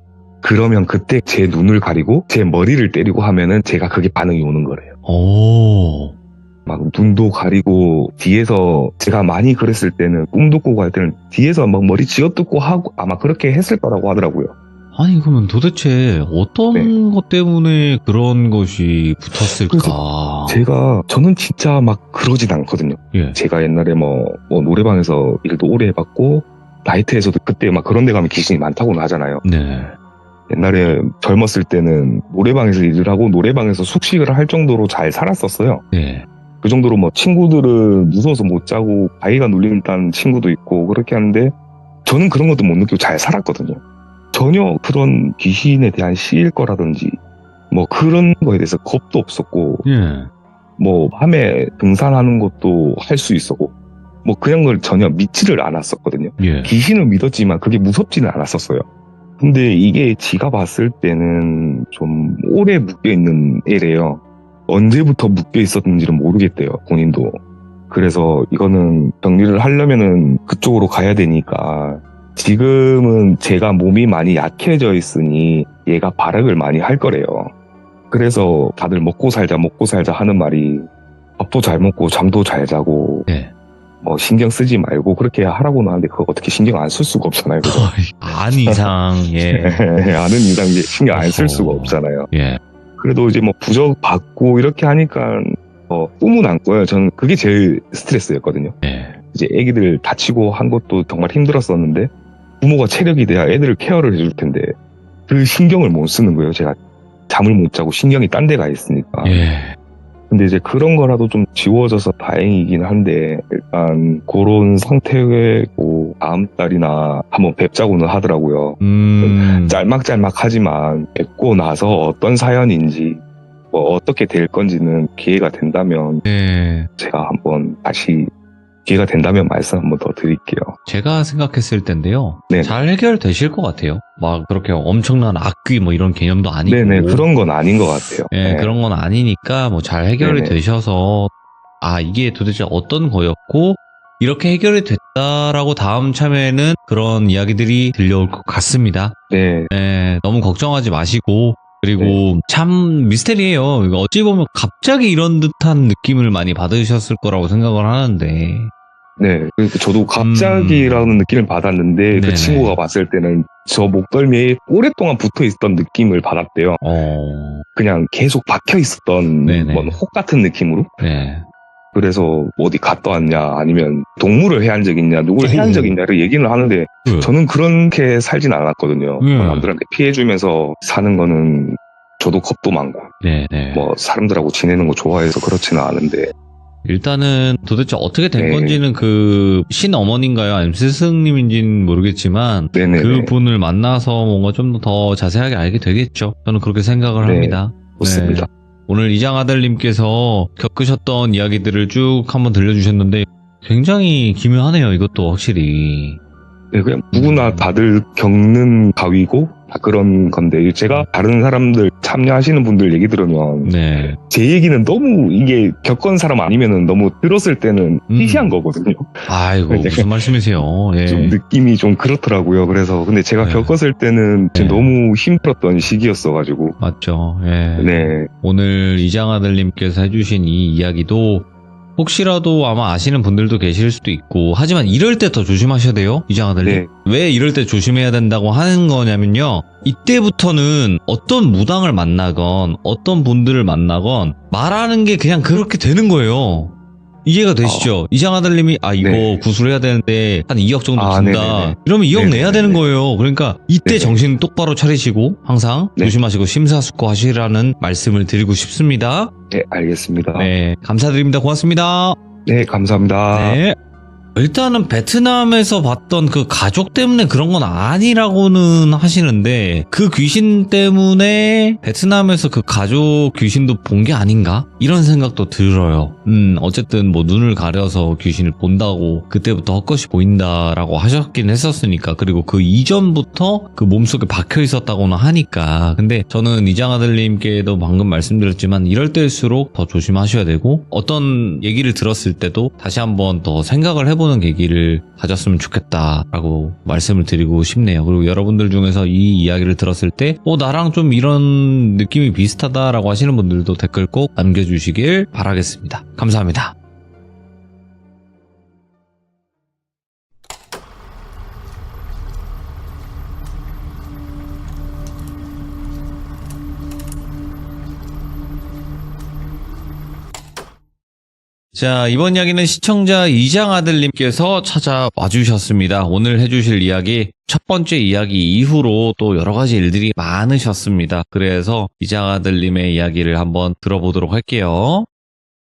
그러면 그때 제 눈을 가리고 제 머리를 때리고 하면은 제가 그게 반응이 오는 거래요. 오. 막 눈도 가리고 뒤에서 제가 많이 그랬을 때는 꿈도 꾸고 할 때는 뒤에서 막 머리 쥐어뜯고 하고 아마 그렇게 했을 거라고 하더라고요. 아니, 그러면 도대체 어떤 네. 것 때문에 그런 것이 붙었을까? 저는 진짜 막 그러진 않거든요. 예. 제가 옛날에 뭐 노래방에서 일도 오래 해봤고 나이트에서도 그때 막 그런 데 가면 귀신이 많다고는 하잖아요. 네. 옛날에 젊었을 때는 노래방에서 일을 하고 노래방에서 숙식을 할 정도로 잘 살았었어요. 네. 그 정도로 뭐 친구들은 무서워서 못 자고 바위가 눌린다는 친구도 있고 그렇게 하는데 저는 그런 것도 못 느끼고 잘 살았거든요. 전혀 그런 귀신에 대한 시일 거라든지 뭐 그런 거에 대해서 겁도 없었고 예. 뭐 밤에 등산하는 것도 할 수 있었고 뭐 그런 걸 전혀 믿지를 않았었거든요. 예. 귀신을 믿었지만 그게 무섭지는 않았었어요. 근데 이게 지가 봤을 때는 좀 오래 묶여있는 애래요. 언제부터 묶여있었는지는 모르겠대요, 본인도. 그래서 이거는 정리를 하려면은 그쪽으로 가야 되니까 지금은 제가 몸이 많이 약해져 있으니 얘가 발악을 많이 할 거래요. 그래서 다들 먹고 살자 하는 말이 밥도 잘 먹고 잠도 잘 자고 네. 뭐 신경 쓰지 말고 그렇게 하라고는 하는데 그거 어떻게 신경 안 쓸 수가 없잖아요. 그죠? 안 이상, 예. 아는 이상 이제 신경 안 쓸 어허. 수가 없잖아요. 예. 그래도 이제 뭐 부적 받고 이렇게 하니까 꿈은 안 꿔요. 저는 그게 제일 스트레스였거든요. 예. 이제 애기들 다치고 한 것도 정말 힘들었었는데 부모가 체력이 돼야 애들을 케어를 해줄 텐데 그 신경을 못 쓰는 거예요. 제가 잠을 못 자고 신경이 딴 데 가 있으니까. 예. 근데 이제 그런 거라도 좀 지워져서 다행이긴 한데 일단 그런 상태고 다음 달이나 한번 뵙자고는 하더라고요. 짤막짤막하지만 뵙고 나서 어떤 사연인지 뭐 어떻게 될 건지는 기회가 된다면 네. 제가 한번 다시 기회가 된다면 말씀 한번 더 드릴게요. 제가 생각했을 텐데요. 네. 잘 해결되실 것 같아요. 막 그렇게 엄청난 악귀 뭐 이런 개념도 아니고. 네네, 그런 건 아닌 것 같아요. 예, 네. 그런 건 아니니까 뭐 잘 해결이 네네. 되셔서 아, 이게 도대체 어떤 거였고 이렇게 해결이 됐다라고 다음 참여에는 그런 이야기들이 들려올 것 같습니다. 네, 예, 너무 걱정하지 마시고 그리고 참 미스테리예요. 이거 어찌 보면 갑자기 이런 듯한 느낌을 많이 받으셨을 거라고 생각을 하는데 네. 그러니까 저도 갑자기라는 느낌을 받았는데 네네. 그 친구가 봤을 때는 저 목덜미에 오랫동안 붙어 있던 느낌을 받았대요. 그냥 계속 박혀 있었던 네네. 뭔 혹 같은 느낌으로. 네. 그래서 어디 갔다 왔냐 아니면 동물을 해한 적 있냐 누굴 해한 적 있냐를 얘기를 하는데 저는 그렇게 살진 않았거든요. 남들한테 피해주면서 사는 거는 저도 겁도 많고 네네. 뭐 사람들하고 지내는 거 좋아해서 그렇지는 않은데 일단은 도대체 어떻게 된 네. 건지는 그 신어머니인가요? 아니면 스승님인지는 모르겠지만 네네네. 그 분을 만나서 뭔가 좀 더 자세하게 알게 되겠죠. 저는 그렇게 생각을 네. 합니다. 좋습니다. 네. 오늘 이장아들님께서 겪으셨던 이야기들을 쭉 한번 들려주셨는데 굉장히 기묘하네요. 이것도 확실히. 네, 그냥 누구나 다들 겪는 가위고 다 그런 건데 제가 다른 사람들 참여하시는 분들 얘기 들으면 네. 제 얘기는 너무 이게 겪은 사람 아니면은 너무 들었을 때는 희시한 거거든요. 아이고 무슨 말씀이세요? 예. 좀 느낌이 좀 그렇더라고요. 그래서 근데 제가 네. 겪었을 때는 네. 너무 힘들었던 시기였어가지고 맞죠. 예. 네, 오늘 이장아들님께서 해주신 이 이야기도 혹시라도 아마 아시는 분들도 계실 수도 있고 하지만 이럴 때 더 조심하셔야 돼요. 이장아들님. 네. 왜 이럴 때 조심해야 된다고 하는 거냐면요. 이때부터는 어떤 무당을 만나건 어떤 분들을 만나건 말하는 게 그냥 그렇게 되는 거예요. 이해가 되시죠? 이장아들님이 이거 네. 구술해야 되는데 한 2억 정도 든다. 네네네. 이러면 2억 네네네. 내야 되는 거예요. 그러니까 이때 네네. 정신 똑바로 차리시고 항상 네. 조심하시고 심사숙고하시라는 말씀을 드리고 싶습니다. 네, 알겠습니다. 네, 감사드립니다. 고맙습니다. 네, 감사합니다. 네. 일단은 베트남에서 봤던 그 가족 때문에 그런 건 아니라고는 하시는데 그 귀신 때문에 베트남에서 그 가족 귀신도 본 게 아닌가? 이런 생각도 들어요. 어쨌든 뭐 눈을 가려서 귀신을 본다고 그때부터 헛것이 보인다라고 하셨긴 했었으니까 그리고 그 이전부터 그 몸속에 박혀 있었다고는 하니까 근데 저는 이장아들님께도 방금 말씀드렸지만 이럴 때일수록 더 조심하셔야 되고 어떤 얘기를 들었을 때도 다시 한번 더 생각을 해보는 계기를 가졌으면 좋겠다라고 말씀을 드리고 싶네요. 그리고 여러분들 중에서 이 이야기를 들었을 때 나랑 좀 이런 느낌이 비슷하다라고 하시는 분들도 댓글 꼭 남겨주시길 바라겠습니다. 감사합니다. 자, 이번 이야기는 시청자 이장아들님께서 찾아와 주셨습니다. 오늘 해주실 이야기, 첫 번째 이야기 이후로 또 여러 가지 일들이 많으셨습니다. 그래서 이장아들님의 이야기를 한번 들어보도록 할게요.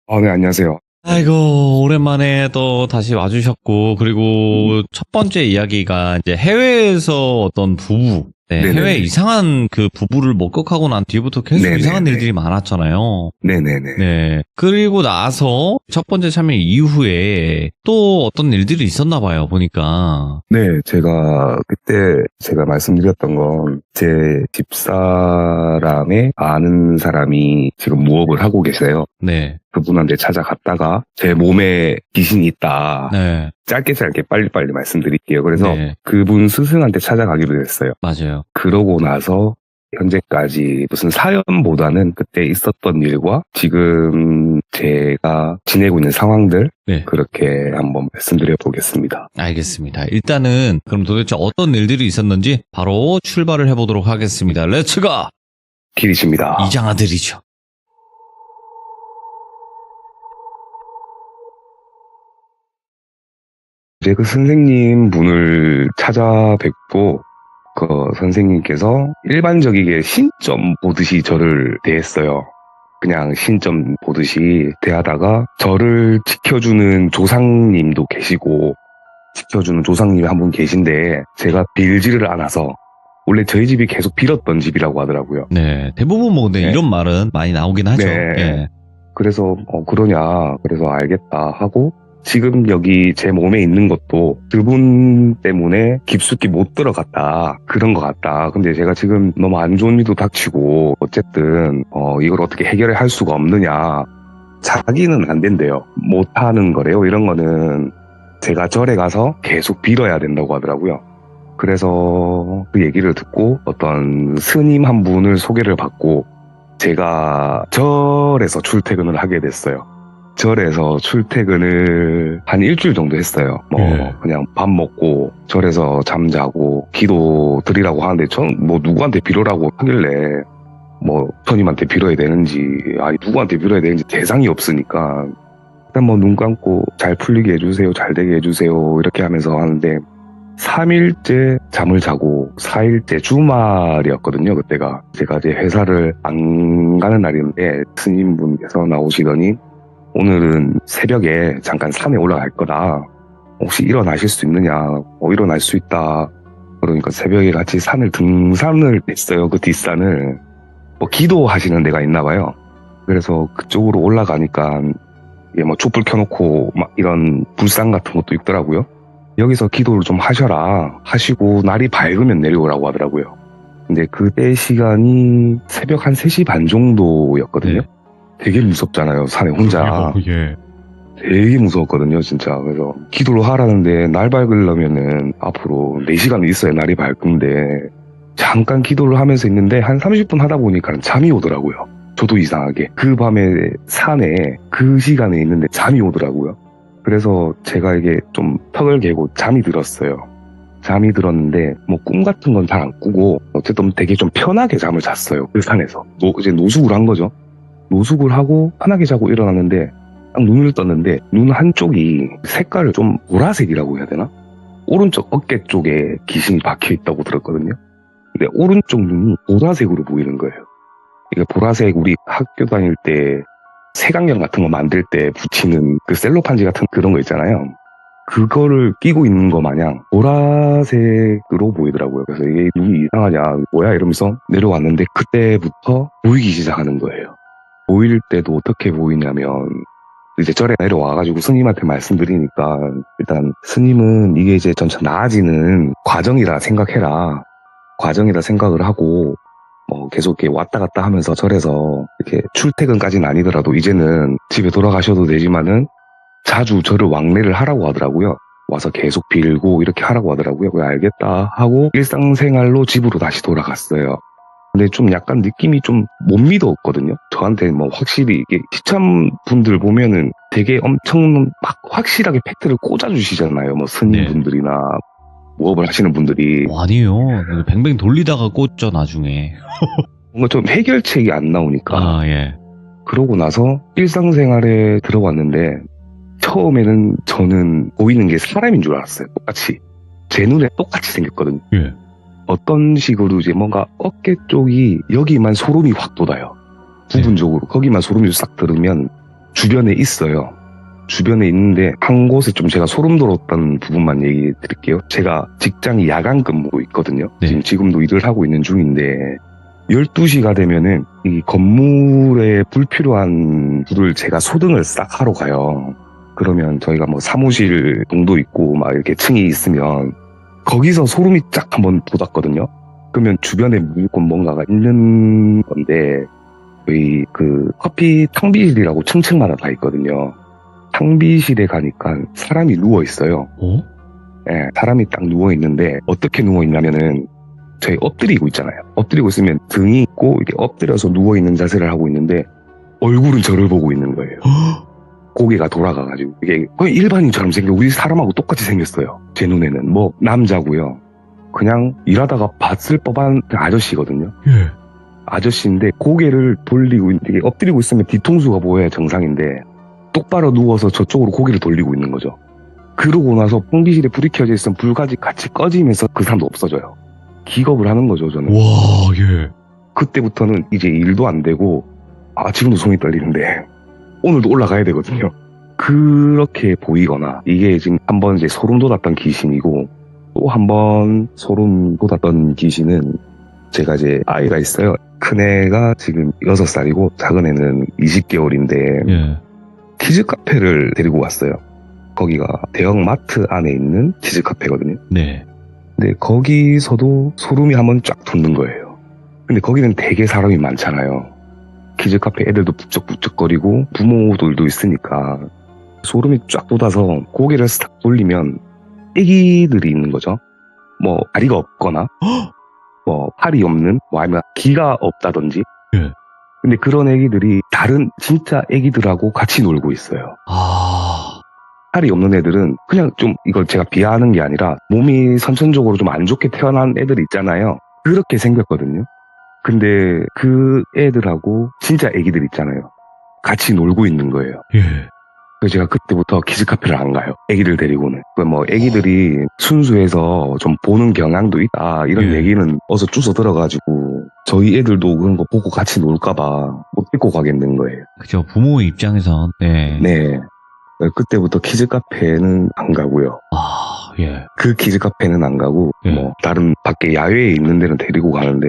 네, 안녕하세요. 아이고, 오랜만에 또 다시 와주셨고, 그리고 첫 번째 이야기가 이제 해외에서 어떤 부부, 네, 네네네. 해외 이상한 그 부부를 목격하고 난 뒤부터 계속 네네네. 이상한 일들이 많았잖아요. 네네네. 네. 그리고 나서 첫 번째 참여 이후에 또 어떤 일들이 있었나 봐요, 보니까. 네, 그때 제가 말씀드렸던 건 제 집사람의 아는 사람이 지금 무업을 하고 계세요. 네. 그분한테 찾아갔다가 제 몸에 귀신이 있다. 네. 짧게 빨리빨리 말씀드릴게요. 그래서 네. 그분 스승한테 찾아가기로 했어요. 맞아요. 그러고 나서 현재까지 무슨 사연보다는 그때 있었던 일과 지금 제가 지내고 있는 상황들 네. 그렇게 한번 말씀드려 보겠습니다. 알겠습니다. 일단은 그럼 도대체 어떤 일들이 있었는지 바로 출발을 해보도록 하겠습니다. 렛츠고! 길이십니다. 이장아들이죠. 이제 그 선생님 분을 찾아뵙고 그 선생님께서 일반적이게 신점 보듯이 저를 대했어요. 그냥 신점 보듯이 대하다가 저를 지켜주는 조상님도 계시고 지켜주는 조상님이 한 분 계신데 제가 빌지를 않아서 원래 저희 집이 계속 빌었던 집이라고 하더라고요. 네. 대부분 뭐 근데 네. 이런 말은 많이 나오긴 하죠. 네. 예. 그래서 그러냐 그래서 알겠다 하고 지금 여기 제 몸에 있는 것도 그분 때문에 깊숙이 못 들어갔다. 그런 것 같다. 근데 제가 지금 너무 안 좋은 일도 닥치고 어쨌든 이걸 어떻게 해결을 할 수가 없느냐. 자기는 안 된대요. 못하는 거래요. 이런 거는 제가 절에 가서 계속 빌어야 된다고 하더라고요. 그래서 그 얘기를 듣고 어떤 스님 한 분을 소개를 받고 제가 절에서 출퇴근을 하게 됐어요. 절에서 출퇴근을 한 일주일 정도 했어요. 그냥 밥 먹고 절에서 잠자고 기도 드리라고 하는데 전 누구한테 빌어라고 하길래 스님한테 빌어야 되는지 누구한테 빌어야 되는지 대상이 없으니까 일단 눈 감고 잘 풀리게 해주세요, 잘 되게 해주세요 이렇게 하면서 하는데 3일째 잠을 자고 4일째 주말이었거든요. 그때가 제가 이제 회사를 안 가는 날인데 스님분께서 나오시더니 오늘은 새벽에 잠깐 산에 올라갈 거다. 혹시 일어나실 수 있느냐? 일어날 수 있다. 그러니까 새벽에 같이 등산을 했어요. 그 뒷산을. 기도하시는 데가 있나 봐요. 그래서 그쪽으로 올라가니까 촛불 켜놓고 이런 불상 같은 것도 있더라고요. 여기서 기도를 좀 하셔라. 하시고 날이 밝으면 내려오라고 하더라고요. 근데 그때 시간이 새벽 한 3시 반 정도였거든요. 네. 되게 무섭잖아요. 산에 혼자. 예. 되게 무서웠거든요. 진짜. 그래서 기도를 하라는데 날 밝으려면은 앞으로 4시간 있어야 날이 밝은데 잠깐 기도를 하면서 있는데 한 30분 하다 보니까 잠이 오더라고요. 저도 이상하게. 그 밤에 산에 그 시간에 있는데 잠이 오더라고요. 그래서 제가 이게 좀 턱을 개고 잠이 들었어요. 잠이 들었는데 뭐 꿈 같은 건 잘 안 꾸고 어쨌든 되게 좀 편하게 잠을 잤어요. 그 산에서 이제 노숙을 한 거죠. 노숙을 하고 편하게 자고 일어났는데 딱 눈을 떴는데 눈 한쪽이 색깔을 좀 보라색이라고 해야 되나? 오른쪽 어깨 쪽에 귀신이 박혀 있다고 들었거든요. 근데 오른쪽 눈이 보라색으로 보이는 거예요. 이게 보라색 우리 학교 다닐 때 색안경 같은 거 만들 때 붙이는 그 셀로판지 같은 그런 거 있잖아요. 그거를 끼고 있는 거 마냥 보라색으로 보이더라고요. 그래서 이게 눈이 이상하냐 뭐야 이러면서 내려왔는데 그때부터 보이기 시작하는 거예요. 보일 때도 어떻게 보이냐면 이제 절에 내려와가지고 스님한테 말씀드리니까 일단 스님은 이게 이제 점차 나아지는 과정이라 생각해라. 과정이라 생각을 하고 계속 이렇게 왔다 갔다 하면서 절에서 이렇게 출퇴근까지는 아니더라도 이제는 집에 돌아가셔도 되지만은 자주 절을 왕래를 하라고 하더라고요. 와서 계속 빌고 이렇게 하라고 하더라고요. 그래 알겠다 하고 일상생활로 집으로 다시 돌아갔어요. 근데 좀 약간 느낌이 좀 못 믿었거든요. 저한테 뭐 확실히 이게 시참 분들 보면은 되게 엄청 막 확실하게 팩트를 꽂아주시잖아요. 뭐 스님분들이나 무업을 하시는 분들이. 아니요. 뱅뱅 돌리다가 꽂죠 나중에. 뭔가 좀 해결책이 안 나오니까. 아 예. 그러고 나서 일상생활에 들어왔는데 처음에는 저는 보이는 게 사람인 줄 알았어요. 똑같이. 제 눈에 똑같이 생겼거든요. 예. 어떤 식으로 이제 뭔가 어깨 쪽이 여기만 소름이 확 돋아요. 부분적으로. 거기만 소름이 싹 들으면 주변에 있어요. 주변에 있는데 한 곳에 좀 제가 소름 돋았던 부분만 얘기 드릴게요. 제가 직장이 야간 근무로 있거든요. 네. 지금도 일을 하고 있는 중인데 12시가 되면은 이 건물에 불필요한 불을 제가 소등을 싹 하러 가요. 그러면 저희가 뭐 사무실 동도 있고 막 이렇게 층이 있으면 거기서 소름이 쫙 한번 돋았거든요. 그러면 주변에 무조건 뭔가가 있는 건데 저희 그 커피 탕비실이라고 층층마다 다 있거든요. 탕비실에 가니까 사람이 누워 있어요. 어? 네, 사람이 딱 누워 있는데 어떻게 누워 있냐면은 저희 엎드리고 있잖아요. 엎드리고 있으면 등이 있고 이렇게 엎드려서 누워 있는 자세를 하고 있는데 얼굴은 저를 보고 있는 거예요. 고개가 돌아가가지고 이게 거의 일반인처럼 생겨 우리 사람하고 똑같이 생겼어요. 제 눈에는 뭐 남자고요. 그냥 일하다가 봤을 법한 아저씨거든요. 예. 아저씨인데 고개를 돌리고 이게 엎드리고 있으면 뒤통수가 보여야 정상인데 똑바로 누워서 저쪽으로 고개를 돌리고 있는 거죠. 그러고 나서 탕비실에 불이 켜져 있으면 불까지 같이 꺼지면서 그 사람도 없어져요. 기겁을 하는 거죠, 저는. 와, 예. 그때부터는 이제 일도 안 되고, 지금도 손이 떨리는데, 오늘도 올라가야 되거든요. 그렇게 보이거나, 이게 지금 한번 이제 소름 돋았던 귀신이고, 또 한 번 소름 돋았던 귀신은, 제가 이제 아이가 있어요. 큰애가 지금 6살이고, 작은애는 20개월인데, 예. 키즈 카페를 데리고 왔어요. 거기가 대형 마트 안에 있는 키즈 카페거든요. 네. 근데 거기서도 소름이 한번 쫙 돋는 거예요. 근데 거기는 되게 사람이 많잖아요. 키즈 카페 애들도 북적북적거리고 부모들도 있으니까 소름이 쫙 돋아서 고개를 싹 돌리면 애기들이 있는 거죠. 뭐 다리가 없거나 뭐 팔이 없는 뭐 아니면 귀가 없다든지. 예. 근데 그런 애기들이 다른 진짜 애기들하고 같이 놀고 있어요. 팔이 없는 애들은 그냥 좀 이걸 제가 비하하는 게 아니라 몸이 선천적으로 좀 안 좋게 태어난 애들 있잖아요. 그렇게 생겼거든요. 근데 그 애들하고 진짜 애기들 있잖아요. 같이 놀고 있는 거예요. 예. 그래서 제가 그때부터 키즈카페를 안 가요. 애기들 데리고는. 뭐 애기들이 순수해서 좀 보는 경향도 있다 이런 예. 얘기는 어서 주워 들어가지고 저희 애들도 그런 거 보고 같이 놀까봐 못 데리고 가겠는 거예요. 그죠. 부모 입장에선, 네. 네. 그때부터 키즈카페는 안 가고요. 예. 그 키즈카페는 안 가고 예. 뭐 다른 밖에 야외에 있는 데는 데리고 가는데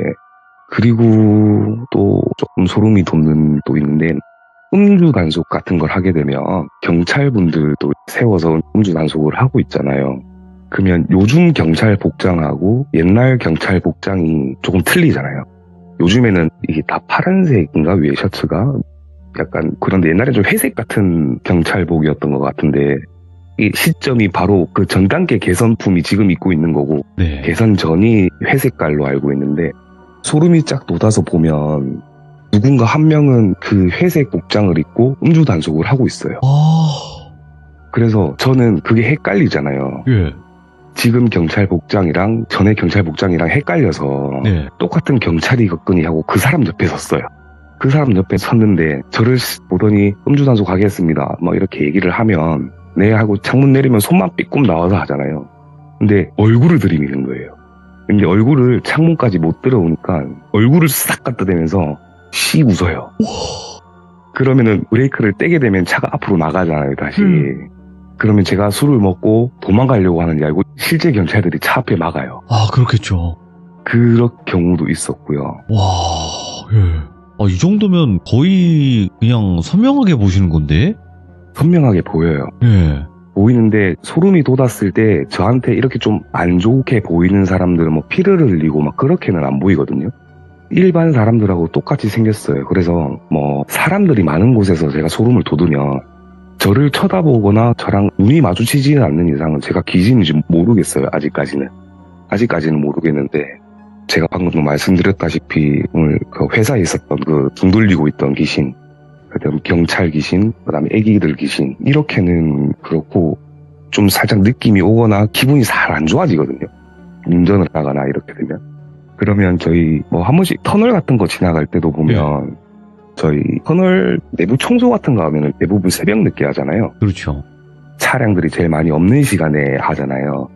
그리고 또 조금 소름이 돋는 또 있는데 음주 단속 같은 걸 하게 되면 경찰분들도 세워서 음주 단속을 하고 있잖아요. 그러면 요즘 경찰 복장하고 옛날 경찰 복장이 조금 틀리잖아요. 요즘에는 이게 다 파란색인가 위에 셔츠가 약간 그런데 옛날엔 좀 회색 같은 경찰복이었던 것 같은데 이 시점이 바로 그 전 단계 개선품이 지금 입고 있는 거고 네. 개선 전이 회색깔로 알고 있는데 소름이 쫙 돋아서 보면 누군가 한 명은 그 회색 복장을 입고 음주 단속을 하고 있어요. 그래서 저는 그게 헷갈리잖아요. 예. 지금 경찰 복장이랑 전에 경찰 복장이랑 헷갈려서 네. 똑같은 경찰이겠거니 하고 그 사람 옆에 섰어요. 그 사람 옆에 섰는데 저를 보더니 음주단속 가겠습니다. 뭐 이렇게 얘기를 하면 네 하고 창문 내리면 손만 삐끔 나와서 하잖아요. 근데 얼굴을 들이미는 거예요. 근데 얼굴을 창문까지 못 들어오니까 얼굴을 싹 갖다 대면서 씩 웃어요. 그러면은 브레이크를 떼게 되면 차가 앞으로 나가잖아요, 다시. 그러면 제가 술을 먹고 도망가려고 하는 줄 알고 실제 경찰들이 차 앞에 막아요. 아, 그렇겠죠. 그런 경우도 있었고요. 와, 예. 이 정도면 거의 그냥 선명하게 보시는 건데? 선명하게 보여요. 예. 보이는데 소름이 돋았을 때 저한테 이렇게 좀 안 좋게 보이는 사람들은 뭐 피를 흘리고 막 그렇게는 안 보이거든요. 일반 사람들하고 똑같이 생겼어요. 그래서 뭐 사람들이 많은 곳에서 제가 소름을 돋으면 저를 쳐다보거나 저랑 눈이 마주치지는 않는 이상은 제가 귀신인지 모르겠어요. 아직까지는 모르겠는데 제가 방금도 말씀드렸다시피 오늘 그 회사에 있었던 그 등 돌리고 있던 귀신, 그다음 경찰 귀신, 그다음에 애기들 귀신 이렇게는 그렇고 좀 살짝 느낌이 오거나 기분이 잘 안 좋아지거든요. 운전을 하거나 이렇게 되면. 그러면 저희 뭐 한 번씩 터널 같은 거 지나갈 때도 보면 저희 터널 내부 청소 같은 거 하면은 대부분 새벽 늦게 하잖아요. 그렇죠. 차량들이 제일 많이 없는 시간에 하잖아요.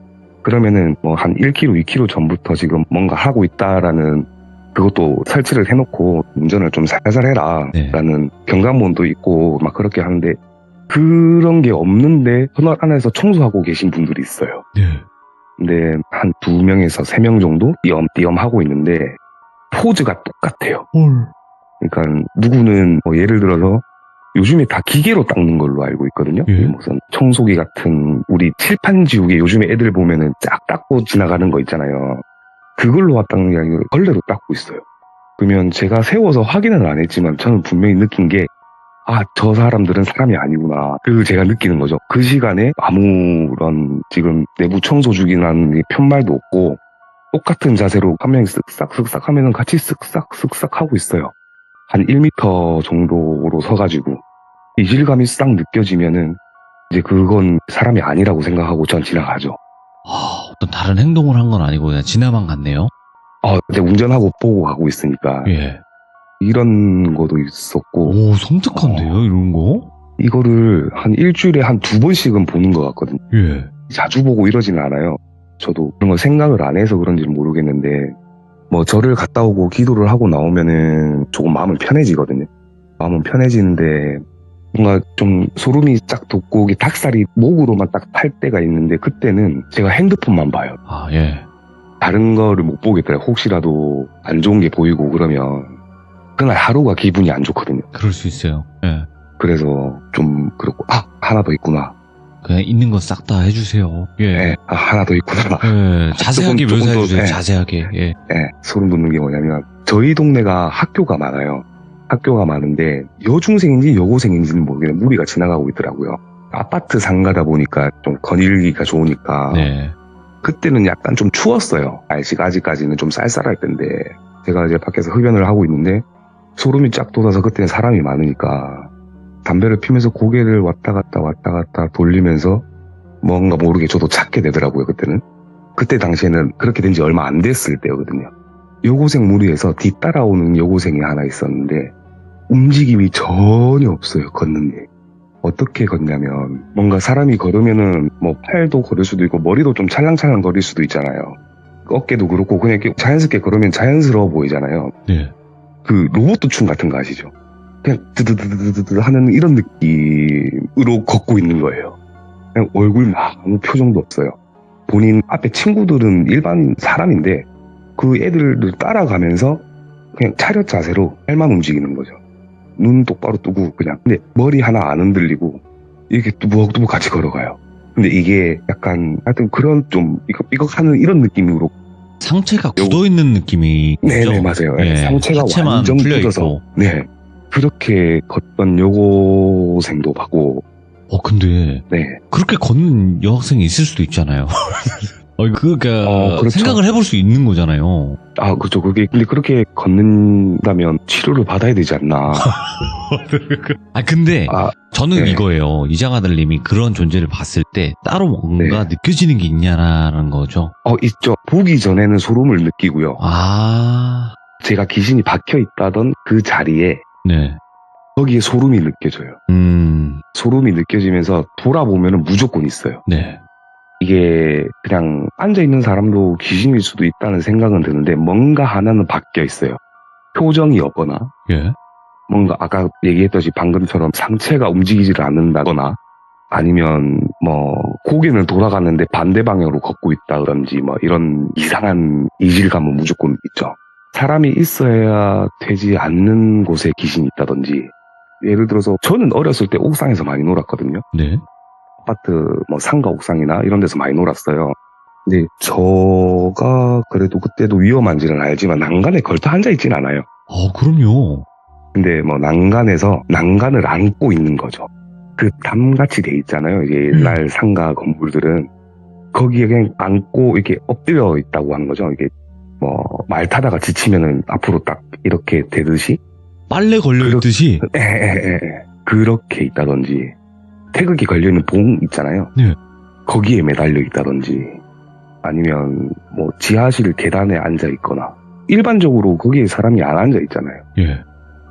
그러면은 뭐 한 1km, 2km 전부터 지금 뭔가 하고 있다라는 그것도 설치를 해놓고 운전을 좀 살살 해라 라는 경감본도 있고 막 그렇게 하는데 그런 게 없는데 터널 안에서 청소하고 계신 분들이 있어요. 근데 한 2명에서 3명 정도 띄엄띄엄 하고 있는데 포즈가 똑같아요. 그러니까 누구는 뭐 예를 들어서 요즘에 다 기계로 닦는 걸로 알고 있거든요. 무슨 청소기 같은 우리 칠판 지우개 요즘에 애들 보면은 쫙 닦고 지나가는 거 있잖아요. 그걸로 닦는 게 아니고 걸레로 닦고 있어요. 그러면 제가 세워서 확인은 안 했지만 저는 분명히 느낀 게 저 사람들은 사람이 아니구나. 그걸 제가 느끼는 거죠. 그 시간에 아무런 지금 내부 청소 중이라는 편말도 없고 똑같은 자세로 한 명이 쓱싹쓱싹 하면은 같이 쓱싹쓱싹 하고 있어요. 한 1m 정도로 서가지고 이질감이 싹 느껴지면은 이제 그건 사람이 아니라고 생각하고 전 지나가죠. 어떤 다른 행동을 한 건 아니고 그냥 지나만 갔네요. 근데 운전하고 보고 가고 있으니까. 이런 것도 있었고. 오, 섬뜩한데요, 이런 거? 이거를 한 일주일에 한 2번씩은 보는 것 같거든요. 자주 보고 이러지는 않아요. 저도 그런 거 생각을 안 해서 그런지는 모르겠는데 뭐 절을 갔다 오고 기도를 하고 나오면은 조금 마음은 편해지거든요. 마음은 편해지는데 뭔가 좀 소름이 쫙 돋고 닭살이 목으로만 딱 탈 때가 있는데 그때는 제가 핸드폰만 봐요. 다른 거를 못 보겠더라고요. 혹시라도 안 좋은 게 보이고 그러면 그날 하루가 기분이 안 좋거든요. 그럴 수 있어요. 그래서 좀 그렇고 하나 더 있구나. 그냥 있는 거 싹 다 해주세요. 하나 더 있구나. 자세하게 묘사해주세요. 자세하게. 소름 돋는 게 뭐냐면 저희 동네가 학교가 많아요. 학교가 많은데 여중생인지 여고생인지는 모르겠는데 무리가 지나가고 있더라고요. 아파트 상가다 보니까 좀 거닐기가 좋으니까 그때는 약간 좀 추웠어요. 날씨가 아직까지는 좀 쌀쌀할 텐데 제가 이제 밖에서 흡연을 하고 있는데 소름이 쫙 돋아서 그때는 사람이 많으니까 담배를 피면서 고개를 왔다 갔다 돌리면서 뭔가 모르게 저도 찾게 되더라고요. 그때 당시에는 그렇게 된 지 얼마 안 됐을 때거든요. 여고생 무리에서 뒤따라오는 여고생이 하나 있었는데 움직임이 전혀 없어요. 걷는 게. 어떻게 걷냐면 뭔가 사람이 걸으면은 뭐 팔도 걸을 수도 있고 머리도 좀 찰랑찰랑 거릴 수도 있잖아요. 어깨도 그렇고 그냥 이렇게 자연스럽게 걸으면 자연스러워 보이잖아요. 그 로봇도춤 같은 거 아시죠? 그냥 드드드드드드 하는 이런 느낌으로 걷고 있는 거예요. 그냥 얼굴 막 아무 표정도 없어요. 본인 앞에 친구들은 일반 사람인데 그 애들을 따라가면서 그냥 차렷 자세로 팔만 움직이는 거죠. 눈 똑바로 뜨고 그냥. 근데 머리 하나 안 흔들리고 이렇게 뚜벅뚜벅 같이 걸어가요. 근데 이게 약간 하여튼 그런 좀 삐걱삐걱하는 이런 느낌으로 상체가 굳어있는 느낌이 네네 맞아요. 상체가 완전 굳어서 그렇게 걷던 여고생도 봤고 근데 그렇게 걷는 여학생이 있을 수도 있잖아요. 그러니까 그렇죠. 생각을 해볼 수 있는 거잖아요. 아, 그렇죠. 근데 그렇게 걷는다면 치료를 받아야 되지 않나. 근데 저는 네. 이거예요. 이장아들님이 그런 존재를 봤을 때 따로 뭔가 느껴지는 게 있냐라는 거죠. 있죠. 보기 전에는 소름을 느끼고요. 제가 귀신이 박혀 있다던 그 자리에 네. 거기에 소름이 느껴져요. 소름이 느껴지면서 돌아보면 무조건 있어요. 네. 이게 그냥 앉아있는 사람도 귀신일 수도 있다는 생각은 드는데 뭔가 하나는 바뀌어 있어요. 표정이 없거나 예. 뭔가 아까 얘기했듯이 방금처럼 상체가 움직이지를 않는다거나 아니면 뭐 고개는 돌아가는데 반대 방향으로 걷고 있다든지 뭐 이런 이상한 이질감은 무조건 있죠. 사람이 있어야 되지 않는 곳에 귀신이 있다든지 예를 들어서 저는 어렸을 때 옥상에서 많이 놀았거든요. 네. 아파트 뭐 상가 옥상이나 이런 데서 많이 놀았어요. 근데 저가 그래도 그때도 위험한지는 알지만 난간에 걸터 앉아있진 않아요. 그럼요. 근데 뭐 난간에서 난간을 안고 있는 거죠. 그 담같이 돼 있잖아요. 이게 옛날 상가 건물들은 거기에 그냥 안고 이렇게 엎드려 있다고 하는 거죠. 이게 뭐 말 타다가 지치면은 앞으로 딱 이렇게 되듯이 빨래 걸려있듯이 그렇게 있다든지 태극기 걸려있는 봉 있잖아요. 네. 거기에 매달려 있다든지 아니면 뭐 지하실 계단에 앉아 있거나 일반적으로 거기에 사람이 안 앉아 있잖아요. 예.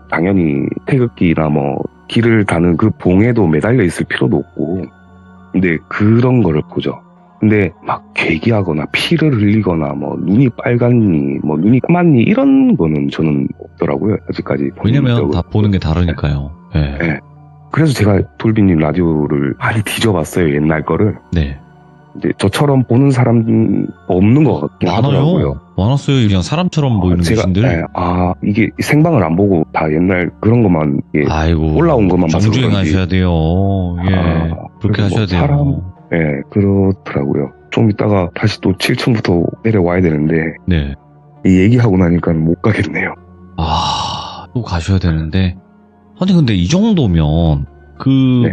당연히 태극기나 뭐 길을 가는 그 봉에도 매달려 있을 필요도 없고 근데 그런 거를 보죠. 근데 막 괴기하거나 피를 흘리거나 뭐 눈이 빨갛니 뭐 눈이 까맣니 이런 거는 저는 없더라고요. 아직까지. 왜냐면 다 보는 게 다르니까요. 네. 네. 그래서 제가 돌비님 라디오를 많이 뒤져봤어요. 옛날 거를. 네. 근데 저처럼 보는 사람 없는 것 같긴 하더라고요. 많았어요. 그냥 사람처럼 보이는 귀신들. 이게 생방을 안 보고 다 옛날 그런 것만 올라온 것만 봐서 정주행하셔야 돼요. 예. 그렇게 하셔야 돼요. 그렇더라고요. 좀 이따가 다시 또 7층부터 내려와야 되는데 네. 이 얘기하고 나니까 못 가겠네요. 또 가셔야 되는데 아니 근데 이 정도면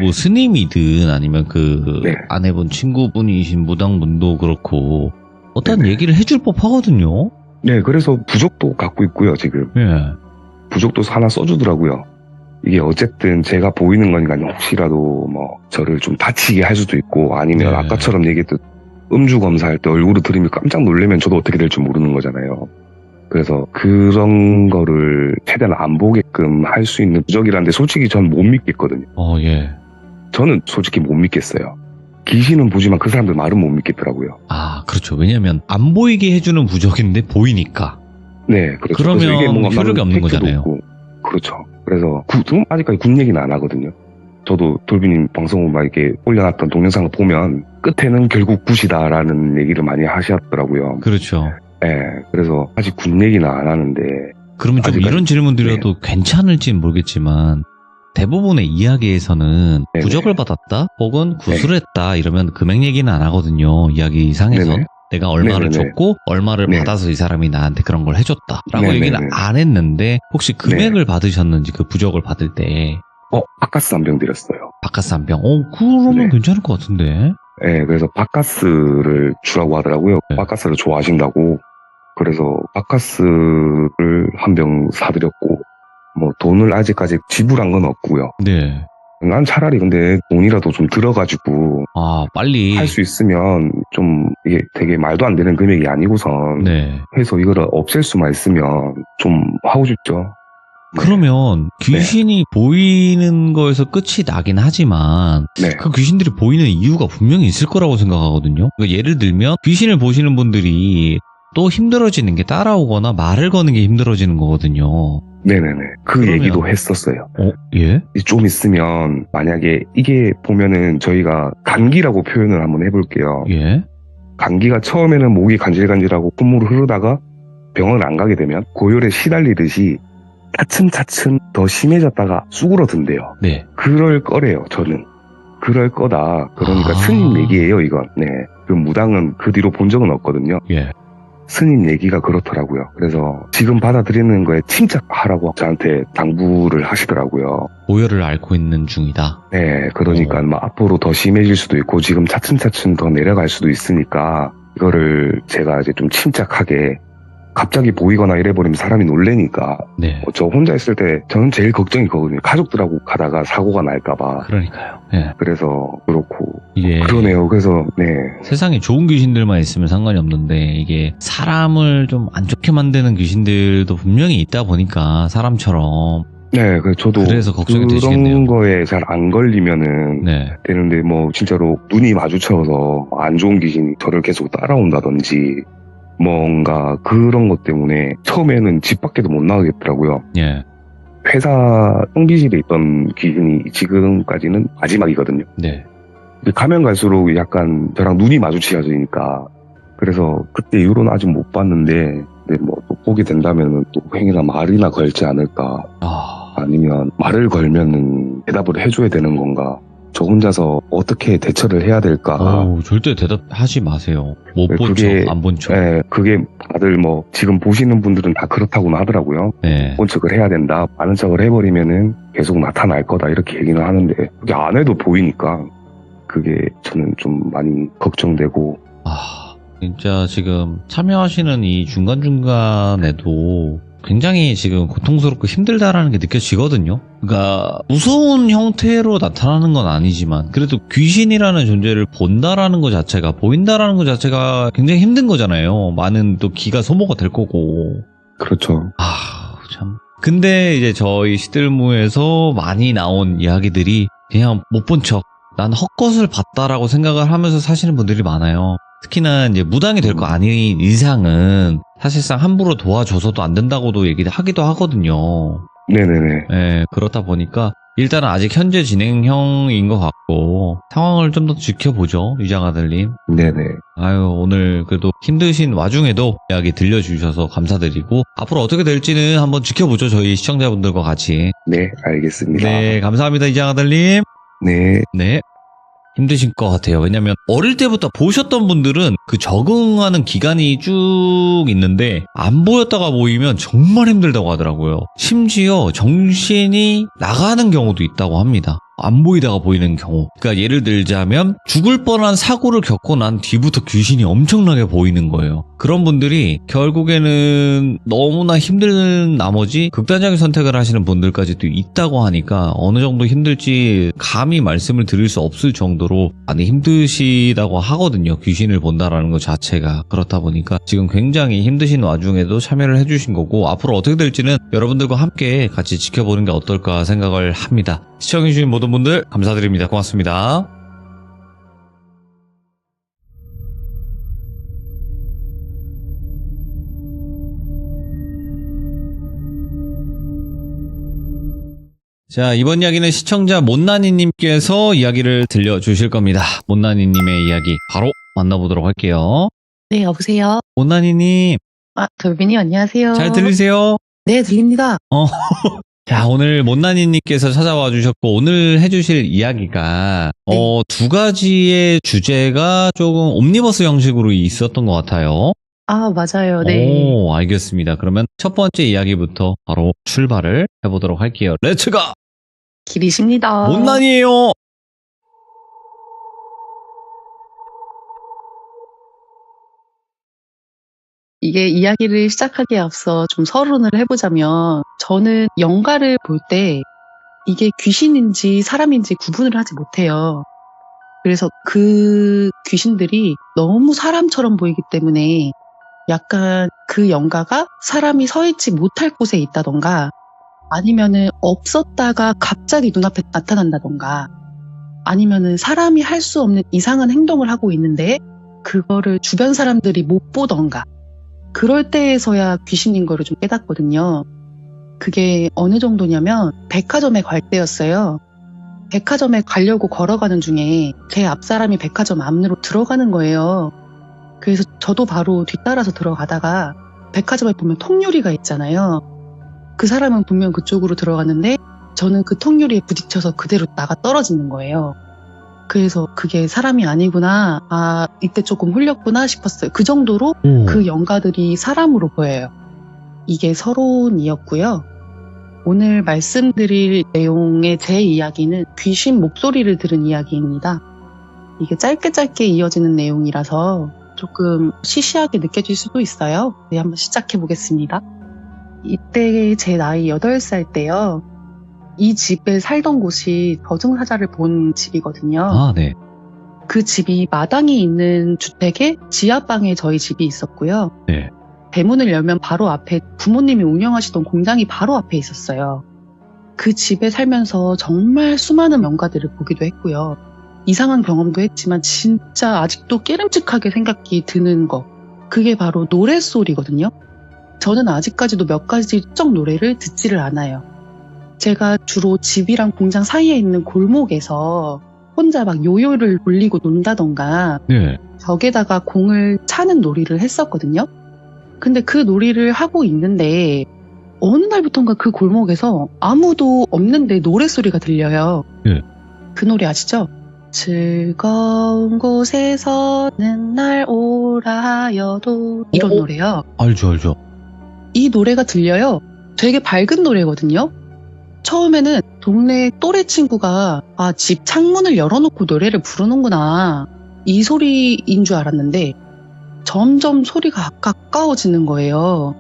뭐 스님이든 아니면 아내분 친구분이신 무당분도 그렇고 어떤 얘기를 해줄 법하거든요. 네, 그래서 부적도 갖고 있고요 지금. 예. 부적도 하나 써주더라고요. 이게 어쨌든 제가 보이는 거니까 혹시라도 뭐 저를 좀 다치게 할 수도 있고 아니면 아까처럼 얘기했듯 음주 검사할 때 얼굴을 들이면 깜짝 놀라면 저도 어떻게 될 줄 모르는 거잖아요. 그래서 그런 거를 최대한 안 보게끔 할 수 있는 부적이라는데 솔직히 전 못 믿겠거든요. 예. 저는 솔직히 못 믿겠어요. 귀신은 보지만 그 사람들 말은 못 믿겠더라고요. 그렇죠. 왜냐면 안 보이게 해주는 부적인데 보이니까. 네, 그렇죠. 그러면 이게 뭔가 효력이 없는 거잖아요. 없고. 그렇죠. 그래서 아직까지 군 얘기는 안 하거든요. 저도 돌비님 방송을 막 이렇게 올려놨던 동영상을 보면 끝에는 결국 굿이다라는 얘기를 많이 하셨더라고요. 그렇죠. 그래서 아직 군 얘기는 안 하는데 그러면 좀 이런 질문 드려도 괜찮을지는 모르겠지만 대부분의 이야기에서는 부적을 받았다 혹은 구술했다 이러면 금액 얘기는 안 하거든요. 이야기상에서. 내가 얼마를 줬고 얼마를 받아서 이 사람이 나한테 그런 걸 해줬다 라고 얘기는 안 했는데 혹시 금액을 받으셨는지 그 부적을 받을 때 바카스 한 병 드렸어요. 바카스 한 병? 그러면 괜찮을 것 같은데. 그래서 바카스를 주라고 하더라고요. 바카스를 좋아하신다고. 그래서 바카스를 한 병 사드렸고 뭐 돈을 아직까지 지불한 건 없고요. 네. 난 차라리 근데 돈이라도 좀 들어가지고 빨리 할 수 있으면 좀 이게 되게 말도 안 되는 금액이 아니고선 해서 이거를 없앨 수만 있으면 좀 하고 싶죠. 그러면 귀신이 보이는 거에서 끝이 나긴 하지만 그 귀신들이 보이는 이유가 분명히 있을 거라고 생각하거든요. 그러니까 예를 들면 귀신을 보시는 분들이 또 힘들어지는 게 따라오거나 말을 거는 게 힘들어지는 거거든요. 네네네. 얘기도 했었어요. 예? 좀 있으면 만약에 이게 보면은 저희가 감기라고 표현을 한번 해볼게요. 예? 감기가 처음에는 목이 간질간질하고 콧물이 흐르다가 병원 안 가게 되면 고열에 시달리듯이 차츰차츰 더 심해졌다가 쑥으로든대요. 네. 그럴 거래요, 저는. 그럴 거다. 그러니까 스님 얘기예요, 이건. 그 무당은 그 뒤로 본 적은 없거든요. 예. 스님 얘기가 그렇더라고요. 그래서 지금 받아들이는 거에 침착하라고 저한테 당부를 하시더라고요. 오열을 앓고 있는 중이다. 그러니까 막 앞으로 더 심해질 수도 있고 지금 차츰차츰 더 내려갈 수도 있으니까 이거를 제가 이제 좀 침착하게 갑자기 보이거나 이래버리면 사람이 놀래니까 네. 저 혼자 있을 때 저는 제일 걱정이 그거거든요. 가족들하고 가다가 사고가 날까봐. 그러니까요. 네. 그래서 그렇고 이게 그러네요. 그래서 네. 세상에 좋은 귀신들만 있으면 상관이 없는데 이게 사람을 좀 안 좋게 만드는 귀신들도 분명히 있다 보니까 사람처럼 네, 저도 그래서 걱정이 그런 되시겠네요. 거에 잘 안 걸리면은 네. 되는데 뭐 진짜로 눈이 마주쳐서 안 좋은 귀신이 저를 계속 따라온다든지 뭔가 그런 것 때문에 처음에는 집 밖에도 못 나가겠더라고요. 예. 회사 탕비실에 있던 귀신이 지금까지는 마지막이거든요. 네. 가면 갈수록 약간 저랑 눈이 마주치어지니까 그래서 그때 이후로는 아직 못 봤는데 뭐 또 보게 된다면 또 행이나 말이나 걸지 않을까. 아니면 말을 걸면은 대답을 해줘야 되는 건가? 저 혼자서 어떻게 대처를 해야 될까? 절대 대답하지 마세요. 못 본 척, 안 본 척. 네, 그게 다들 뭐 지금 보시는 분들은 다 그렇다고는 하더라고요. 네. 본 척을 해야 된다. 아는 척을 해버리면은 계속 나타날 거다 이렇게 얘기는 하는데 그게 안 해도 보이니까 그게 저는 좀 많이 걱정되고. 진짜 지금 참여하시는 이 중간중간에도 굉장히 지금 고통스럽고 힘들다라는 게 느껴지거든요. 그러니까 무서운 형태로 나타나는 건 아니지만 그래도 귀신이라는 존재를 본다라는 것 자체가, 보인다라는 것 자체가 굉장히 힘든 거잖아요. 많은 또 기가 소모가 될 거고. 그렇죠. 참. 근데 이제 저희 시들무에서 많이 나온 이야기들이 그냥 못 본 척, 난 헛것을 봤다라고 생각을 하면서 사시는 분들이 많아요. 특히나 이제 무당이 될 거 아닌 이상은 사실상 함부로 도와줘서도 안 된다고도 얘기를 하기도 하거든요. 네네네. 네, 그렇다 보니까 일단은 아직 현재 진행형인 것 같고 상황을 좀 더 지켜보죠, 유장아들님. 네네. 오늘 그래도 힘드신 와중에도 이야기 들려주셔서 감사드리고 앞으로 어떻게 될지는 한번 지켜보죠, 저희 시청자분들과 같이. 네, 알겠습니다. 네, 감사합니다, 유장아들님. 네. 네. 힘드실 것 같아요. 왜냐면 어릴 때부터 보셨던 분들은 그 적응하는 기간이 쭉 있는데 안 보였다가 보이면 정말 힘들다고 하더라고요. 심지어 정신이 나가는 경우도 있다고 합니다. 안 보이다가 보이는 경우. 그러니까 예를 들자면 죽을 뻔한 사고를 겪고 난 뒤부터 귀신이 엄청나게 보이는 거예요. 그런 분들이 결국에는 너무나 힘든 나머지 극단적인 선택을 하시는 분들까지도 있다고 하니까 어느 정도 힘들지 감히 말씀을 드릴 수 없을 정도로 많이 힘드시다고 하거든요. 귀신을 본다라는 것 자체가. 그렇다 보니까 지금 굉장히 힘드신 와중에도 참여를 해주신 거고 앞으로 어떻게 될지는 여러분들과 함께 같이 지켜보는 게 어떨까 생각을 합니다. 시청해주신 모든 분들 감사드립니다. 고맙습니다. 자, 이번 이야기는 시청자 못난이님께서 이야기를 들려주실 겁니다. 못난이님의 이야기 바로 만나보도록 할게요. 네, 여보세요? 못난이님. 돌빈이 안녕하세요. 잘 들리세요? 네, 들립니다. 자, 오늘 못난이님께서 찾아와 주셨고 오늘 해주실 이야기가 네. 두 가지의 주제가 조금 옴니버스 형식으로 있었던 것 같아요. 맞아요. 네. 알겠습니다. 그러면 첫 번째 이야기부터 바로 출발을 해보도록 할게요. 렛츠가! 길이십니다. 못난이에요! 이게 이야기를 시작하기에 앞서 좀 서론을 해보자면 저는 영가를 볼 때 이게 귀신인지 사람인지 구분을 하지 못해요. 그래서 그 귀신들이 너무 사람처럼 보이기 때문에 약간 그 영가가 사람이 서 있지 못할 곳에 있다던가 아니면은 없었다가 갑자기 눈앞에 나타난다던가 아니면은 사람이 할 수 없는 이상한 행동을 하고 있는데 그거를 주변 사람들이 못 보던가 그럴 때에서야 귀신인 거를 좀 깨닫거든요. 그게 어느 정도냐면 백화점에 갈 때였어요. 백화점에 가려고 걸어가는 중에 제 앞사람이 백화점 안으로 들어가는 거예요. 그래서 저도 바로 뒤따라서 들어가다가 백화점에 보면 통유리가 있잖아요. 그 사람은 분명 그쪽으로 들어갔는데 저는 그 통유리에 부딪혀서 그대로 나가 떨어지는 거예요. 그래서 그게 사람이 아니구나, 이때 조금 홀렸구나 싶었어요. 그 정도로 그 영가들이 사람으로 보여요. 이게 서론이었고요. 오늘 말씀드릴 내용의 제 이야기는 귀신 목소리를 들은 이야기입니다. 이게 짧게 이어지는 내용이라서 조금 시시하게 느껴질 수도 있어요. 네, 한번 시작해 보겠습니다. 이때 제 나이 8살 때요. 이 집에 살던 곳이 저승사자를 본 집이거든요. 아, 네. 그 집이 마당이 있는 주택에 지하방에 저희 집이 있었고요. 네. 대문을 열면 바로 앞에 부모님이 운영하시던 공장이 바로 앞에 있었어요. 그 집에 살면서 정말 수많은 명가들을 보기도 했고요. 이상한 경험도 했지만 진짜 아직도 깨름직하게 생각이 드는 거. 그게 바로 노랫소리거든요. 저는 아직까지도 몇 가지 특정 노래를 듣지를 않아요. 제가 주로 집이랑 공장 사이에 있는 골목에서 혼자 막 요요를 돌리고 논다던가 네. 벽에다가 공을 차는 놀이를 했었거든요. 근데 그 놀이를 하고 있는데 어느 날부턴가 그 골목에서 아무도 없는데 노랫소리가 들려요. 네. 그 노래 아시죠? 즐거운 곳에서는 날 오라 하여도 이런 노래요. 알죠. 이 노래가 들려요. 되게 밝은 노래거든요. 처음에는 동네 또래 친구가 집 창문을 열어놓고 노래를 부르는구나 이 소리인 줄 알았는데 점점 소리가 가까워지는 거예요.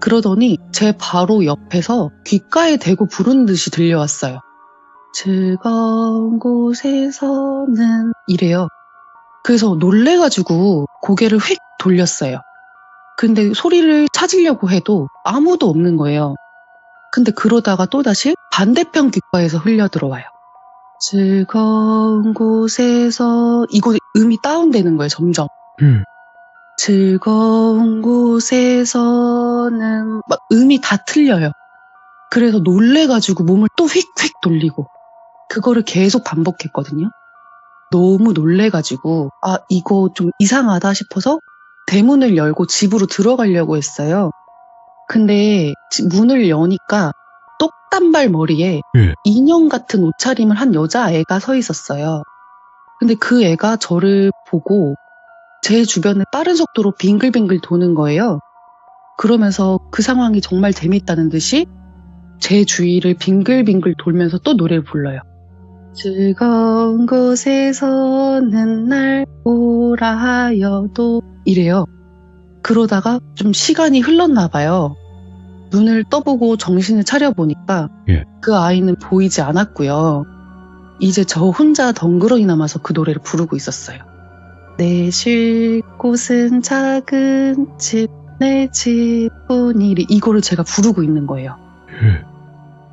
그러더니 제 바로 옆에서 귓가에 대고 부르는 듯이 들려왔어요. 즐거운 곳에서는 이래요. 그래서 놀래가지고 고개를 휙 돌렸어요. 근데 소리를 찾으려고 해도 아무도 없는 거예요. 근데 그러다가 또다시 반대편 귓가에서 흘려들어와요. 즐거운 곳에서 이거 음이 다운되는 거예요. 점점. 즐거운 곳에서는 막 음이 다 틀려요. 그래서 놀래가지고 몸을 또 휙휙 돌리고 그거를 계속 반복했거든요. 너무 놀래가지고 이거 좀 이상하다 싶어서 대문을 열고 집으로 들어가려고 했어요. 근데 문을 여니까 똑단발 머리에 인형 같은 옷차림을 한 여자애가 서 있었어요. 근데 그 애가 저를 보고 제 주변을 빠른 속도로 빙글빙글 도는 거예요. 그러면서 그 상황이 정말 재밌다는 듯이 제 주위를 빙글빙글 돌면서 또 노래를 불러요. 즐거운 곳에서는 날 오라 하여도 이래요. 그러다가 좀 시간이 흘렀나 봐요. 눈을 떠보고 정신을 차려보니까 그 아이는 보이지 않았고요. 이제 저 혼자 덩그러니 남아서 그 노래를 부르고 있었어요. 내 쉴 곳은 작은 집, 내 집뿐이리 이거를 제가 부르고 있는 거예요.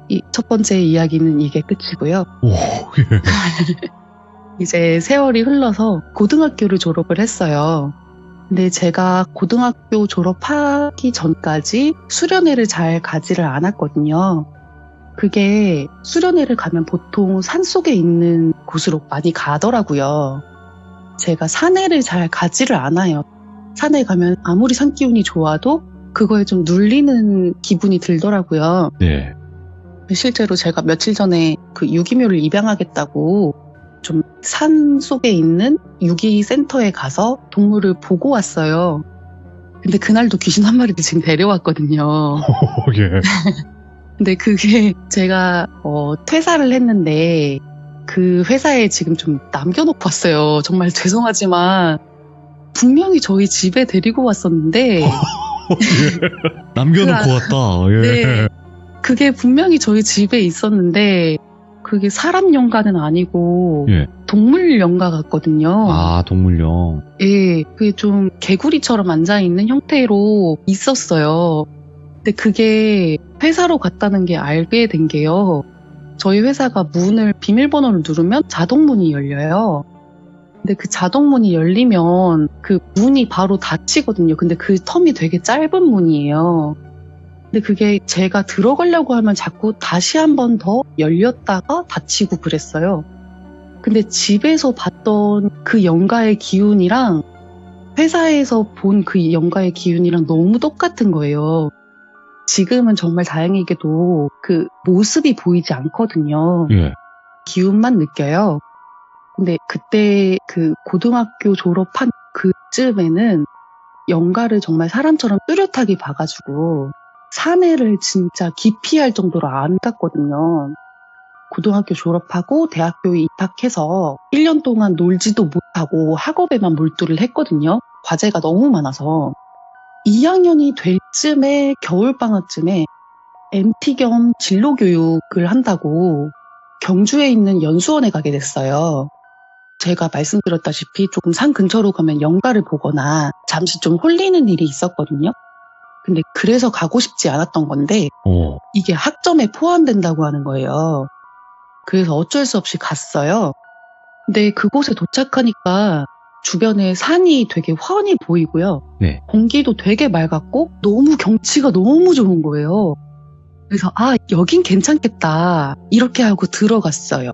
이 첫 번째 이야기는 이게 끝이고요. 이제 세월이 흘러서 고등학교를 졸업을 했어요. 근데 제가 고등학교 졸업하기 전까지 수련회를 잘 가지를 않았거든요. 그게 수련회를 가면 보통 산속에 있는 곳으로 많이 가더라고요. 제가 산회를 잘 가지를 않아요. 산에 가면 아무리 산 기운이 좋아도 그거에 좀 눌리는 기분이 들더라고요. 네. 실제로 제가 며칠 전에 그 유기묘를 입양하겠다고 좀 산 속에 있는 유기센터에 가서 동물을 보고 왔어요. 근데 그날도 귀신 한 마리를 지금 데려왔거든요. 근데 그게 제가 퇴사를 했는데 그 회사에 지금 좀 남겨놓고 왔어요. 정말 죄송하지만 분명히 저희 집에 데리고 왔었는데 남겨놓고 왔다. 네, 그게 분명히 저희 집에 있었는데 그게 사람 영가는 아니고 동물 영가 같거든요. 아, 동물용. 예, 그게 좀 개구리처럼 앉아있는 형태로 있었어요. 근데 그게 회사로 갔다는 게 알게 된 게요. 저희 회사가 문을 비밀번호를 누르면 자동문이 열려요. 근데 그 자동문이 열리면 그 문이 바로 닫히거든요. 근데 그 텀이 되게 짧은 문이에요. 근데 그게 제가 들어가려고 하면 자꾸 다시 한 번 더 열렸다가 닫히고 그랬어요. 근데 집에서 봤던 그 영가의 기운이랑 회사에서 본 그 영가의 기운이랑 너무 똑같은 거예요. 지금은 정말 다행히게도 그 모습이 보이지 않거든요. 기운만 느껴요. 근데 그때 그 고등학교 졸업한 그쯤에는 영가를 정말 사람처럼 뚜렷하게 봐가지고 산에를 진짜 기피할 정도로 안 갔거든요. 고등학교 졸업하고 대학교에 입학해서 1년 동안 놀지도 못하고 학업에만 몰두를 했거든요. 과제가 너무 많아서 2학년이 될 쯤에 겨울방학쯤에 MT 겸 진로교육을 한다고 경주에 있는 연수원에 가게 됐어요. 제가 말씀드렸다시피 조금 산 근처로 가면 연가를 보거나 잠시 좀 홀리는 일이 있었거든요. 근데 그래서 가고 싶지 않았던 건데 이게 학점에 포함된다고 하는 거예요. 그래서 어쩔 수 없이 갔어요. 근데 그곳에 도착하니까 주변에 산이 되게 훤히 보이고요. 네. 공기도 되게 맑았고 너무 경치가 너무 좋은 거예요. 그래서 여긴 괜찮겠다 이렇게 하고 들어갔어요.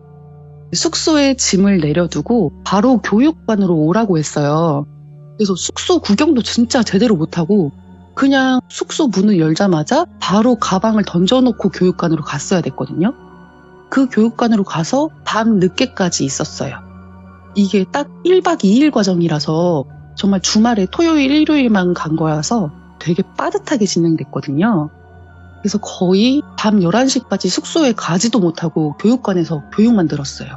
숙소에 짐을 내려두고 바로 교육관으로 오라고 했어요. 그래서 숙소 구경도 진짜 제대로 못하고 그냥 숙소 문을 열자마자 바로 가방을 던져놓고 교육관으로 갔어야 됐거든요. 그 교육관으로 가서 밤 늦게까지 있었어요. 이게 딱 1박 2일 과정이라서 정말 주말에 토요일, 일요일만 간 거라서 되게 빠듯하게 진행됐거든요. 그래서 거의 밤 11시까지 숙소에 가지도 못하고 교육관에서 교육만 들었어요.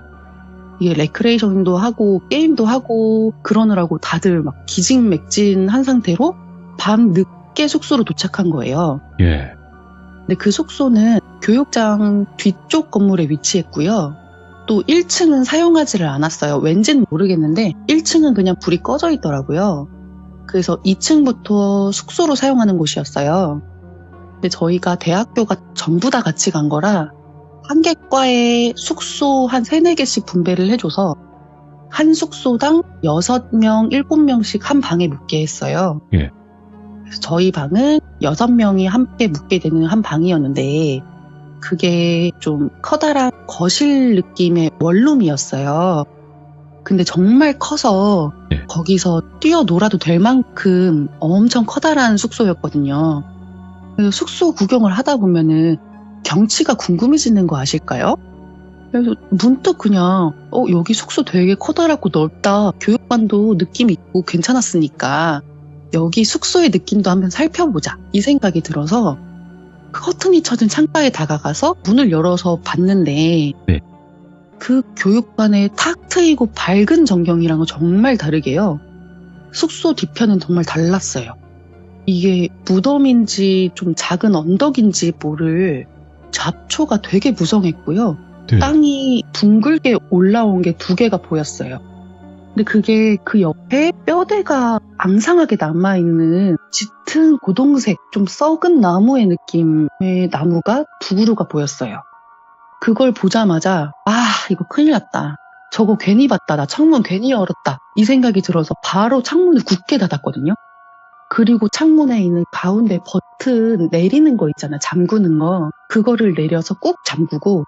이게 레크레이션도 하고 게임도 하고 그러느라고 다들 막 기진맥진한 상태로 밤 늦게 숙소로 도착한 거예요. 예. 근데 그 숙소는 교육장 뒤쪽 건물에 위치했고요. 또 1층은 사용하지를 않았어요. 왠지는 모르겠는데 1층은 그냥 불이 꺼져 있더라고요. 그래서 2층부터 숙소로 사용하는 곳이었어요. 근데 저희가 대학교가 전부 다 같이 간 거라 한 개 과에 숙소 한 3, 4개씩 분배를 해줘서 한 숙소당 6명, 7명씩 한 방에 묵게 했어요. 예. 그래서 저희 방은 6명이 함께 묵게 되는 한 방이었는데 그게 좀 커다란 거실 느낌의 원룸이었어요. 근데 정말 커서 네. 거기서 뛰어놀아도 될 만큼 엄청 커다란 숙소였거든요. 그래서 숙소 구경을 하다 보면은 경치가 궁금해지는 거 아실까요? 그래서 문득 그냥 여기 숙소 되게 커다랗고 넓다. 교육관도 느낌 있고 괜찮았으니까 여기 숙소의 느낌도 한번 살펴보자. 이 생각이 들어서 커튼이 쳐진 창가에 다가가서 문을 열어서 봤는데 네. 그 교육관의 탁 트이고 밝은 전경이랑은 정말 다르게요. 숙소 뒤편은 정말 달랐어요. 이게 무덤인지 좀 작은 언덕인지 모를 잡초가 되게 무성했고요. 네. 땅이 둥글게 올라온 게 2개가 보였어요. 근데 그게 그 옆에 뼈대가 앙상하게 남아있는 짙은 고동색 좀 썩은 나무의 느낌의 나무가 2그루가 보였어요. 그걸 보자마자 이거 큰일 났다. 저거 괜히 봤다. 나 창문 괜히 열었다. 이 생각이 들어서 바로 창문을 굳게 닫았거든요. 그리고 창문에 있는 가운데 버튼 내리는 거 있잖아. 잠그는 거. 그거를 내려서 꾹 잠그고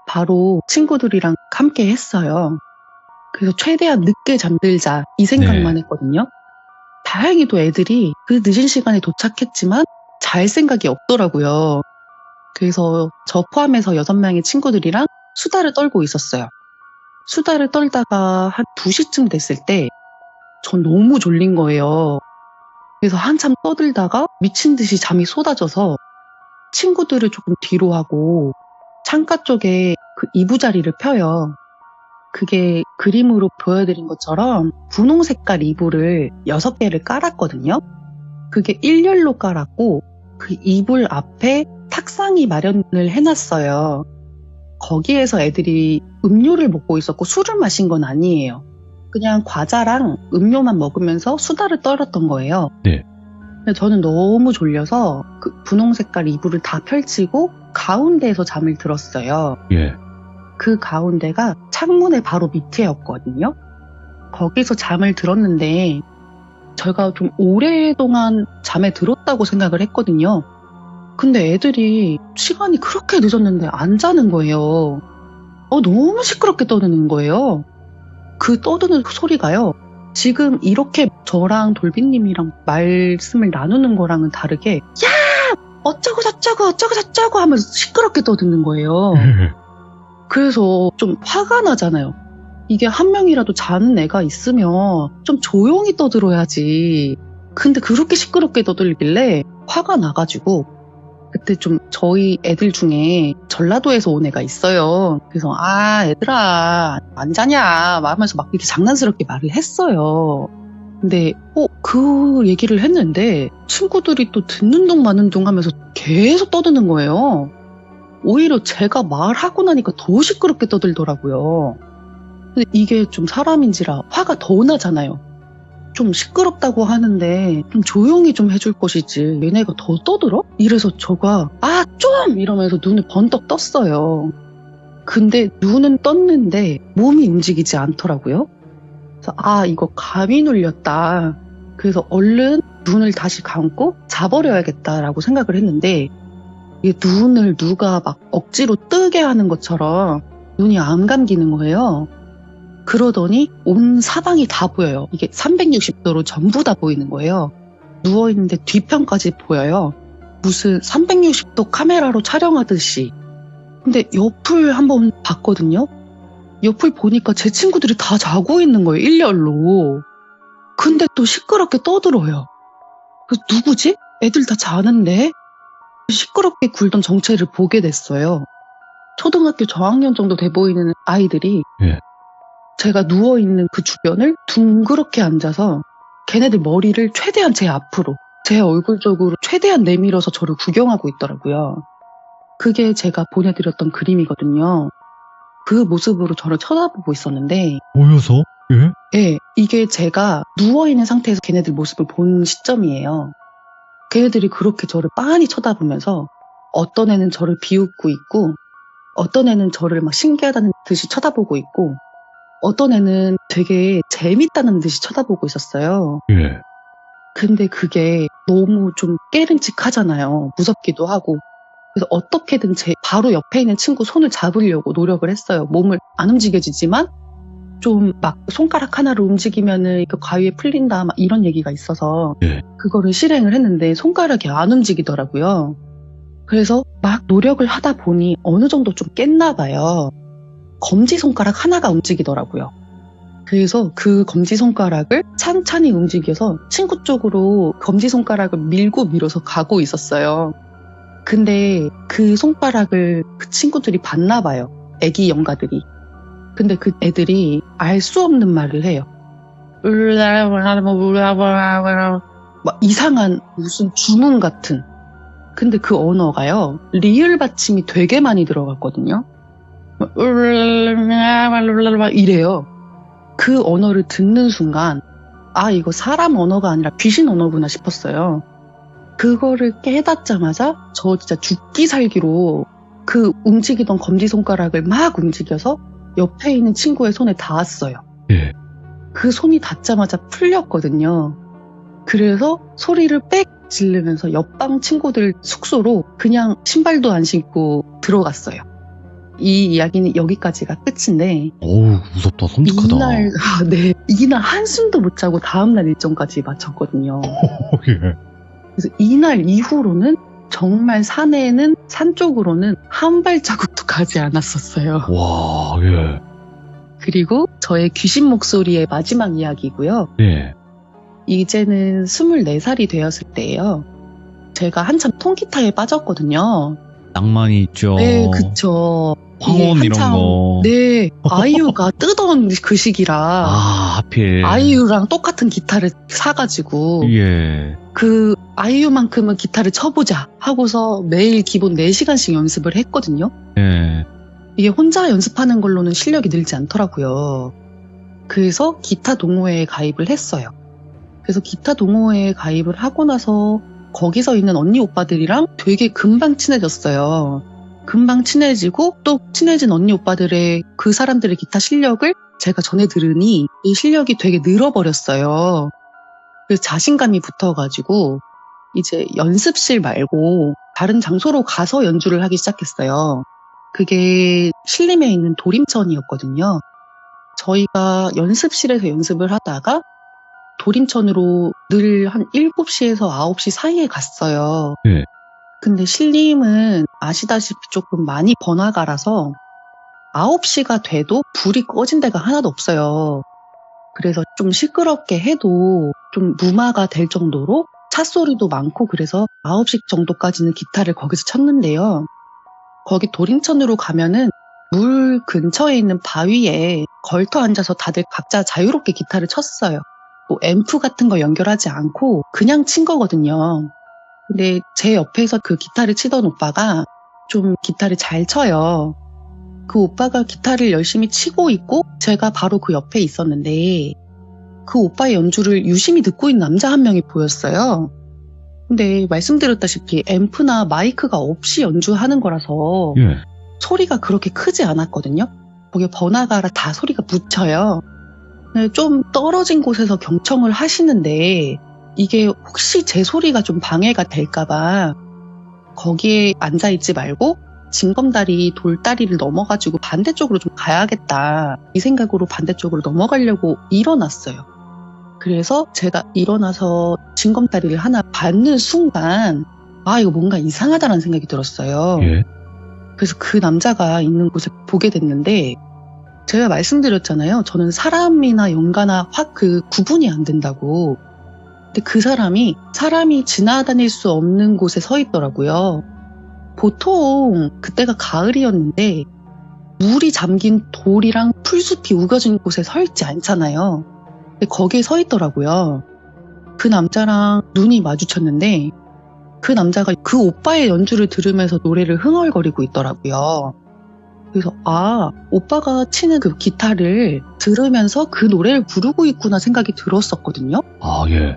바로 친구들이랑 함께 했어요. 그래서 최대한 늦게 잠들자 이 생각만 했거든요. 다행히도 애들이 그 늦은 시간에 도착했지만 잘 생각이 없더라고요. 그래서 저 포함해서 6명의 친구들이랑 수다를 떨고 있었어요. 수다를 떨다가 한 2시쯤 됐을 때 전 너무 졸린 거예요. 그래서 한참 떠들다가 미친 듯이 잠이 쏟아져서 친구들을 조금 뒤로 하고 창가 쪽에 그 이부자리를 펴요. 그게 그림으로 보여드린 것처럼 분홍 색깔 이불을 6개를 깔았거든요. 그게 일렬로 깔았고 그 이불 앞에 탁상이 마련을 해놨어요. 거기에서 애들이 음료를 먹고 있었고 술을 마신 건 아니에요. 그냥 과자랑 음료만 먹으면서 수다를 떨었던 거예요. 네. 근데 저는 너무 졸려서 그 분홍 색깔 이불을 다 펼치고 가운데에서 잠을 들었어요. 예. 그 가운데가 창문의 바로 밑이었거든요. 거기서 잠을 들었는데 제가 좀 오랫동안 잠에 들었다고 생각을 했거든요. 근데 애들이 시간이 그렇게 늦었는데 안 자는 거예요. 너무 시끄럽게 떠드는 거예요. 그 떠드는 소리가요. 지금 이렇게 저랑 돌비님이랑 말씀을 나누는 거랑은 다르게 야! 어쩌고 저쩌고 하면서 시끄럽게 떠드는 거예요. 그래서 좀 화가 나잖아요. 이게 한 명이라도 자는 애가 있으면 좀 조용히 떠들어야지. 근데 그렇게 시끄럽게 떠들길래 화가 나가지고 그때 좀 저희 애들 중에 전라도에서 온 애가 있어요. 그래서 애들아 안 자냐 하면서 막 이렇게 장난스럽게 말을 했어요. 근데 그 얘기를 했는데 친구들이 또 듣는 둥 마는 둥 하면서 계속 떠드는 거예요. 오히려 제가 말하고 나니까 더 시끄럽게 떠들더라고요. 근데 이게 좀 사람인지라 화가 더 나잖아요. 좀 시끄럽다고 하는데 좀 조용히 좀 해줄 것이지 얘네가 더 떠들어? 이래서 저가 좀! 이러면서 눈을 번떡 떴어요. 근데 눈은 떴는데 몸이 움직이지 않더라고요. 그래서 이거 감이 눌렸다. 그래서 얼른 눈을 다시 감고 자버려야겠다라고 생각을 했는데 이게 눈을 누가 막 억지로 뜨게 하는 것처럼 눈이 안 감기는 거예요. 그러더니 온 사방이 다 보여요. 이게 360도로 전부 다 보이는 거예요. 누워있는데 뒤편까지 보여요. 무슨 360도 카메라로 촬영하듯이. 근데 옆을 한번 봤거든요. 옆을 보니까 제 친구들이 다 자고 있는 거예요. 일렬로. 근데 또 시끄럽게 떠들어요. 그래서 누구지? 애들 다 자는데? 시끄럽게 굴던 정체를 보게 됐어요. 초등학교 저학년 정도 돼 보이는 아이들이 제가 누워있는 그 주변을 둥그렇게 앉아서 걔네들 머리를 최대한 제 앞으로, 제 얼굴 쪽으로 최대한 내밀어서 저를 구경하고 있더라고요. 그게 제가 보내드렸던 그림이거든요. 그 모습으로 저를 쳐다보고 있었는데 보여서? 예, 이게 제가 누워있는 상태에서 걔네들 모습을 본 시점이에요. 걔네들이 그렇게 저를 빤히 쳐다보면서 어떤 애는 저를 비웃고 있고 어떤 애는 저를 막 신기하다는 듯이 쳐다보고 있고 어떤 애는 되게 재밌다는 듯이 쳐다보고 있었어요. 근데 그게 너무 좀 깨름직하잖아요. 무섭기도 하고. 그래서 어떻게든 제 바로 옆에 있는 친구 손을 잡으려고 노력을 했어요. 몸을 안 움직여지지만 좀 막 손가락 하나를 움직이면은 그 가위에 풀린다 막 이런 얘기가 있어서 그거를 실행을 했는데 손가락이 안 움직이더라고요. 그래서 막 노력을 하다 보니 어느 정도 좀 깼나 봐요. 검지손가락 하나가 움직이더라고요. 그래서 그 검지손가락을 찬찬히 움직여서 친구 쪽으로 검지손가락을 밀고 밀어서 가고 있었어요. 근데 그 손가락을 그 친구들이 봤나 봐요. 애기 영가들이. 근데 그 애들이 알 수 없는 말을 해요. 막 이상한 무슨 주문 같은. 근데 그 언어가요. 리을 받침이 되게 많이 들어갔거든요. 이래요. 그 언어를 듣는 순간 이거 사람 언어가 아니라 귀신 언어구나 싶었어요. 그거를 깨닫자마자 저 진짜 죽기 살기로 그 움직이던 검지손가락을 막 움직여서 옆에 있는 친구의 손에 닿았어요. 그 손이 닿자마자 풀렸거든요. 그래서 소리를 빽 지르면서 옆방 친구들 숙소로 그냥 신발도 안 신고 들어갔어요. 이 이야기는 여기까지가 끝인데 어우 무섭다. 섬뜩하다. 이날 한숨도 못 자고 다음날 일정까지 마쳤거든요. 그래서 이날 이후로는 정말 산 쪽으로는 한 발자국도 가지 않았었어요. 와, 그리고 저의 귀신 목소리의 마지막 이야기고요. 이제는 24살이 되었을 때예요. 제가 한참 통기타에 빠졌거든요. 낭만이 있죠. 네, 그쵸. 황혼 이런 거. 네, 아이유가 뜨던 그 시기라. 하필. 아이유랑 똑같은 기타를 사가지고. 그 아이유만큼은 기타를 쳐보자 하고서 매일 기본 4시간씩 연습을 했거든요. 이게 혼자 연습하는 걸로는 실력이 늘지 않더라고요. 그래서 기타 동호회에 가입을 했어요. 그래서 기타 동호회에 가입을 하고 나서 거기서 있는 언니 오빠들이랑 되게 금방 친해졌어요. 금방 친해지고 또 친해진 언니 오빠들의 그 사람들의 기타 실력을 제가 전해 들으니 이 실력이 되게 늘어버렸어요. 그래서 자신감이 붙어가지고 이제 연습실 말고 다른 장소로 가서 연주를 하기 시작했어요. 그게 신림에 있는 도림천이었거든요. 저희가 연습실에서 연습을 하다가 도림천으로 늘 한 7시에서 9시 사이에 갔어요. 근데 신림은 아시다시피 조금 많이 번화가라서 9시가 돼도 불이 꺼진 데가 하나도 없어요. 그래서 좀 시끄럽게 해도 좀 무마가 될 정도로 차 소리도 많고 그래서 9시 정도까지는 기타를 거기서 쳤는데요. 거기 도림천으로 가면은 물 근처에 있는 바위에 걸터 앉아서 다들 각자 자유롭게 기타를 쳤어요. 뭐 앰프 같은 거 연결하지 않고 그냥 친 거거든요. 근데 제 옆에서 그 기타를 치던 오빠가 좀 기타를 잘 쳐요. 그 오빠가 기타를 열심히 치고 있고 제가 바로 그 옆에 있었는데 그 오빠의 연주를 유심히 듣고 있는 남자 한 명이 보였어요. 근데 말씀드렸다시피 앰프나 마이크가 없이 연주하는 거라서 예. 소리가 그렇게 크지 않았거든요. 거기에 번화가라 다 소리가 묻혀요. 좀 떨어진 곳에서 경청을 하시는데 이게 혹시 제 소리가 좀 방해가 될까봐 거기에 앉아있지 말고 징검다리 돌다리를 넘어가지고 반대쪽으로 좀 가야겠다. 이 생각으로 반대쪽으로 넘어가려고 일어났어요. 그래서 제가 일어나서 징검다리를 하나 밟는 순간 이거 뭔가 이상하다는 생각이 들었어요. 예. 그래서 그 남자가 있는 곳에 보게 됐는데 제가 말씀드렸잖아요. 저는 사람이나 연가나 확 그 구분이 안 된다고. 근데 그 사람이 지나다닐 수 없는 곳에 서 있더라고요. 보통 그때가 가을이었는데 물이 잠긴 돌이랑 풀숲이 우거진 곳에 서 있지 않잖아요. 근데 거기에 서 있더라고요. 그 남자랑 눈이 마주쳤는데 그 남자가 그 오빠의 연주를 들으면서 노래를 흥얼거리고 있더라고요. 그래서 오빠가 치는 그 기타를 들으면서 그 노래를 부르고 있구나 생각이 들었었거든요. 예.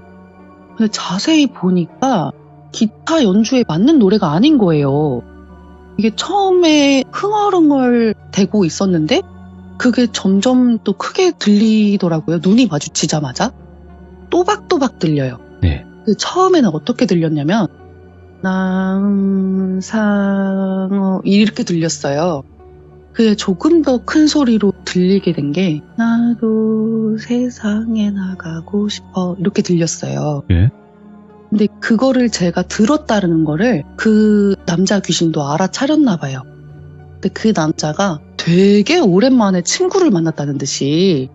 근데 자세히 보니까 기타 연주에 맞는 노래가 아닌 거예요. 이게 처음에 흥얼흥얼 대고 있었는데 그게 점점 또 크게 들리더라고요. 눈이 마주치자마자 또박또박 들려요. 네. 처음에는 어떻게 들렸냐면 남상어 이렇게 들렸어요. 그게 조금 더 큰 소리로 들리게 된 게 나도 세상에 나가고 싶어 이렇게 들렸어요. 예. 근데 그거를 제가 들었다는 거를 그 남자 귀신도 알아차렸나 봐요. 근데 그 남자가 되게 오랜만에 친구를 만났다는 듯이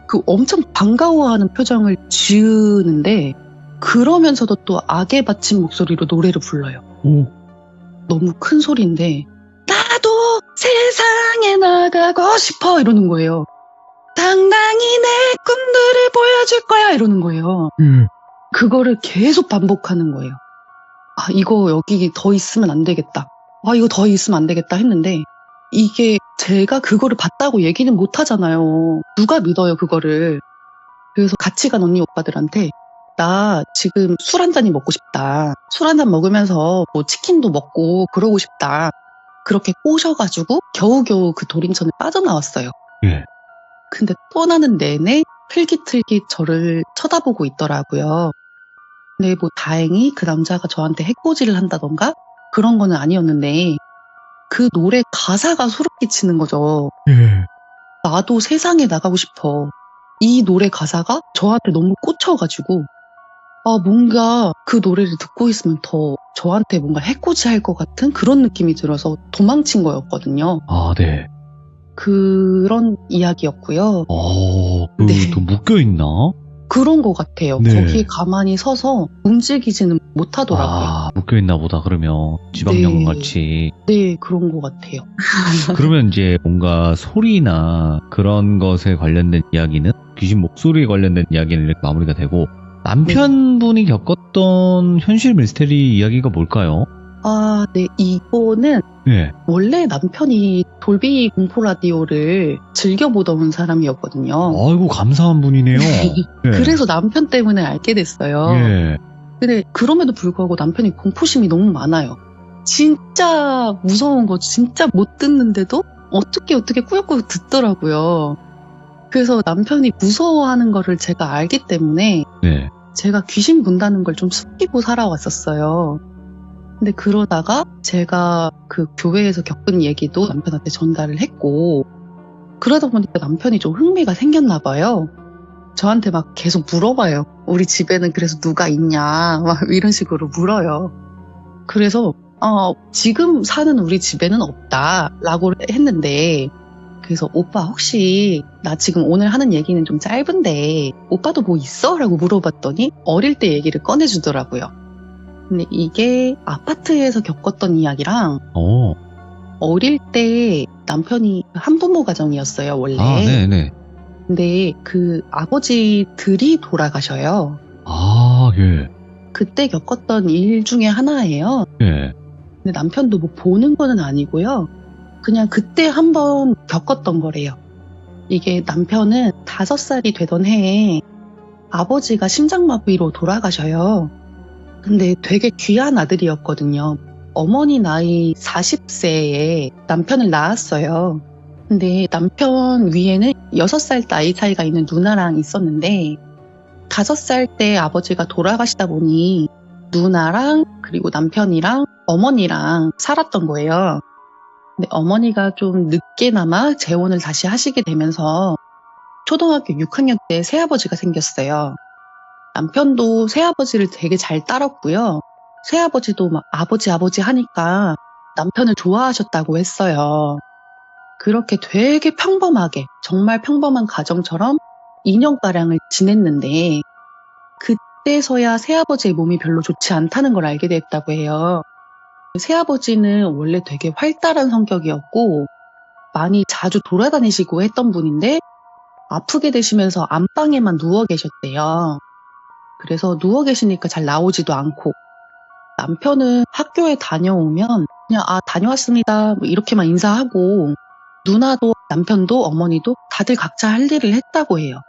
그 엄청 반가워하는 표정을 지으는데 그러면서도 또 악에 받친 목소리로 노래를 불러요. 너무 큰 소리인데 나도 세상에 나가고 싶어 이러는 거예요. 당당히 내 꿈들을 보여줄 거야 이러는 거예요. 그거를 계속 반복하는 거예요. 이거 여기 더 있으면 안 되겠다. 이거 더 있으면 안 되겠다 했는데 이게 제가 그거를 봤다고 얘기는 못 하잖아요. 누가 믿어요 그거를. 그래서 같이 간 언니 오빠들한테 나 지금 술 한 잔이 먹고 싶다. 술 한 잔 먹으면서 뭐 치킨도 먹고 그러고 싶다. 그렇게 꼬셔가지고 겨우겨우 그 돌인천을 빠져나왔어요. 예. 근데 떠나는 내내 흘깃흘깃 저를 쳐다보고 있더라고요. 근데 뭐 다행히 그 남자가 저한테 해코지를 한다던가 그런 거는 아니었는데 그 노래 가사가 소름 끼치는 거죠. 예. 나도 세상에 나가고 싶어. 이 노래 가사가 저한테 너무 꽂혀가지고 뭔가 그 노래를 듣고 있으면 더 저한테 뭔가 해코지 할 것 같은 그런 느낌이 들어서 도망친 거였거든요. 네. 그런 이야기였고요. 네. 또 묶여있나? 그런 것 같아요. 네. 거기에 가만히 서서 움직이지는 못하더라고요. 묶여있나 보다, 그러면. 지방령은 같이. 네, 그런 것 같아요. 그러면 이제 뭔가 소리나 그런 것에 관련된 이야기는, 귀신 목소리에 관련된 이야기는 이렇게 마무리가 되고, 남편분이 겪었던 현실 미스테리 이야기가 뭘까요? 네, 이거는 네. 원래 남편이 돌비 공포 라디오를 즐겨보던 사람이었거든요. 아이고, 감사한 분이네요. 네. 그래서 남편 때문에 알게 됐어요. 예. 근데 그럼에도 불구하고 남편이 공포심이 너무 많아요. 진짜 무서운 거 진짜 못 듣는데도 어떻게 꾸역꾸역 듣더라고요. 그래서 남편이 무서워하는 거를 제가 알기 때문에 네. 제가 귀신 본다는 걸 좀 숨기고 살아왔었어요. 근데 그러다가 제가 그 교회에서 겪은 얘기도 남편한테 전달을 했고 그러다 보니까 남편이 좀 흥미가 생겼나 봐요. 저한테 막 계속 물어봐요. 우리 집에는 그래서 누가 있냐 막 이런 식으로 물어요. 그래서 지금 사는 우리 집에는 없다라고 했는데 그래서 오빠 혹시 나 지금 오늘 하는 얘기는 좀 짧은데 오빠도 뭐 있어? 라고 물어봤더니 어릴 때 얘기를 꺼내주더라고요. 근데 이게 아파트에서 겪었던 이야기랑 어릴 때 남편이 한부모 가정이었어요 원래. 네네. 근데 그 아버지들이 돌아가셔요. 아, 예. 그때 겪었던 일 중에 하나예요. 예. 근데 남편도 뭐 보는 거는 아니고요. 그냥 그때 한번 겪었던 거래요. 이게 남편은 5살이 되던 해에 아버지가 심장마비로 돌아가셔요. 근데 되게 귀한 아들이었거든요. 어머니 나이 40세에 남편을 낳았어요. 근데 남편 위에는 6살 나이 차이가 있는 누나랑 있었는데 5살 때 아버지가 돌아가시다 보니 누나랑 그리고 남편이랑 어머니랑 살았던 거예요. 근데 어머니가 좀 늦게나마 재혼을 다시 하시게 되면서 초등학교 6학년 때 새아버지가 생겼어요. 남편도 새아버지를 되게 잘 따랐고요. 새아버지도 막 아버지 하니까 남편을 좋아하셨다고 했어요. 그렇게 되게 평범하게, 정말 평범한 가정처럼 2년가량을 지냈는데 그때서야 새아버지의 몸이 별로 좋지 않다는 걸 알게 됐다고 해요. 새아버지는 원래 되게 활달한 성격이었고 많이 자주 돌아다니시고 했던 분인데 아프게 되시면서 안방에만 누워 계셨대요. 그래서 누워 계시니까 잘 나오지도 않고 남편은 학교에 다녀오면 그냥 다녀왔습니다 뭐 이렇게만 인사하고 누나도 남편도 어머니도 다들 각자 할 일을 했다고 해요.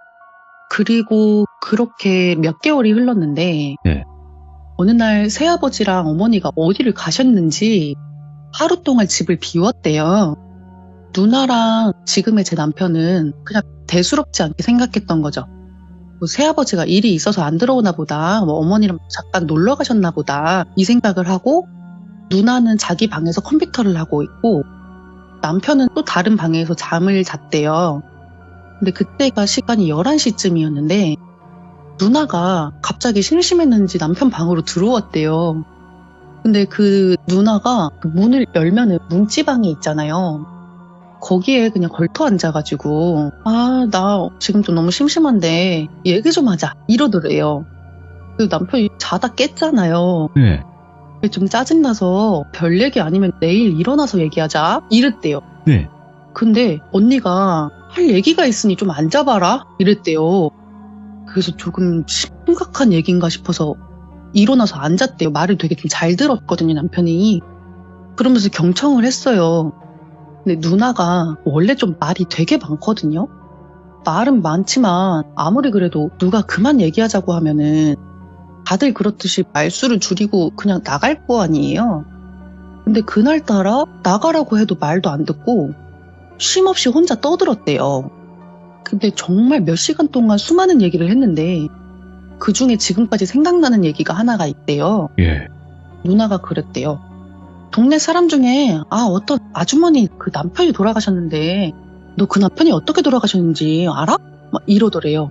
그리고 그렇게 몇 개월이 흘렀는데 네. 어느 날 새아버지랑 어머니가 어디를 가셨는지 하루 동안 집을 비웠대요. 누나랑 지금의 제 남편은 그냥 대수롭지 않게 생각했던 거죠. 뭐 새아버지가 일이 있어서 안 들어오나 보다, 뭐 어머니랑 잠깐 놀러 가셨나 보다 이 생각을 하고 누나는 자기 방에서 컴퓨터를 하고 있고 남편은 또 다른 방에서 잠을 잤대요. 근데 그때가 시간이 11시쯤이었는데 누나가 갑자기 심심했는지 남편 방으로 들어왔대요. 근데 그 누나가 그 문을 열면은 문지방이 있잖아요. 거기에 그냥 걸터 앉아가지고 나 지금 좀 너무 심심한데 얘기 좀 하자 이러더래요. 그 남편이 자다 깼잖아요. 네. 좀 짜증나서 별 얘기 아니면 내일 일어나서 얘기하자 이랬대요. 네. 근데 언니가 할 얘기가 있으니 좀 앉아봐라 이랬대요. 그래서 조금 심각한 얘기인가 싶어서 일어나서 앉았대요. 말을 되게 좀 잘 들었거든요, 남편이. 그러면서 경청을 했어요. 근데 누나가 원래 좀 말이 되게 많거든요. 말은 많지만 아무리 그래도 누가 그만 얘기하자고 하면은 다들 그렇듯이 말수를 줄이고 그냥 나갈 거 아니에요. 근데 그날따라 나가라고 해도 말도 안 듣고 쉼없이 혼자 떠들었대요. 근데 정말 몇 시간 동안 수많은 얘기를 했는데 그 중에 지금까지 생각나는 얘기가 하나가 있대요. 예. 누나가 그랬대요. 동네 사람 중에 어떤 아주머니 그 남편이 돌아가셨는데 너 그 남편이 어떻게 돌아가셨는지 알아? 막 이러더래요.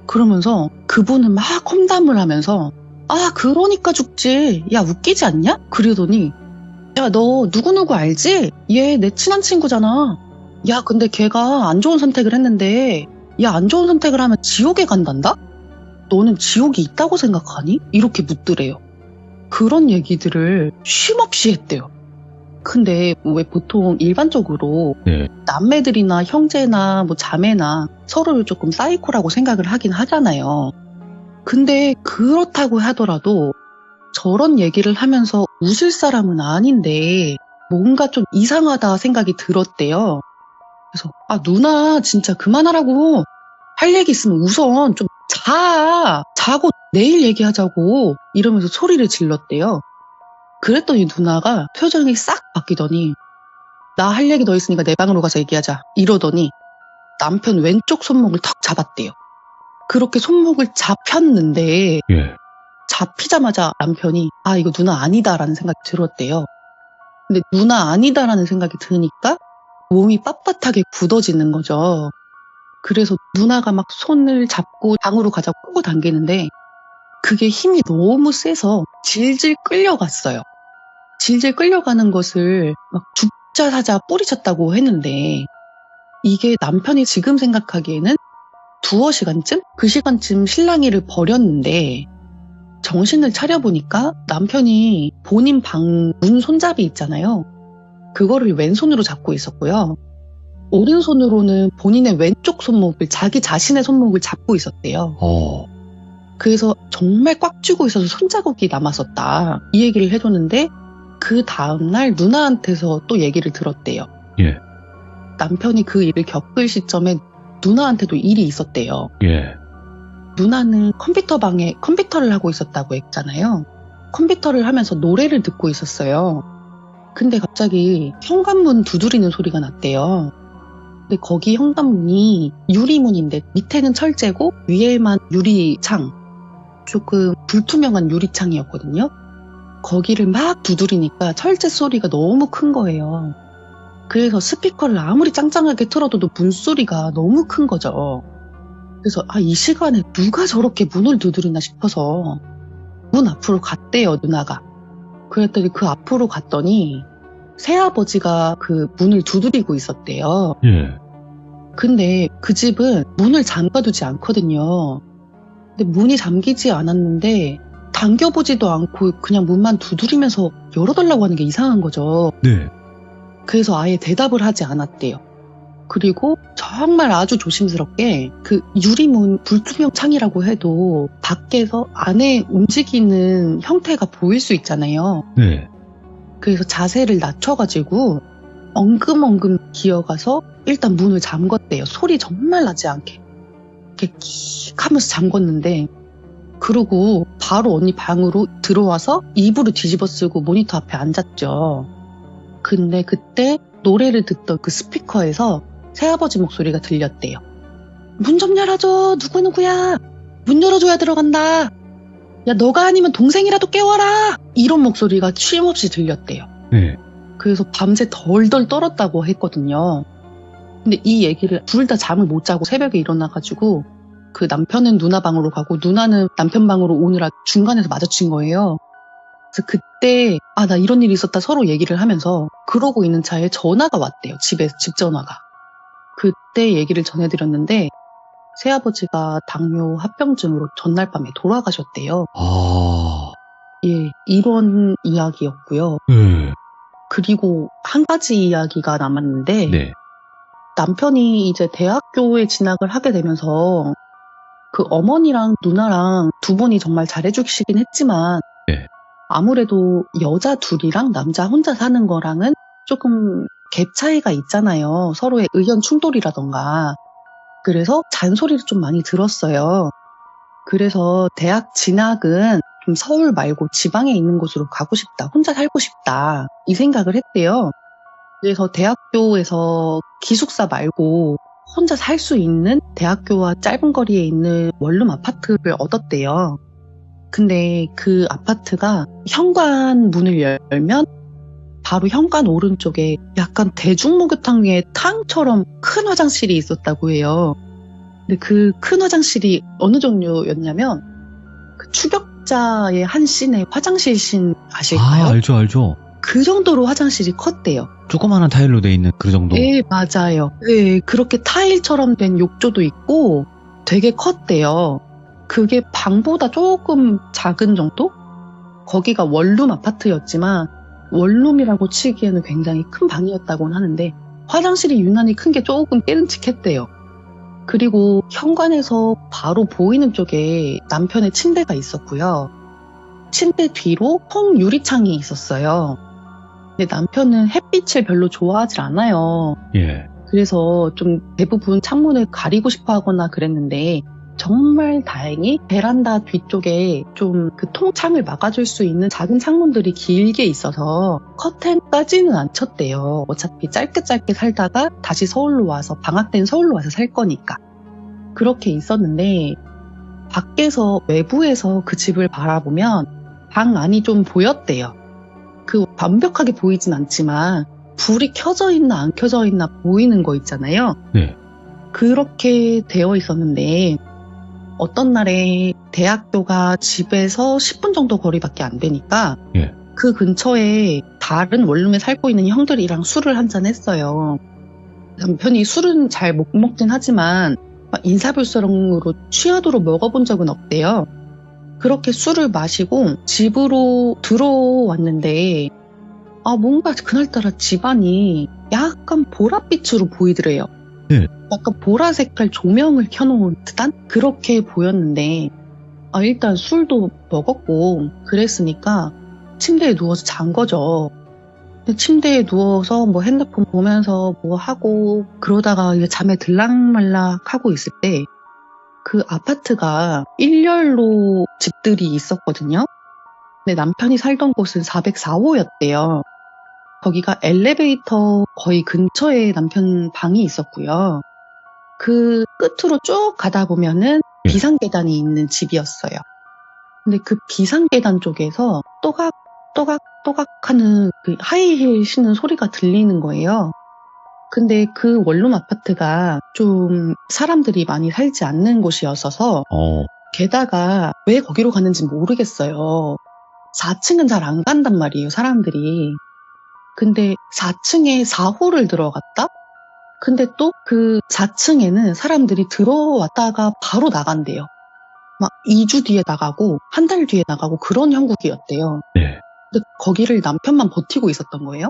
그러면서 그분은 막 험담을 하면서 그러니까 죽지. 야 웃기지 않냐? 그러더니 야 너 누구누구 알지? 얘 내 친한 친구잖아. 야 근데 걔가 안 좋은 선택을 했는데 야 안 좋은 선택을 하면 지옥에 간단다? 너는 지옥이 있다고 생각하니? 이렇게 묻더래요. 그런 얘기들을 쉼없이 했대요. 근데 왜 보통 일반적으로 네. 남매들이나 형제나 뭐 자매나 서로를 조금 사이코라고 생각을 하긴 하잖아요. 근데 그렇다고 하더라도 저런 얘기를 하면서 웃을 사람은 아닌데 뭔가 좀 이상하다 생각이 들었대요. 그래서 누나 진짜 그만하라고. 할 얘기 있으면 우선 좀 자고 내일 얘기하자고 이러면서 소리를 질렀대요. 그랬더니 누나가 표정이 싹 바뀌더니 나 할 얘기 더 있으니까 내 방으로 가서 얘기하자 이러더니 남편 왼쪽 손목을 턱 잡았대요. 그렇게 손목을 잡혔는데 예. 잡히자마자 남편이 이거 누나 아니다라는 생각이 들었대요. 근데 누나 아니다라는 생각이 드니까 몸이 빳빳하게 굳어지는 거죠. 그래서 누나가 막 손을 잡고 방으로 가자고 끌고 당기는데 그게 힘이 너무 세서 질질 끌려갔어요. 질질 끌려가는 것을 막 죽자 사자 뿌리쳤다고 했는데 이게 남편이 지금 생각하기에는 두어 시간쯤? 그 시간쯤 실랑이를 벌였는데 정신을 차려보니까 남편이 본인 방 문 손잡이 있잖아요. 그거를 왼손으로 잡고 있었고요. 오른손으로는 본인의 왼쪽 손목을 자기 자신의 손목을 잡고 있었대요. 그래서 정말 꽉 쥐고 있어서 손자국이 남았었다. 이 얘기를 해줬는데 그 다음날 누나한테서 또 얘기를 들었대요. 예. 남편이 그 일을 겪을 시점에 누나한테도 일이 있었대요. 예. 누나는 컴퓨터방에 컴퓨터를 하고 있었다고 했잖아요. 컴퓨터를 하면서 노래를 듣고 있었어요. 근데 갑자기 현관문 두드리는 소리가 났대요. 근데 거기 현관문이 유리문인데 밑에는 철제고 위에만 유리창, 조금 불투명한 유리창이었거든요. 거기를 막 두드리니까 철제 소리가 너무 큰 거예요. 그래서 스피커를 아무리 짱짱하게 틀어도 문소리가 너무 큰 거죠. 그래서 이 시간에 누가 저렇게 문을 두드리나 싶어서 문 앞으로 갔대요, 누나가. 그랬더니 그 앞으로 갔더니 새아버지가 그 문을 두드리고 있었대요. 예. 근데 그 집은 문을 잠가두지 않거든요. 근데 문이 잠기지 않았는데 당겨보지도 않고 그냥 문만 두드리면서 열어달라고 하는 게 이상한 거죠. 네. 그래서 아예 대답을 하지 않았대요. 그리고 정말 아주 조심스럽게 그 유리문 불투명 창이라고 해도 밖에서 안에 움직이는 형태가 보일 수 있잖아요. 네. 그래서 자세를 낮춰가지고 엉금엉금 기어가서 일단 문을 잠궜대요. 소리 정말 나지 않게. 이렇게 킥 하면서 잠궜는데 그러고 바로 언니 방으로 들어와서 이불을 뒤집어 쓰고 모니터 앞에 앉았죠. 근데 그때 노래를 듣던 그 스피커에서 새아버지 목소리가 들렸대요. 문 좀 열어줘. 누구야? 문 열어줘야 들어간다. 야, 너가 아니면 동생이라도 깨워라. 이런 목소리가 쉼없이 들렸대요. 네. 그래서 밤새 덜덜 떨었다고 했거든요. 근데 이 얘기를 둘 다 잠을 못 자고 새벽에 일어나가지고 그 남편은 누나 방으로 가고 누나는 남편 방으로 오느라 중간에서 마주친 거예요. 그래서 그때 나 이런 일이 있었다 서로 얘기를 하면서 그러고 있는 차에 전화가 왔대요. 집에서 집 전화가. 그때 얘기를 전해드렸는데 새아버지가 당뇨 합병증으로 전날 밤에 돌아가셨대요. 예, 이런 이야기였고요. 그리고 한 가지 이야기가 남았는데 네. 남편이 이제 대학교에 진학을 하게 되면서 그 어머니랑 누나랑 두 분이 정말 잘해주시긴 했지만 네. 아무래도 여자 둘이랑 남자 혼자 사는 거랑은 조금 갭 차이가 있잖아요. 서로의 의견 충돌이라던가. 그래서 잔소리를 좀 많이 들었어요. 그래서 대학 진학은 좀 서울 말고 지방에 있는 곳으로 가고 싶다. 혼자 살고 싶다. 이 생각을 했대요. 그래서 대학교에서 기숙사 말고 혼자 살 수 있는 대학교와 짧은 거리에 있는 원룸 아파트를 얻었대요. 근데 그 아파트가 현관 문을 열면 바로 현관 오른쪽에 약간 대중목욕탕의 탕처럼 큰 화장실이 있었다고 해요. 근데 그 큰 화장실이 어느 종류였냐면 그 추격자의 한 씬의 화장실 씬 아실까요? 알죠. 그 정도로 화장실이 컸대요. 조그마한 타일로 돼 있는 그 정도. 네, 맞아요. 네, 그렇게 타일처럼 된 욕조도 있고 되게 컸대요. 그게 방보다 조금 작은 정도? 거기가 원룸 아파트였지만 원룸이라고 치기에는 굉장히 큰 방이었다고는 하는데 화장실이 유난히 큰 게 조금 깨름칙했대요. 그리고 현관에서 바로 보이는 쪽에 남편의 침대가 있었고요. 침대 뒤로 통 유리창이 있었어요. 근데 남편은 햇빛을 별로 좋아하지 않아요. 예. 그래서 좀 대부분 창문을 가리고 싶어 하거나 그랬는데 정말 다행히 베란다 뒤쪽에 좀 그 통창을 막아줄 수 있는 작은 창문들이 길게 있어서 커튼까지는 안 쳤대요. 어차피 짧게 살다가 다시 서울로 와서 방학 때는 서울로 와서 살 거니까. 그렇게 있었는데 밖에서 외부에서 그 집을 바라보면 방 안이 좀 보였대요. 그 완벽하게 보이진 않지만 불이 켜져 있나 안 켜져 있나 보이는 거 있잖아요. 네. 그렇게 되어 있었는데 어떤 날에 대학교가 집에서 10분 정도 거리밖에 안 되니까 예. 그 근처에 다른 원룸에 살고 있는 형들이랑 술을 한잔 했어요. 남편이 술은 잘 못 먹긴 하지만 인사불성으로 취하도록 먹어본 적은 없대요. 그렇게 술을 마시고 집으로 들어왔는데 뭔가 그날따라 집안이 약간 보랏빛으로 보이더래요. 네. 약간 보라 색깔 조명을 켜놓은 듯한 그렇게 보였는데 일단 술도 먹었고 그랬으니까 침대에 누워서 잔 거죠. 근데 침대에 누워서 뭐 핸드폰 보면서 뭐 하고 그러다가 이제 잠에 들락말락 하고 있을 때 그 아파트가 1열로 집들이 있었거든요. 근데 남편이 살던 곳은 404호였대요. 거기가 엘리베이터 거의 근처에 남편 방이 있었고요. 그 끝으로 쭉 가다 보면은 비상계단이 있는 집이었어요. 근데 그 비상계단 쪽에서 또각또각 하는 그 하이힐 신는 소리가 들리는 거예요. 근데 그 원룸 아파트가 좀 사람들이 많이 살지 않는 곳이었어서 게다가 왜 거기로 가는지 모르겠어요. 4층은 잘 안 간단 말이에요, 사람들이. 근데 4층에 4호를 들어갔다? 근데 또 그 4층에는 사람들이 들어왔다가 바로 나간대요. 막 2주 뒤에 나가고 한 달 뒤에 나가고 그런 형국이었대요. 네. 근데 거기를 남편만 버티고 있었던 거예요.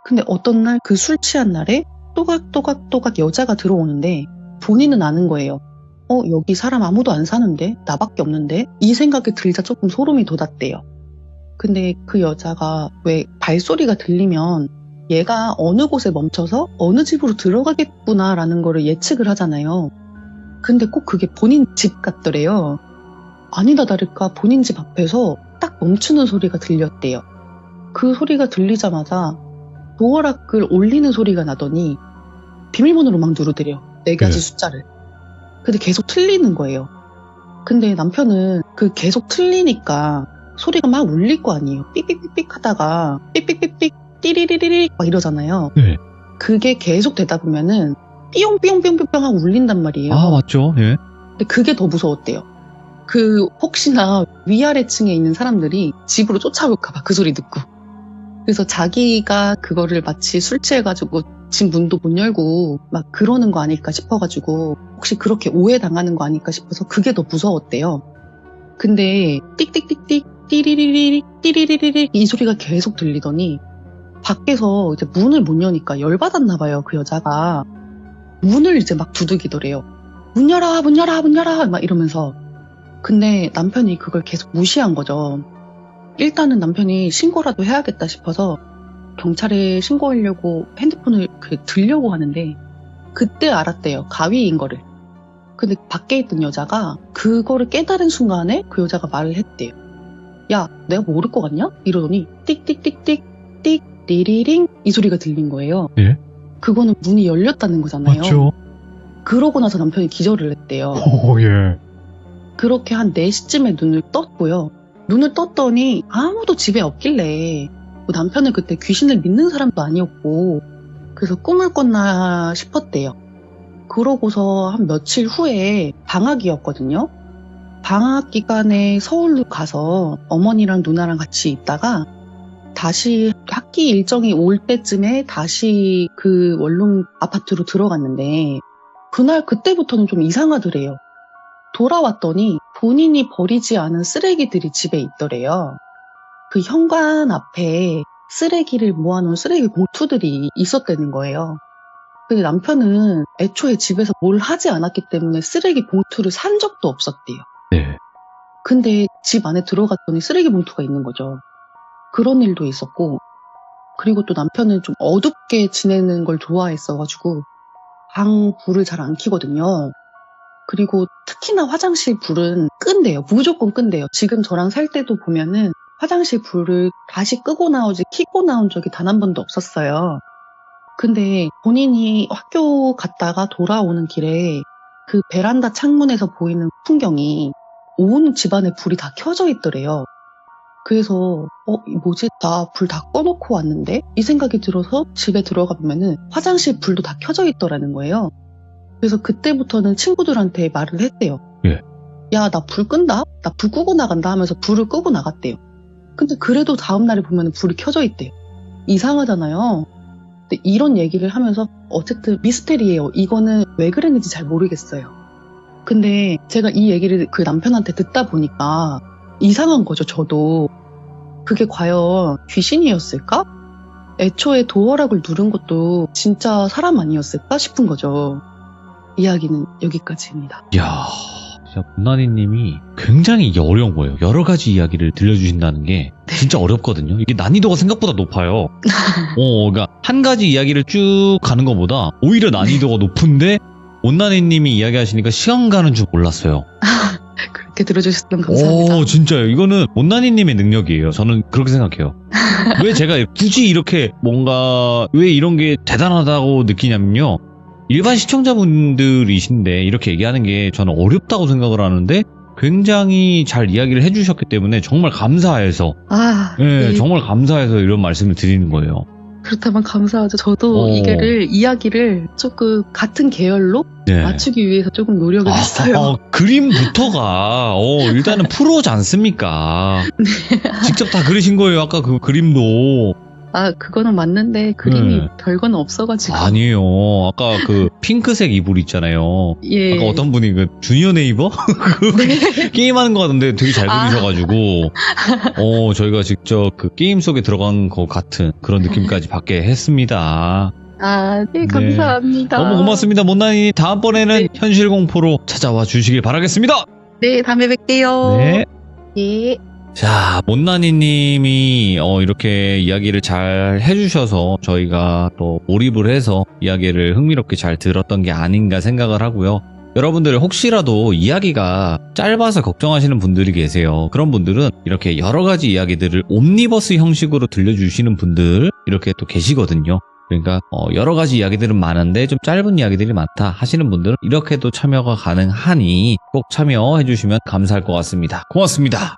근데 어떤 날 그 술 취한 날에 또각 여자가 들어오는데 본인은 아는 거예요. 여기 사람 아무도 안 사는데? 나밖에 없는데? 이 생각이 들자 조금 소름이 돋았대요. 근데 그 여자가 왜 발소리가 들리면 얘가 어느 곳에 멈춰서 어느 집으로 들어가겠구나라는 거를 예측을 하잖아요. 근데 꼭 그게 본인 집 같더래요. 아니다 다를까 본인 집 앞에서 딱 멈추는 소리가 들렸대요. 그 소리가 들리자마자 도어락을 올리는 소리가 나더니 비밀번호로 막 누르더래요. 4가지 숫자를. 근데 계속 틀리는 거예요. 근데 남편은 그 계속 틀리니까 소리가 막 울릴 거 아니에요. 삑삑삑삑 하다가 삑삑삑삑 띠리리리리 막 이러잖아요. 네. 그게 계속 되다 보면은 삐용삐용삐용삐용 하고 울린단 말이에요. 맞죠. 예. 근데 그게 더 무서웠대요. 혹시나 위아래층에 있는 사람들이 집으로 쫓아올까봐 그 소리 듣고. 그래서 자기가 그거를 마치 술 취해가지고 집 문도 못 열고 막 그러는 거 아닐까 싶어가지고 혹시 그렇게 오해당하는 거 아닐까 싶어서 그게 더 무서웠대요. 근데 띡띡띡띡 띠리리리 띠리리리 이 소리가 계속 들리더니 밖에서 이제 문을 못 여니까 열받았나 봐요. 그 여자가 문을 이제 막 두들기더래요. 문 열어 문 열어 문 열어 막 이러면서. 근데 남편이 그걸 계속 무시한 거죠. 일단은 남편이 신고라도 해야겠다 싶어서 경찰에 신고하려고 핸드폰을 들려고 하는데 그때 알았대요. 가위인 거를. 근데 밖에 있던 여자가 그거를 깨달은 순간에 그 여자가 말을 했대요. 야, 내가 모를 것 같냐? 이러더니 띡띡띡띡 띡 리리링 이 소리가 들린 거예요. 예? 그거는 문이 열렸다는 거잖아요. 맞죠. 그러고 나서 남편이 기절을 했대요. 예. 그렇게 한 4시쯤에 눈을 떴고요. 눈을 떴더니 아무도 집에 없길래 남편은 그때 귀신을 믿는 사람도 아니었고 그래서 꿈을 꿨나 싶었대요. 그러고서 한 며칠 후에 방학이었거든요. 방학 기간에 서울로 가서 어머니랑 누나랑 같이 있다가 다시 학기 일정이 올 때쯤에 다시 그 원룸 아파트로 들어갔는데 그때부터는 좀 이상하더래요. 돌아왔더니 본인이 버리지 않은 쓰레기들이 집에 있더래요. 그 현관 앞에 쓰레기를 모아놓은 쓰레기 봉투들이 있었다는 거예요. 근데 남편은 애초에 집에서 뭘 하지 않았기 때문에 쓰레기 봉투를 산 적도 없었대요. 네. 근데 집 안에 들어갔더니 쓰레기 봉투가 있는 거죠. 그런 일도 있었고, 그리고 또 남편은 좀 어둡게 지내는 걸 좋아했어가지고 방 불을 잘 안 켜거든요. 그리고 특히나 화장실 불은 끈대요. 무조건 끈대요. 지금 저랑 살 때도 보면은 화장실 불을 다시 끄고 나오지 켜고 나온 적이 단 한 번도 없었어요. 근데 본인이 학교 갔다가 돌아오는 길에 그 베란다 창문에서 보이는 풍경이 온 집안에 불이 다 켜져 있더래요. 그래서 뭐지? 나 불 다 꺼놓고 왔는데? 이 생각이 들어서 집에 들어가 보면은 화장실 불도 다 켜져 있더라는 거예요. 그래서 그때부터는 친구들한테 말을 했대요. 예. 야, 나 불 끈다? 나 불 끄고 나간다 하면서 불을 끄고 나갔대요. 근데 그래도 다음날에 보면 불이 켜져 있대요. 이상하잖아요. 근데 이런 얘기를 하면서 어쨌든 미스테리예요. 이거는 왜 그랬는지 잘 모르겠어요. 근데 제가 이 얘기를 그 남편한테 듣다 보니까 이상한 거죠, 저도. 그게 과연 귀신이었을까? 애초에 도어락을 누른 것도 진짜 사람 아니었을까 싶은 거죠. 이야기는 여기까지입니다. 이야, 진짜 못난이님이 굉장히 이게 어려운 거예요. 여러 가지 이야기를 들려주신다는 게 진짜 어렵거든요. 이게 난이도가 생각보다 높아요. 그러니까 한 가지 이야기를 쭉 가는 것보다 오히려 난이도가 높은데 못난이님이 이야기하시니까 시간 가는 줄 몰랐어요. 그렇게 들어주셨으면 감사합니다. 진짜요. 이거는 못난이님의 능력이에요. 저는 그렇게 생각해요. 왜 제가 굳이 이렇게 뭔가 왜 이런 게 대단하다고 느끼냐면요. 일반 시청자분들이신데 이렇게 얘기하는 게 저는 어렵다고 생각을 하는데 굉장히 잘 이야기를 해주셨기 때문에 정말 감사해서 네. 정말 감사해서 이런 말씀을 드리는 거예요. 그렇다면 감사하죠. 저도 이야기를 조금 같은 계열로 맞추기 위해서 조금 노력을 했어요. 그림부터가 일단은 프로지 않습니까? 직접 다 그리신 거예요. 아까 그 그림도. 그거는 맞는데 그림이 별거는 없어가지고. 아니에요. 아까 그 핑크색 이불 있잖아요. 예. 아까 어떤 분이 그 주니어 네이버? 게임하는 거 같은데 되게 잘 그리셔가지고 저희가 직접 그 게임 속에 들어간 것 같은 그런 느낌까지 받게 했습니다. 네, 감사합니다. 너무 고맙습니다. 못난이 다음번에는 현실 공포로 찾아와 주시길 바라겠습니다. 네, 다음에 뵐게요. 네. 예. 자, 못난이님이 이렇게 이야기를 잘 해주셔서 저희가 또 몰입을 해서 이야기를 흥미롭게 잘 들었던 게 아닌가 생각을 하고요. 여러분들 혹시라도 이야기가 짧아서 걱정하시는 분들이 계세요. 그런 분들은 이렇게 여러 가지 이야기들을 옴니버스 형식으로 들려주시는 분들 이렇게 또 계시거든요. 그러니까 여러 가지 이야기들은 많은데 좀 짧은 이야기들이 많다 하시는 분들은 이렇게도 참여가 가능하니 꼭 참여해 주시면 감사할 것 같습니다. 고맙습니다.